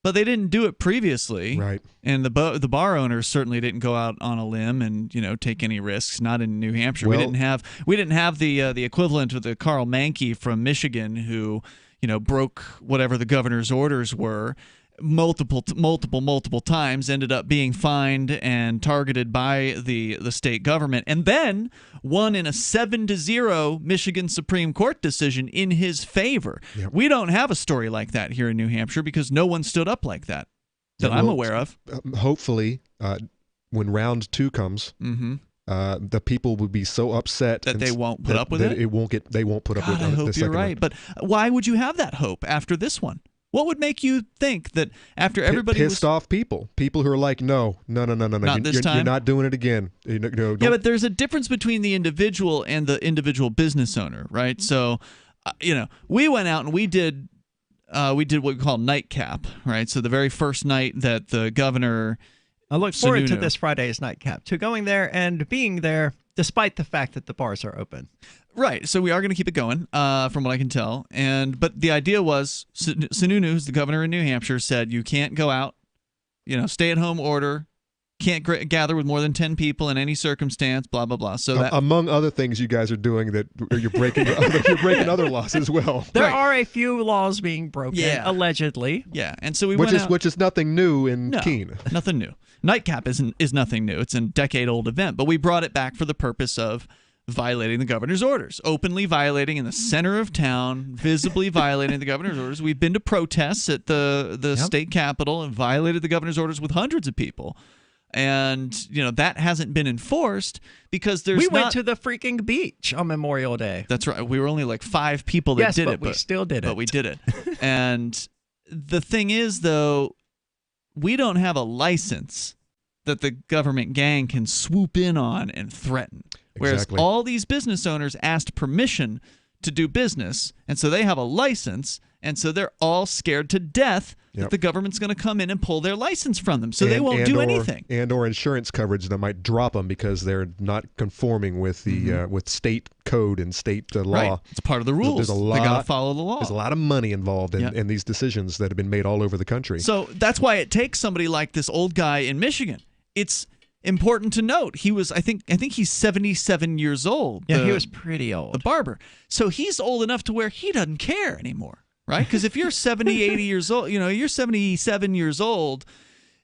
S8: But they didn't do it previously,
S9: right? And
S8: the bar owners certainly didn't go out on a limb and take any risks. Not in New Hampshire.
S9: Well,
S8: we didn't have the equivalent of the Carl Mankey from Michigan who broke whatever the governor's orders were multiple times, ended up being fined and targeted by the state government, and then won in a 7-0 Michigan Supreme Court decision in his favor. Yep. We don't have a story like that here in New Hampshire because no one stood up like that I'm aware of.
S9: Hopefully, when round 2 comes, the people would be so upset
S8: that they won't put up with it.
S9: They won't put up with it.
S8: I hope you're right, but why would you have that hope after this one? What would make you think that after everybody
S9: pissed off people who are like, no,
S8: not this time?
S9: You're not doing it again.
S8: Yeah, but there's a difference between the individual and the individual business owner, right? So, we went out and we did what we call nightcap, right? So the very first night that the governor,
S7: I look forward to this Friday's nightcap, to going there and being there, despite the fact that the bars are open.
S8: Right, so we are going to keep it going, from what I can tell. But the idea was, Sununu, who's the governor in New Hampshire, said you can't go out, stay-at-home order, can't gather with more than 10 people in any circumstance, blah, blah, blah. So that,
S9: among other things you guys are doing that you're breaking other laws as well.
S7: There are a few laws being broken, allegedly.
S8: Yeah, and so we
S9: which is nothing new in Keene.
S8: Nothing new. Nightcap is nothing new. It's a decade-old event, but we brought it back for the purpose of violating the governor's orders, openly violating in the center of town, visibly violating the governor's orders. We've been to protests at the state capitol and violated the governor's orders with hundreds of people. And, that hasn't been enforced because there's
S7: We went to the freaking beach on Memorial Day.
S8: That's right. We were only like 5 people that did it.
S7: But we still did it.
S8: But we did it. And the thing is, though, we don't have a license that the government gang can swoop in on and threaten. Whereas all these business owners asked permission to do business, and so they have a license, and so they're all scared to death that the government's going to come in and pull their license from them, so they won't do anything.
S9: Or insurance coverage that might drop them because they're not conforming with the with state code and state law.
S8: Right. It's part of the rules. They got to follow the law.
S9: There's a lot of money involved in these decisions that have been made all over the country.
S8: So that's why it takes somebody like this old guy in Michigan. It's important to note he was I think he's 77 years old.
S7: Yeah, he was pretty old.
S8: The barber. So he's old enough to where he doesn't care anymore, right? Because if you're 70, 80 years old, you're 77 years old,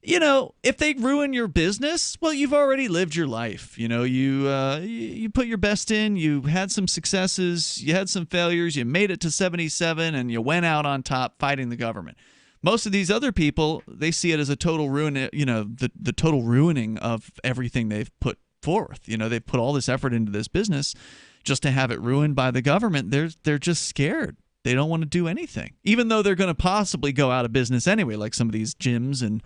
S8: if they ruin your business, well, you've already lived your life. You put your best in, you had some successes, you had some failures, you made it to 77 and you went out on top fighting the government. Most of these other people, they see it as a total ruin, the total ruining of everything they've put forth. They've put all this effort into this business just to have it ruined by the government. They're just scared. They don't want to do anything, even though they're going to possibly go out of business anyway, like some of these gyms and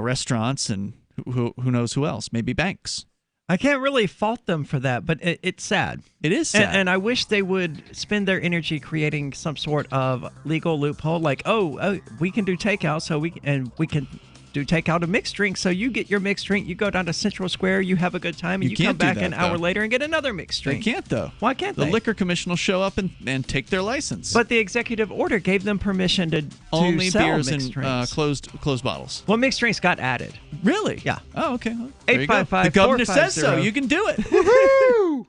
S8: restaurants and who knows who else, maybe banks.
S7: I can't really fault them for that, but it's sad.
S8: It is sad.
S7: And I wish they would spend their energy creating some sort of legal loophole, like, we can do takeout, so we can do takeout of mixed drinks. So you get your mixed drink, you go down to Central Square, you have a good time, and you come back an hour later and get another mixed drink.
S8: They can't, though.
S7: Why can't they?
S8: The liquor commission will show up and take their license.
S7: But the executive order gave them permission to
S8: only
S7: sell
S8: beers
S7: mixed
S8: and
S7: drinks.
S8: closed bottles.
S7: Well, mixed drinks got added.
S8: Really?
S7: Yeah.
S8: Oh, okay. Well,
S7: 855-450.
S8: The governor says so. You can do it. Woohoo!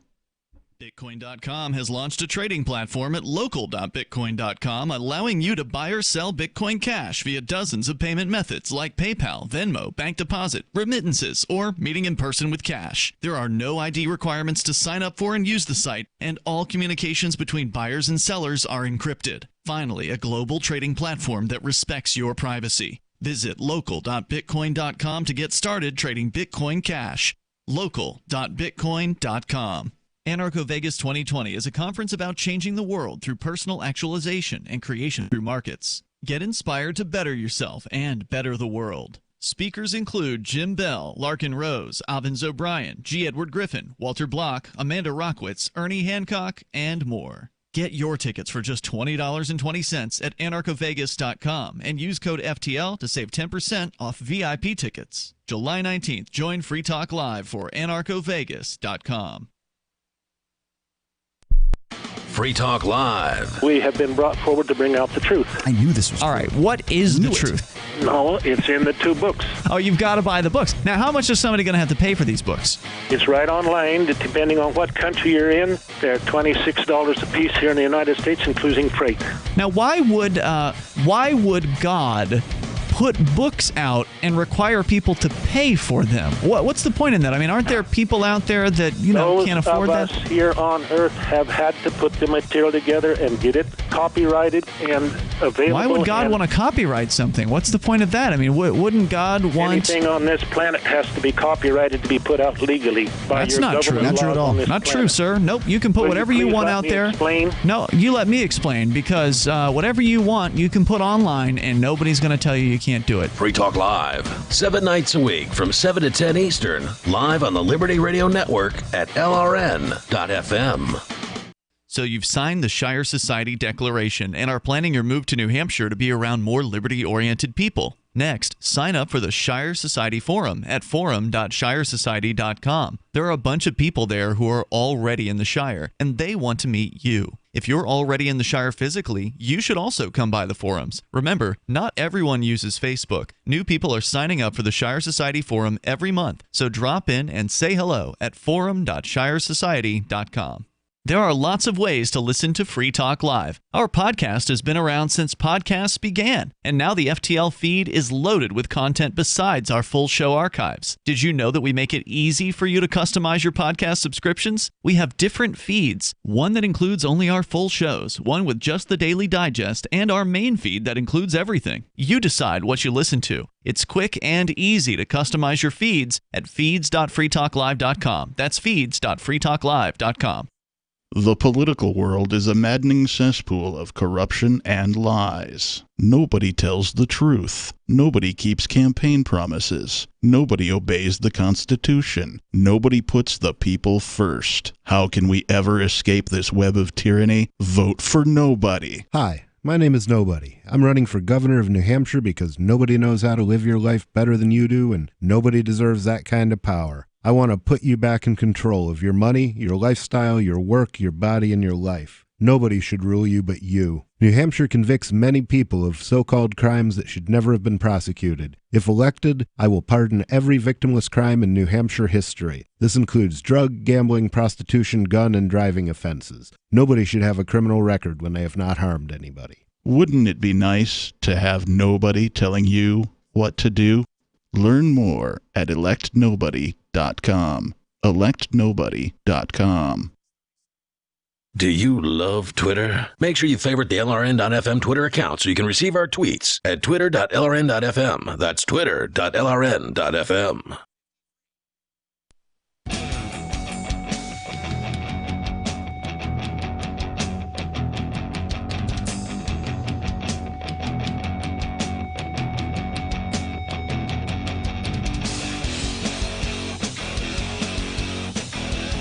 S10: Bitcoin.com has launched a trading platform at local.bitcoin.com, allowing you to buy or sell Bitcoin Cash via dozens of payment methods like PayPal, Venmo, bank deposit, remittances, or meeting in person with cash. There are no ID requirements to sign up for and use the site, and all communications between buyers and sellers are encrypted. Finally, a global trading platform that respects your privacy. Visit local.bitcoin.com to get started trading Bitcoin Cash. local.bitcoin.com. Anarcho Vegas 2020 is a conference about changing the world through personal actualization and creation through markets. Get inspired to better yourself and better the world. Speakers include Jim Bell, Larkin Rose, Avens O'Brien, G. Edward Griffin, Walter Block, Amanda Rockwitz, Ernie Hancock, and more. Get your tickets for just $20.20 at anarchovegas.com and use code FTL to save 10% off VIP tickets. July 19th, join Free Talk Live for anarchovegas.com.
S3: Free Talk Live.
S4: We have been brought forward to bring out the truth.
S8: I knew this was all right. What is the truth?
S4: No, it's in the 2 books.
S8: Oh, you've got to buy the books. Now, how much is somebody going to have to pay for these books?
S4: It's right online, depending on what country you're in. They're $26 a piece here in the United States, including freight.
S8: Now, why would God put books out and require people to pay for them? What's the point in that? I mean, aren't there people out there that can't afford that?
S4: Those of us here on Earth have had to put the material together and get it copyrighted and available.
S8: Why would God want to copyright something? What's the point of that? I mean, wouldn't God want
S4: anything on this planet has to be copyrighted to be put out legally by
S8: That's
S4: your
S8: not true.
S4: government
S8: Not true at all.
S4: Not
S8: true, sir. Nope. You can put whatever you want out there.
S4: Explain?
S8: No, you let me explain, because whatever you want, you can put online, and nobody's going to tell you can't do it.
S3: Free Talk Live, 7 nights a week from 7 to 10 Eastern, live on the Liberty Radio Network at LRN.FM.
S10: So you've signed the Shire Society Declaration and are planning your move to New Hampshire to be around more liberty-oriented people. Next, sign up for the Shire Society Forum at forum.shiresociety.com. There are a bunch of people there who are already in the Shire, and they want to meet you. If you're already in the Shire physically, you should also come by the forums. Remember, not everyone uses Facebook. New people are signing up for the Shire Society Forum every month, so drop in and say hello at forum.shiresociety.com. There are lots of ways to listen to Free Talk Live. Our podcast has been around since podcasts began, and now the FTL feed is loaded with content besides our full show archives. Did you know that we make it easy for you to customize your podcast subscriptions? We have different feeds, one that includes only our full shows, one with just the Daily Digest, and our main feed that includes everything. You decide what you listen to. It's quick and easy to customize your feeds at feeds.freetalklive.com. That's feeds.freetalklive.com.
S20: The political world is a maddening cesspool of corruption and lies. Nobody tells the truth. Nobody keeps campaign promises. Nobody obeys the Constitution. Nobody puts the people first. How can we ever escape this web of tyranny? Vote for nobody.
S5: Hi, my name is Nobody. I'm running for governor of New Hampshire because nobody knows how to live your life better than you do, and nobody deserves that kind of power. I want to put you back in control of your money, your lifestyle, your work, your body, and your life. Nobody should rule you but you. New Hampshire convicts many people of so-called crimes that should never have been prosecuted. If elected, I will pardon every victimless crime in New Hampshire history. This includes drug, gambling, prostitution, gun, and driving offenses. Nobody should have a criminal record when they have not harmed anybody.
S20: Wouldn't it be nice to have nobody telling you what to do? Learn more at electnobody.com. electnobody.com.
S3: Do you love Twitter? Make sure you favorite the LRN.FM Twitter account so you can receive our tweets at twitter.lrn.fm. That's twitter.lrn.fm.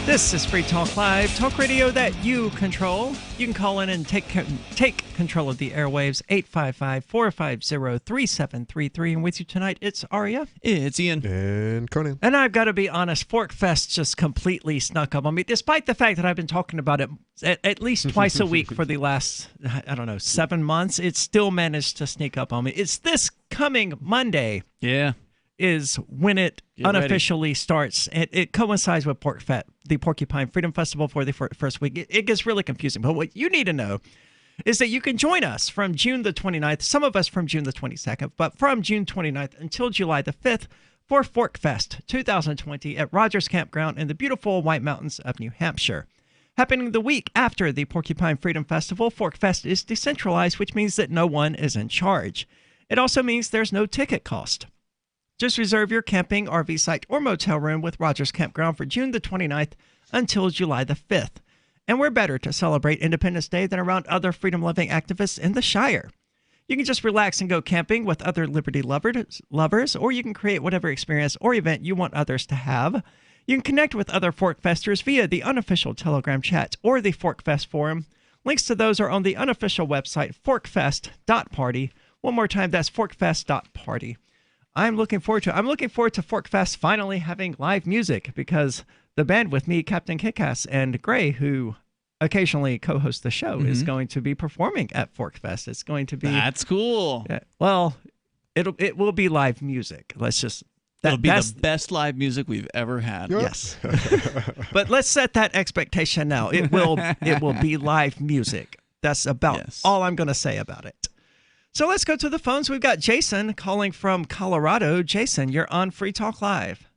S7: This is Free Talk Live, talk radio that you control. You can call in and take control of the airwaves, 855-450-3733. And with you tonight, it's Aria.
S10: It's Ian.
S9: And Conan.
S7: And I've got to be honest, Fork Fest just completely snuck up on me, despite the fact that I've been talking about it at least twice a week for the last, 7 months. It still managed to sneak up on me. It's this coming Monday.
S10: Yeah.
S7: Is when it unofficially starts. It coincides with the Porcupine Freedom Festival for the first week. It gets really confusing. But what you need to know is that you can join us from June the 29th, some of us from June the 22nd, but from June 29th until July the 5th for Fork Fest 2020 at Rogers Campground in the beautiful White Mountains of New Hampshire. Happening the week after the Porcupine Freedom Festival, Fork Fest is decentralized, which means that no one is in charge. It also means there's no ticket cost. Just reserve your camping, RV site, or motel room with Rogers Campground for June the 29th until July the 5th. And we're better to celebrate Independence Day than around other freedom-loving activists in the Shire. You can just relax and go camping with other liberty lovers, or you can create whatever experience or event you want others to have. You can connect with other Fork Festers via the unofficial Telegram chat or the Fork Fest forum. Links to those are on the unofficial website, forkfest.party. One more time, that's forkfest.party. I'm looking forward to Fork Fest finally having live music, because the band with me, Captain Kickass and Gray, who occasionally co-hosts the show, is going to be performing at Fork Fest. It's going to be...
S10: That's cool.
S7: Well, it will be live music. Let's just...
S10: It'll be the best live music we've ever had.
S7: Yes. But let's set that expectation now. It will be live music. That's about all I'm going to say about it. So let's go to the phones. We've got Jason calling from Colorado. Jason, you're on Free Talk Live.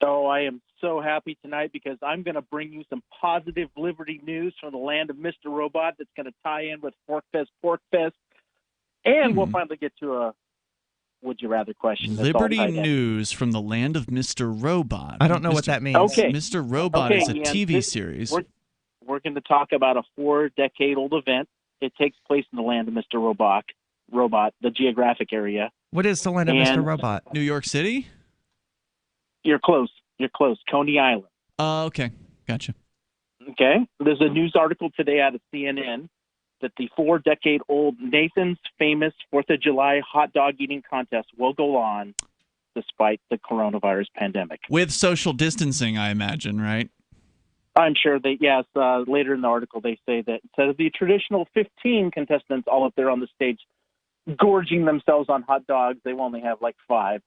S6: Oh, I am so happy tonight because I'm going to bring you some positive liberty news from the land of Mr. Robot that's going to tie in with Pork Fest. And we'll finally get to a would you rather question.
S10: Liberty news from the land of Mr. Robot.
S7: I don't know what that means.
S6: Okay.
S10: Mr. Robot is a TV series.
S6: We're going to talk about a 4-decade-old event. It takes place in the land of Mr. Robot, the geographic area.
S7: What is the land of Mr. Robot?
S10: New York City?
S6: You're close. Coney Island.
S10: Okay. Gotcha.
S6: Okay. There's a news article today out of CNN that the 4-decade-old Nathan's famous 4th of July hot dog eating contest will go on despite the coronavirus pandemic.
S10: With social distancing, I imagine, right?
S6: I'm sure later in the article they say that instead of the traditional 15 contestants all up there on the stage gorging themselves on hot dogs, they will only have like 5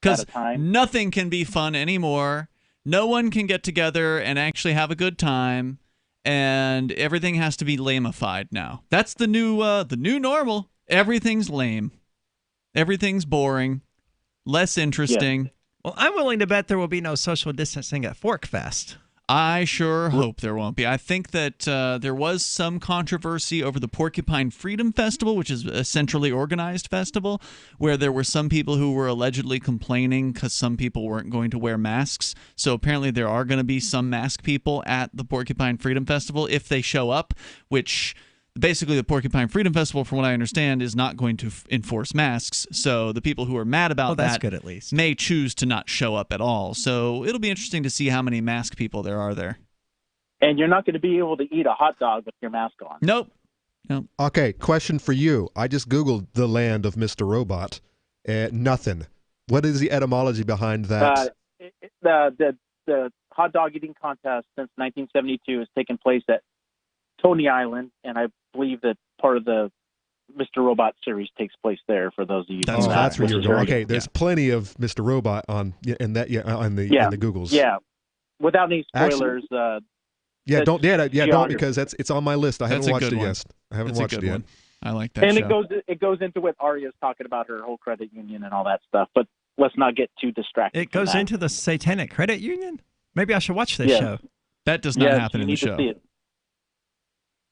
S6: at a time.
S10: Because nothing can be fun anymore. No one can get together and actually have a good time.
S8: and everything has to be lamified now. That's the new normal. Everything's lame. Everything's boring, less interesting.
S7: Yeah. Well, I'm willing to bet there will be no social distancing at Fork Fest.
S8: I sure hope there won't be. I think that there was some controversy over the Porcupine Freedom Festival, which is a centrally organized festival, where there were some people who were allegedly complaining because some people weren't going to wear masks. So apparently there are going to be some mask people at the Porcupine Freedom Festival if they show up, which basically the Porcupine Freedom Festival, from what I understand, is not going to enforce masks. So the people who are mad about
S7: that's
S8: that
S7: good, at least.
S8: may choose to not show up at all. So it'll be interesting to see how many mask people there are there.
S6: And you're not going to be able to eat a hot dog with your mask on.
S8: Nope.
S9: Okay, question for you. I just Googled the land of Mr. Robot. Nothing. What is the etymology behind that?
S6: The hot dog eating contest since 1972 has taken place at Coney Island, and I believe that part of the Mr. Robot series takes place there. For those of you,
S9: that's where you're going. Okay, there's plenty of Mr. Robot on the Googles.
S6: Yeah, without any spoilers.
S9: Don't because it's on my list. I haven't watched it yet. I haven't watched it yet.
S8: I like that.
S6: And
S8: show.
S6: it goes into what Aria's talking about, her whole credit union and all that stuff. But let's not get too distracted.
S7: It goes into the Satanic Credit Union. Maybe I should watch this show.
S8: That does not happen in the show.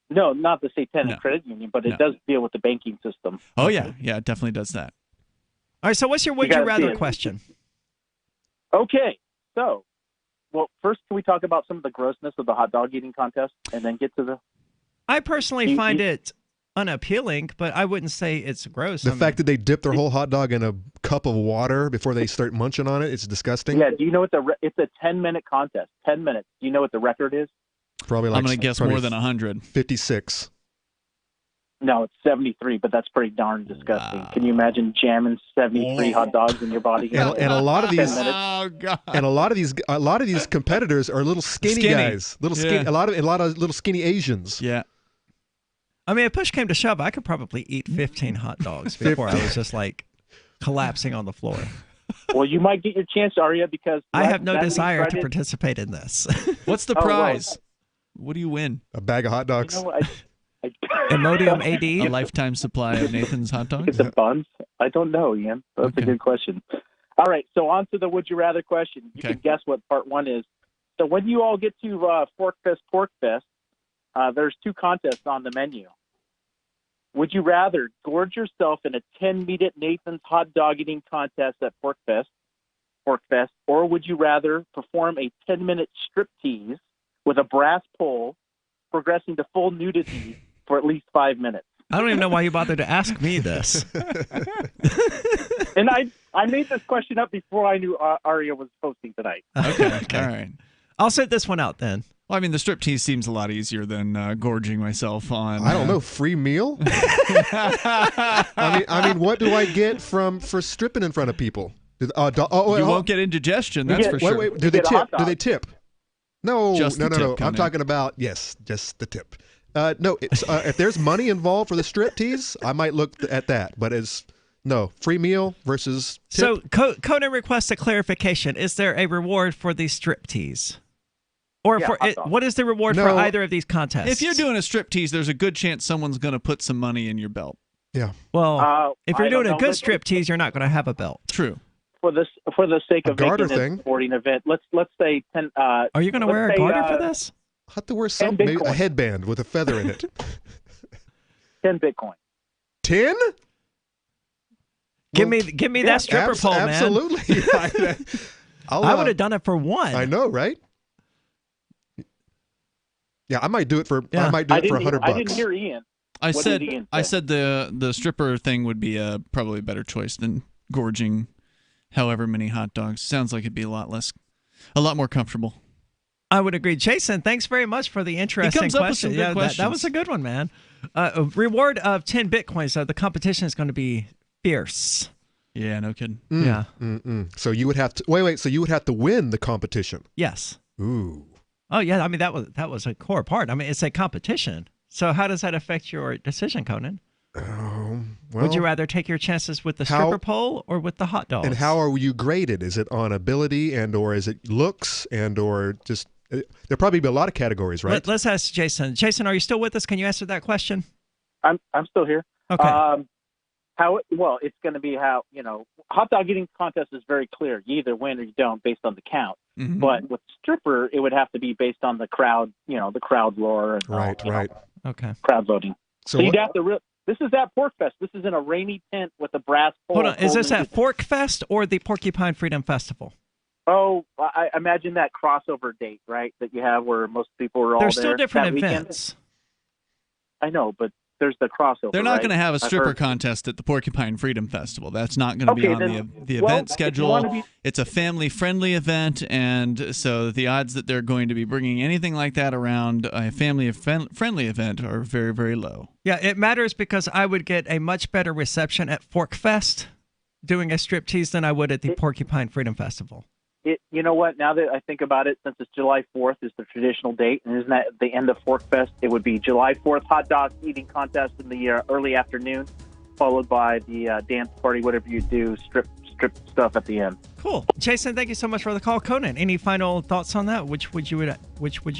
S6: No, not the Satanic Credit Union, but it does deal with the banking system.
S8: Oh, yeah. Yeah, it definitely does that.
S7: All right, so what's your would you rather question?
S6: Okay, so, first can we talk about some of the grossness of the hot dog eating contest and then get to the...
S7: I personally find it unappealing, but I wouldn't say it's gross.
S9: The fact that they dip their whole hot dog in a cup of water before they start munching on it, it's disgusting.
S6: Yeah, do you know what it's a 10-minute contest, 10 minutes. Do you know what the record is?
S9: Probably like
S8: I'm going to guess more than 100.
S9: 56.
S6: No, it's 73, but that's pretty darn disgusting. Wow. Can you imagine jamming 73 hot dogs in your body?
S9: And a lot of these, and a lot of these competitors are little skinny guys, skinny, a lot of little skinny Asians.
S8: Yeah.
S7: I mean, if push came to shove, I could probably eat 15 hot dogs before I was just like collapsing on the floor.
S6: Well, you might get your chance, Aria, because
S7: I have no desire to participate in this.
S8: What's the prize? What do you win?
S9: A bag of hot dogs.
S6: You know what,
S7: Imodium AD?
S8: A lifetime supply of Nathan's hot dogs?
S6: The buns? I don't know, Ian. That's a good question. All right, so on to the would you rather question. You can guess what part one is. So when you all get to Fork Fest, there's two contests on the menu. Would you rather gorge yourself in a 10-minute Nathan's hot dog eating contest at Fork Fest, or would you rather perform a 10-minute striptease with a brass pole, progressing to full nudity for at least 5 minutes?
S7: I don't even know why you bothered to ask me this.
S6: And I made this question up before I knew Aria was hosting tonight.
S8: Okay. All right.
S7: I'll sit this one out then.
S8: Well, I mean, the striptease seems a lot easier than gorging myself on.
S9: I don't know, free meal. I mean, what do I get for stripping in front of people?
S8: You won't get indigestion. That's for sure.
S9: Wait, do they tip? Do they tip? No,
S8: just
S9: no.
S8: Tip,
S9: I'm talking about just the tip. No, if there's money involved for the striptease, I might look at that. But free meal versus tip.
S7: So Conan requests a clarification. Is there a reward for the striptease? Or what is the reward for either of these contests?
S8: If you're doing a striptease, there's a good chance someone's going to put some money in your belt.
S9: Yeah.
S7: Well, if you're doing a good striptease, you're not going to have a belt.
S8: True.
S6: For the sake of making
S9: thing.
S6: this sporting event, let's say 10.
S7: Are you going to wear a garter for this?
S9: I have to wear maybe a headband with a feather in it.
S6: 10 Bitcoin.
S9: 10?
S7: Give me that stripper pole, man.
S9: Absolutely.
S7: I would have done it for one.
S9: I know, right? Yeah, I might do it for $100.
S6: I didn't hear Ian.
S8: I said the stripper thing would be probably a better choice than gorging however many hot dogs. Sounds like it'd be a lot more comfortable.
S7: I would agree. Jason, thanks very much for the interesting question. That was a good one, man. A reward of 10 Bitcoins. So the competition is going to be fierce.
S8: Yeah, no kidding.
S7: Yeah.
S9: So you would have to wait. So you would have to win the competition.
S7: Yes.
S9: Ooh.
S7: Oh yeah. I mean that was a core part. I mean it's a competition. So how does that affect your decision, Conan? Would you rather take your chances with the stripper pole or with the hot dogs?
S9: And how are you graded? Is it on ability or is it looks or just There'll probably be a lot of categories, right?
S7: Let's ask Jason. Jason, are you still with us? Can you answer that question?
S6: I'm still here.
S7: Okay.
S6: It's going to be how, hot dog eating contest is very clear. You either win or you don't based on the count.
S9: Mm-hmm.
S6: But with stripper, it would have to be based on the crowd, the crowd roar. And
S9: right.
S7: Okay.
S6: Crowd voting.
S9: So
S6: you'd have to this is at Pork Fest. This is in a rainy tent with a brass pole.
S7: Hold on. Is this at Fork Fest or the Porcupine Freedom Festival?
S6: Oh, I imagine that crossover date, right, that you have where most people are all there.
S7: There's still different
S6: that
S7: events.
S6: Weekend. I know, but there's the crossover.
S8: They're not going to have a stripper
S6: heard.
S8: contest at the Porcupine Freedom Festival. That's not going to be on the event schedule. It's a family-friendly event, and so the odds that they're going to be bringing anything like that around a family-friendly event are very, very low.
S7: Yeah, it matters because I would get a much better reception at Fork Fest doing a striptease than I would at the Porcupine Freedom Festival.
S6: You know what? Now that I think about it, since it's July 4th is the traditional date, and isn't that the end of Fork Fest? It would be July 4th hot dog eating contest in the early afternoon, followed by the dance party, whatever you do, strip stuff at the end.
S7: Cool, Jason. Thank you so much for the call, Conan. Any final thoughts on that? Which would you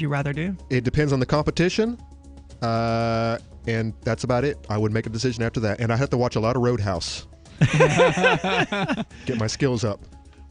S7: rather do?
S9: It depends on the competition, and that's about it. I would make a decision after that, and I have to watch a lot of Roadhouse. Get my skills up.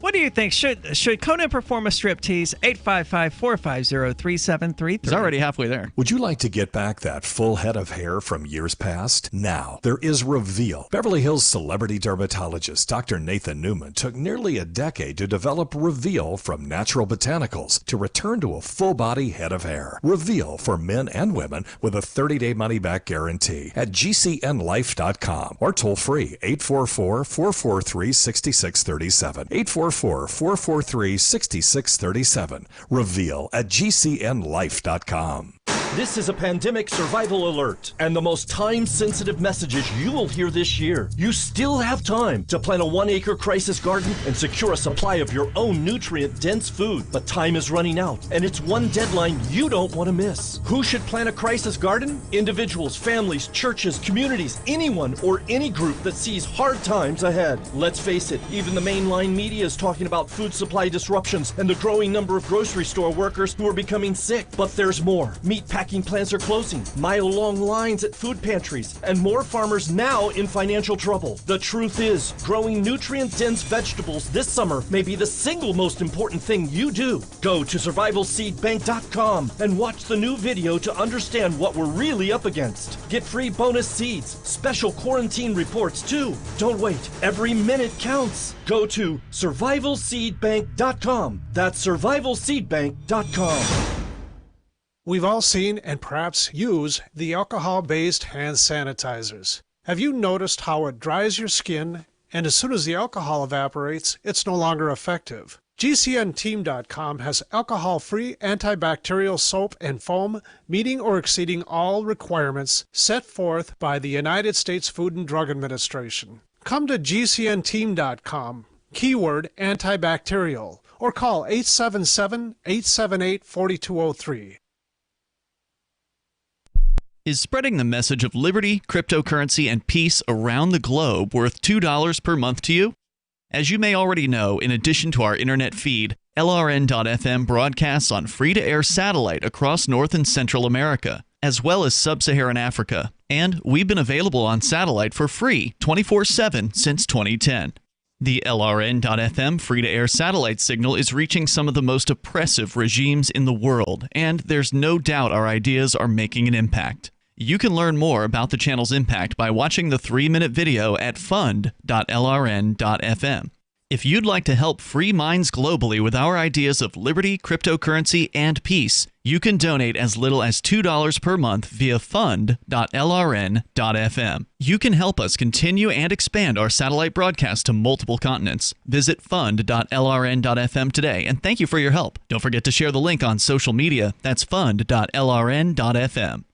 S7: What do you think? Should Conan perform a striptease? 855-450-3733.
S8: He's already halfway there.
S13: Would you like to get back that full head of hair from years past? Now, there is Reveal. Beverly Hills celebrity dermatologist Dr. Nathan Newman took nearly a decade to develop Reveal from natural botanicals to return to a full-body head of hair. Reveal for men and women with a 30-day money-back guarantee at gcnlife.com or toll free 844-443-6637. 844-443-6637. Reveal at gcnlife.com.
S14: This is a pandemic survival alert, and the most time-sensitive messages you will hear this year. You still have time to plant a 1-acre crisis garden and secure a supply of your own nutrient-dense food. But time is running out, and it's one deadline you don't want to miss. Who should plant a crisis garden? Individuals, families, churches, communities, anyone or any group that sees hard times ahead. Let's face it, even the mainline media is talking about food supply disruptions and the growing number of grocery store workers who are becoming sick. But there's more. Meat packing plants are closing, mile-long lines at food pantries, and more farmers now in financial trouble. The truth is, growing nutrient-dense vegetables this summer may be the single most important thing you do. Go to survivalseedbank.com and watch the new video to understand what we're really up against. Get free bonus seeds, special quarantine reports too. Don't wait. Every minute counts. Go to survivalseedbank.com. That's survivalseedbank.com.
S15: We've all seen and perhaps use the alcohol-based hand sanitizers. Have you noticed how it dries your skin, and as soon as the alcohol evaporates, it's no longer effective? GCNteam.com has alcohol-free antibacterial soap and foam meeting or exceeding all requirements set forth by the United States Food and Drug Administration. Come to GCNteam.com, keyword antibacterial, or call 877-878-4203.
S8: Is spreading the message of liberty, cryptocurrency, and peace around the globe worth $2 per month to you? As you may already know, in addition to our internet feed, LRN.FM broadcasts on free-to-air satellite across North and Central America, as well as Sub-Saharan Africa. And we've been available on satellite for free 24/7 since 2010. The LRN.FM free-to-air satellite signal is reaching some of the most oppressive regimes in the world, and there's no doubt our ideas are making an impact. You can learn more about the channel's impact by watching the 3-minute video at fund.lrn.fm. If you'd like to help free minds globally with our ideas of liberty, cryptocurrency, and peace, you can donate as little as $2 per month via fund.lrn.fm. You can help us continue and expand our satellite broadcast to multiple continents. Visit fund.lrn.fm today, and thank you for your help. Don't forget to share the link on social media. That's fund.lrn.fm.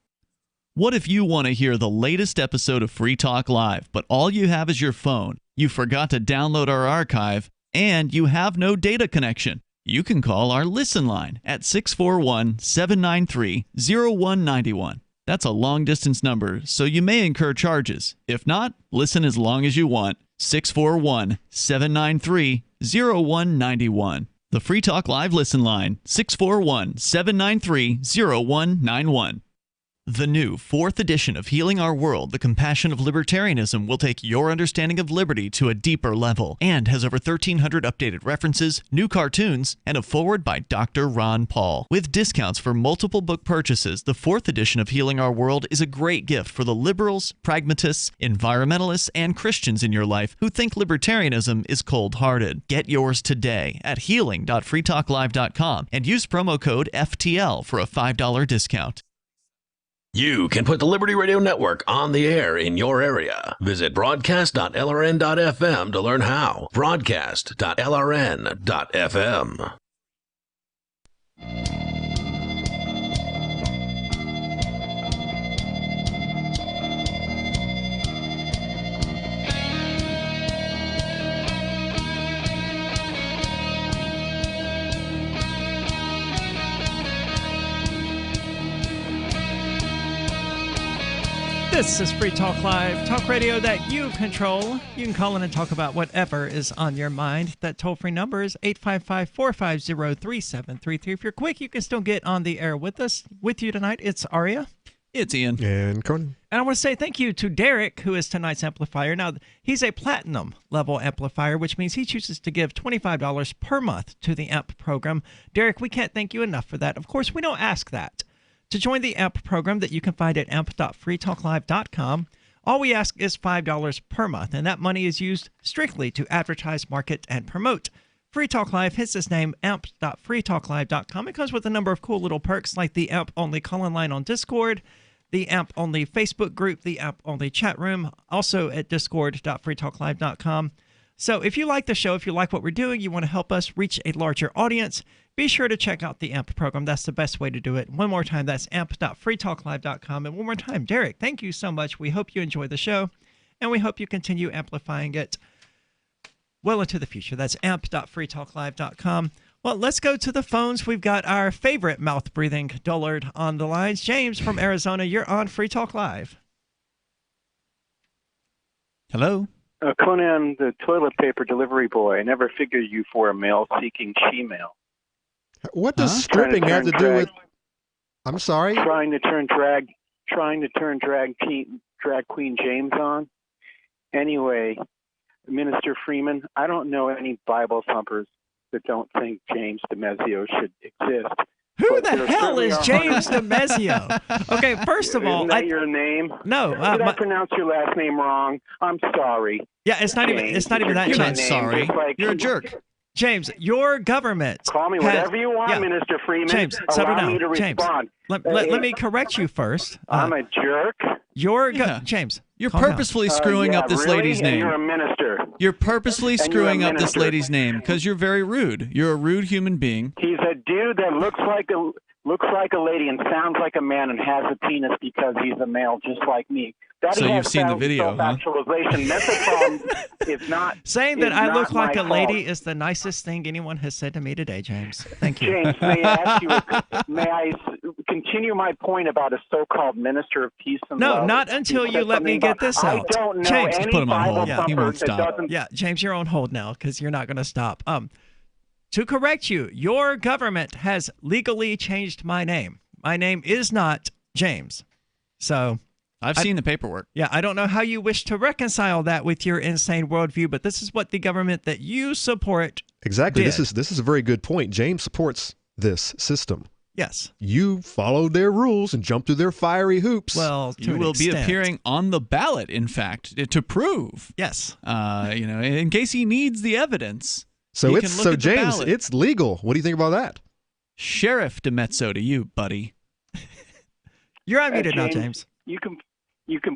S8: What if you want to hear the latest episode of Free Talk Live, but all you have is your phone? You forgot to download our archive, and you have no data connection. You can call our Listen line at 641-793-0191. That's a long-distance number, so you may incur charges. If not, listen as long as you want. 641-793-0191.
S10: The Free Talk Live listen line, 641-793-0191. The new 4th edition of Healing Our World, The Compassion of Libertarianism, will take your understanding of liberty to a deeper level and has over 1,300 updated references, new cartoons, and a foreword by Dr. Ron Paul. With discounts for multiple book purchases, the 4th edition of Healing Our World is a great gift for the liberals, pragmatists, environmentalists, and Christians in your life who think libertarianism is cold-hearted. Get yours today at healing.freetalklive.com and use promo code FTL for a $5 discount.
S3: You can put the Liberty Radio Network on the air in your area. Visit broadcast.lrn.fm to learn how. Broadcast.lrn.fm.
S7: This is Free Talk Live, talk radio that you control. You can call in and talk about whatever is on your mind. That toll-free number is 855-450-3733. If you're quick, you can still get on the air with us. With you tonight, it's Aria.
S10: It's Ian.
S9: And Conan.
S7: And I want to say thank you to Derek, who is tonight's amplifier. Now, he's a platinum level amplifier, which means he chooses to give $25 per month to the AMP program. Derek, we can't thank you enough for that. Of course, we don't ask that. To join the AMP program that you can find at amp.freetalklive.com, all we ask is $5 per month, and that money is used strictly to advertise, market, and promote. Free Talk Live hits its name, amp.freetalklive.com. It comes with a number of cool little perks like the AMP-only call-in line on Discord, the AMP-only Facebook group, the AMP-only chat room, also at discord.freetalklive.com. So if you like the show, if you like what we're doing, you want to help us reach a larger audience, be sure to check out the AMP program. That's the best way to do it. One more time, that's amp.freetalklive.com. And one more time, Derek, thank you so much. We hope you enjoy the show, and we hope you continue amplifying it well into the future. That's amp.freetalklive.com. Well, let's go to the phones. We've got our favorite mouth-breathing dullard on the lines. James from Arizona, you're on Free Talk Live.
S10: Hello.
S11: Conan, the toilet paper delivery boy. I never figured you for a male seeking she-male.
S9: What does stripping have to do with? I'm sorry.
S11: Trying to turn drag queen James on. Anyway, Minister Freeman, I don't know any Bible thumpers that don't think James DiMaggio should exist.
S7: Who the hell is James DiMaggio? Okay, first of all,
S11: isn't that your name?
S7: No,
S11: did I pronounce your last name wrong? I'm sorry.
S7: Yeah, it's not
S11: James,
S7: even. It's not even that.
S10: You're
S7: James.
S10: not sorry. You're a jerk.
S7: James, your government.
S11: Call me whatever you want, Minister Freeman.
S7: James, settle down.
S11: Me to respond.
S7: Let me correct you first.
S11: I'm a jerk.
S7: James.
S10: You're purposefully screwing up this lady's name.
S11: You're a minister.
S10: You're purposely screwing up this lady's name because you're very rude. You're a rude human being.
S11: He's a dude that looks like a lady and sounds like a man and has a penis because he's a male, just like me.
S10: So you've seen the video, huh?
S11: That's a problem. It's not
S7: saying that I look like a lady is the nicest thing anyone has said to me today, James. Thank you.
S11: James, may I continue my point about a so-called minister of peace and love?
S7: No, not until you let me get this out.
S11: I don't know
S7: James,
S11: any
S10: put him on
S11: Bible
S10: hold. Yeah, he won't stop.
S7: Yeah, James, you're on hold now because you're not going to stop. To correct you, your government has legally changed my name. My name is not James. So
S10: I've seen the paperwork.
S7: Yeah, I don't know how you wish to reconcile that with your insane worldview, but this is what the government that you support
S9: exactly
S7: did.
S9: This is a very good point. James supports this system.
S7: Yes.
S9: You followed their rules and jumped through their fiery hoops.
S7: Well,
S10: you will be appearing on the ballot, in fact, to prove.
S7: Yes.
S10: In case he needs the evidence.
S9: So James, it's legal. What do you think about that?
S10: Sheriff DiMezzo to you, buddy.
S7: You're unmuted now, James.
S11: You can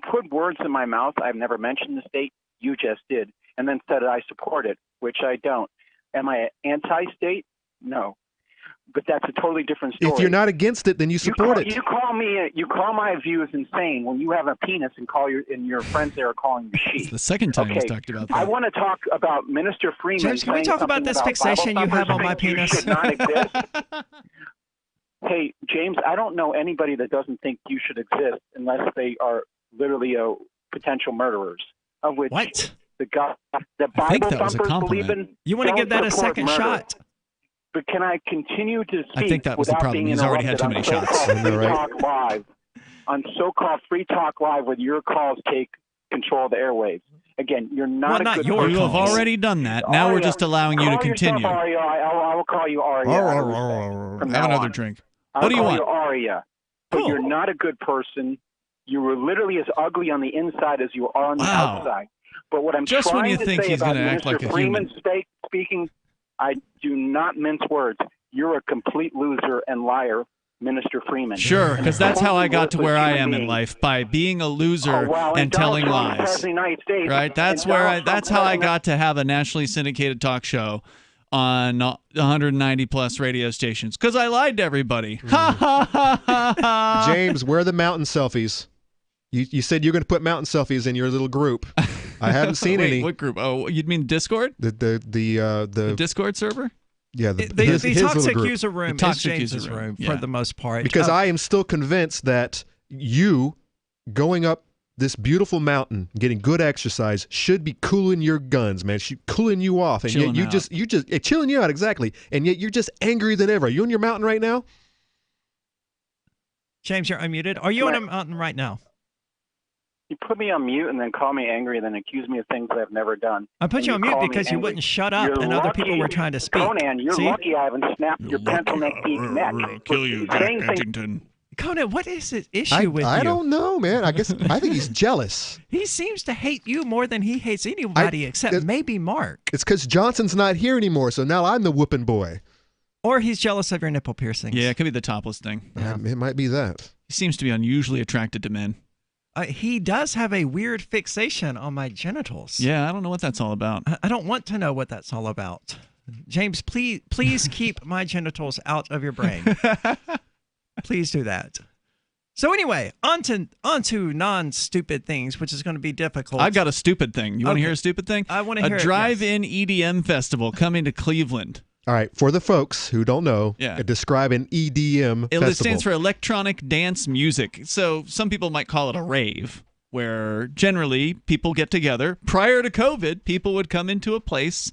S11: put words in my mouth. I've never mentioned the state. You just did, and then said I support it, which I don't. Am I anti-state? No. But that's a totally different story.
S9: If you're not against it, then you support it.
S11: You call my views insane when you have a penis and your friends there are calling you sheep.
S10: It's the second time he's talked about that.
S11: I want to talk about Minister Freeman.
S7: James, can we talk about this fixation you have on my penis?
S11: Should not exist. Hey, James, I don't know anybody that doesn't think you should exist unless they are literally potential murderers. Of which
S7: what?
S11: The Bible thumpers believe in.
S7: You want to give that a second shot?
S11: But can I continue to speak
S8: I think that was the
S11: without
S8: problem.
S11: being
S8: He's already had too many
S11: interrupted
S8: shots.
S11: on so-called Free Talk Live? On so-called Free Talk Live, where your calls take control of the airwaves. Again, you're not a good person.
S8: You have already done that. Now we're just allowing you to continue.
S11: Yourself, Aria. I will call you Aria.
S8: Have another drink. What do you want?
S11: I'll call you Aria. But you're not a good person. You were literally as ugly on the inside as you are on the outside. But what I'm
S8: Just when
S11: trying
S8: you
S11: to
S8: think
S11: say
S8: he's
S11: about
S8: gonna act
S11: Minister
S8: like a
S11: Freeman
S8: human.
S11: speaking, I do not mince words. You're a complete loser and liar, Minister Freeman.
S8: Sure, because that's how I got to where I am in
S11: being.
S8: life, by being a loser and
S11: Donald
S8: telling
S11: Trump
S8: lies.
S11: president of the United States,
S8: Right? That's
S11: and
S8: where
S11: Donald Trump
S8: that's how I
S11: president-
S8: got to have a nationally syndicated talk show on 190 plus radio stations, because I lied to everybody. Ha ha ha ha ha.
S9: James, where are the mountain selfies? You said you're going to put mountain selfies in your little group. I haven't seen
S8: Wait,
S9: any.
S8: what group? Oh, you'd mean Discord?
S9: The
S8: Discord server?
S9: Yeah,
S7: The
S9: his
S7: toxic
S9: little group.
S7: user room
S8: The
S7: is
S8: toxic
S7: James's
S8: user room,
S7: room
S8: yeah.
S7: for the most part.
S9: Because I am still convinced that you going up this beautiful mountain, getting good exercise, should be cooling your guns, man. Should cooling you off, and
S8: Chilling
S9: yet you just chilling you out exactly, and yet you're just angrier than ever. Are you on your mountain right now?
S7: James, you're unmuted. Are you on a mountain right now?
S11: You put me on mute and then call me angry and then accuse me of things that I've never done.
S7: I put
S11: And
S7: you on mute
S11: call me
S7: because you
S11: angry.
S7: wouldn't shut up
S11: You're
S7: and other
S11: lucky-
S7: people were trying to speak.
S11: Conan, you're
S7: See?
S11: lucky I haven't snapped your pencil neck geek neck.
S8: Kill you,
S11: Saying
S8: Jack
S11: things-
S8: Huntington.
S7: Conan, what is his issue with you?
S9: I don't know, man. I think he's jealous.
S7: He seems to hate you more than he hates anybody except maybe Mark.
S9: It's because Johnson's not here anymore, so now I'm the whooping boy.
S7: Or he's jealous of your nipple piercings.
S8: Yeah, it could be the topless thing.
S9: It might be that.
S8: He seems to be unusually attracted to men.
S7: He does have a weird fixation on my genitals.
S8: Yeah, I don't know what that's all about.
S7: I don't want to know what that's all about. James, please keep my genitals out of your brain. Please do that. So anyway, on to non-stupid things, which is going to be difficult.
S8: I got a stupid thing. You want to hear a stupid thing?
S7: I want to hear
S8: a
S7: it,
S8: drive-in EDM festival coming to Cleveland.
S9: All right, for the folks who don't know, describe an EDM festival.
S8: It stands for electronic dance music. So some people might call it a rave, where generally people get together. Prior to COVID, people would come into a place,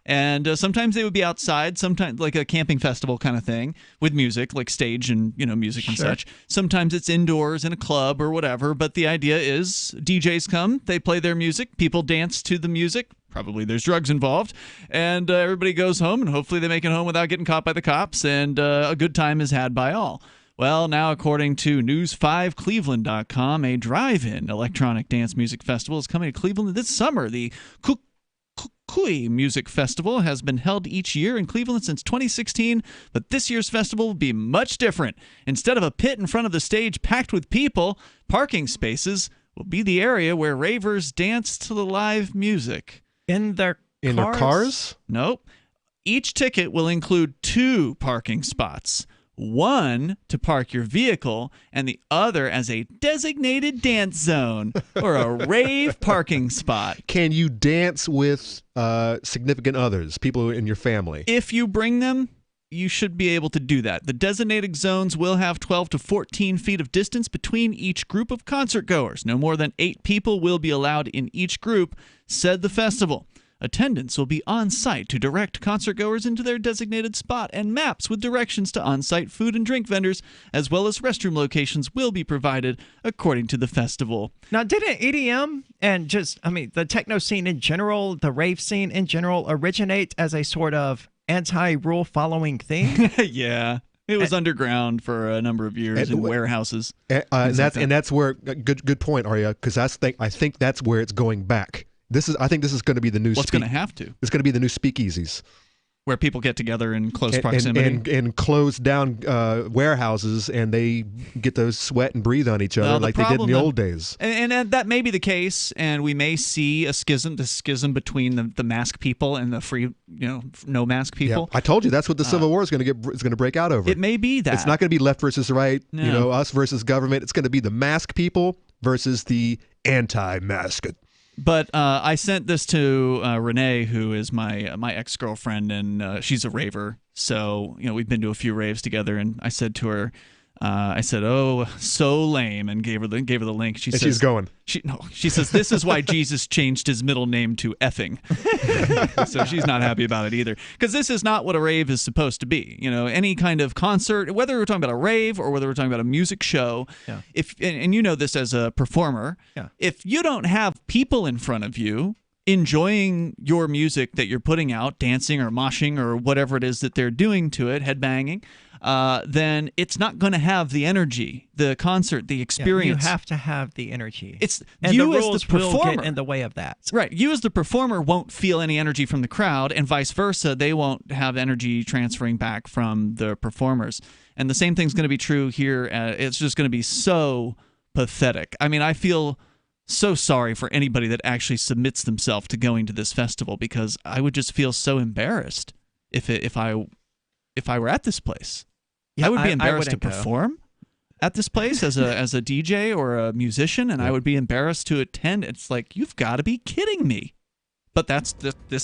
S8: and sometimes they would be outside, sometimes like a camping festival kind of thing with music, like stage and music and such. Sometimes it's indoors in a club or whatever, but the idea is DJs come, they play their music, people dance to the music. Probably there's drugs involved, and everybody goes home, and hopefully they make it home without getting caught by the cops, and a good time is had by all. Well, now according to News5Cleveland.com, a drive-in electronic dance music festival is coming to Cleveland this summer. The Kukui Music Festival has been held each year in Cleveland since 2016, but this year's festival will be much different. Instead of a pit in front of the stage packed with people, parking spaces will be the area where ravers dance to the live music.
S7: In their
S9: cars?
S8: Nope. Each ticket will include 2 parking spots. One to park your vehicle, and the other as a designated dance zone or a rave parking spot.
S9: Can you dance with significant others, people in your family?
S8: If you bring them, you should be able to do that. The designated zones will have 12 to 14 feet of distance between each group of concert goers. No more than 8 people will be allowed in each group, said the festival. Attendants will be on site to direct concert goers into their designated spot, and maps with directions to on-site food and drink vendors, as well as restroom locations, will be provided, according to the festival.
S7: Now, didn't EDM and the techno scene in general, the rave scene in general, originate as a sort of anti-rule following thing?
S8: Yeah. It was underground for a number of years in warehouses.
S9: And that's where good point, Aria, because I think that's where it's going back. I think this is going to be the new.
S8: Well, it's going to have to.
S9: It's going to be the new speakeasies,
S8: where people get together in close proximity
S9: and close down warehouses, and they get to sweat and breathe on each other like they did in the old days.
S8: And that may be the case, and we may see the schism between the mask people and the free, no mask people.
S9: Yeah, I told you that's what the Civil War is going to break out over.
S8: It may be that
S9: it's not going to be left versus right.
S8: No.
S9: Us versus government. It's going to be the mask people versus the anti-mask.
S8: But I sent this to Renee, who is my ex-girlfriend, and she's a raver. So we've been to a few raves together, and I said to her, I said, "Oh, so lame," and gave her the link. She says,
S9: she's going.
S8: She says, "This is why Jesus changed his middle name to effing." So she's not happy about it either, because this is not what a rave is supposed to be. Any kind of concert, whether we're talking about a rave or whether we're talking about a music show.
S7: Yeah.
S8: And you know this as a performer, if you don't have people in front of you enjoying your music that you're putting out, dancing or moshing or whatever it is that they're doing to it, headbanging, then it's not going to have the energy, the concert, the experience.
S7: You have to have the energy.
S8: And
S7: you
S8: you
S7: as
S8: as the performer
S7: will get in the way of that.
S8: Right. You as the performer won't feel any energy from the crowd, and vice versa. They won't have energy transferring back from the performers. And the same thing's going to be true here. It's just going to be so pathetic. I mean, I feel so sorry for anybody that actually submits themselves to going to this festival, because I would just feel so embarrassed if I were at this place.
S7: Yeah,
S8: I would be embarrassed to
S7: go.
S8: perform at this place as a DJ or a musician, and I would be embarrassed to attend. It's like, you've got to be kidding me. But this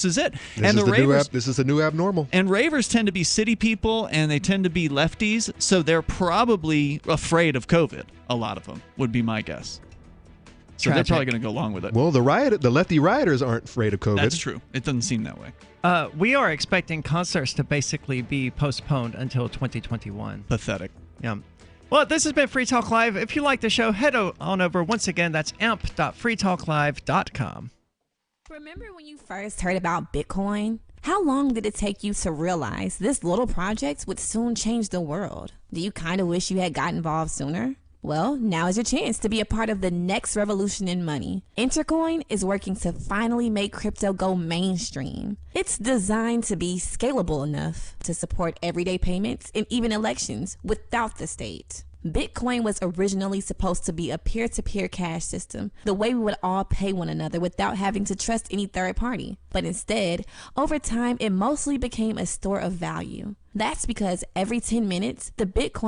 S8: is it.
S9: This is the new abnormal.
S8: And ravers tend to be city people, and they tend to be lefties, so they're probably afraid of COVID. A lot of them would be my guess. So they're probably going to go along with it.
S9: Well, the lefty rioters aren't afraid of COVID.
S8: That's true. It doesn't seem that way.
S7: We are expecting concerts to basically be postponed until 2021.
S8: Pathetic.
S7: Yeah. Well, this has been Free Talk Live. If you like the show, head on over. Once again, that's amp.freetalklive.com.
S1: Remember when you first heard about Bitcoin? How long did it take you to realize this little project would soon change the world? Do you kind of wish you had got involved sooner? Well, now is your chance to be a part of the next revolution in money. Intercoin is working to finally make crypto go mainstream. It's designed to be scalable enough to support everyday payments and even elections without the state. Bitcoin was originally supposed to be a peer-to-peer cash system, the way we would all pay one another without having to trust any third party. But instead, over time, it mostly became a store of value. That's because every 10 minutes, the Bitcoin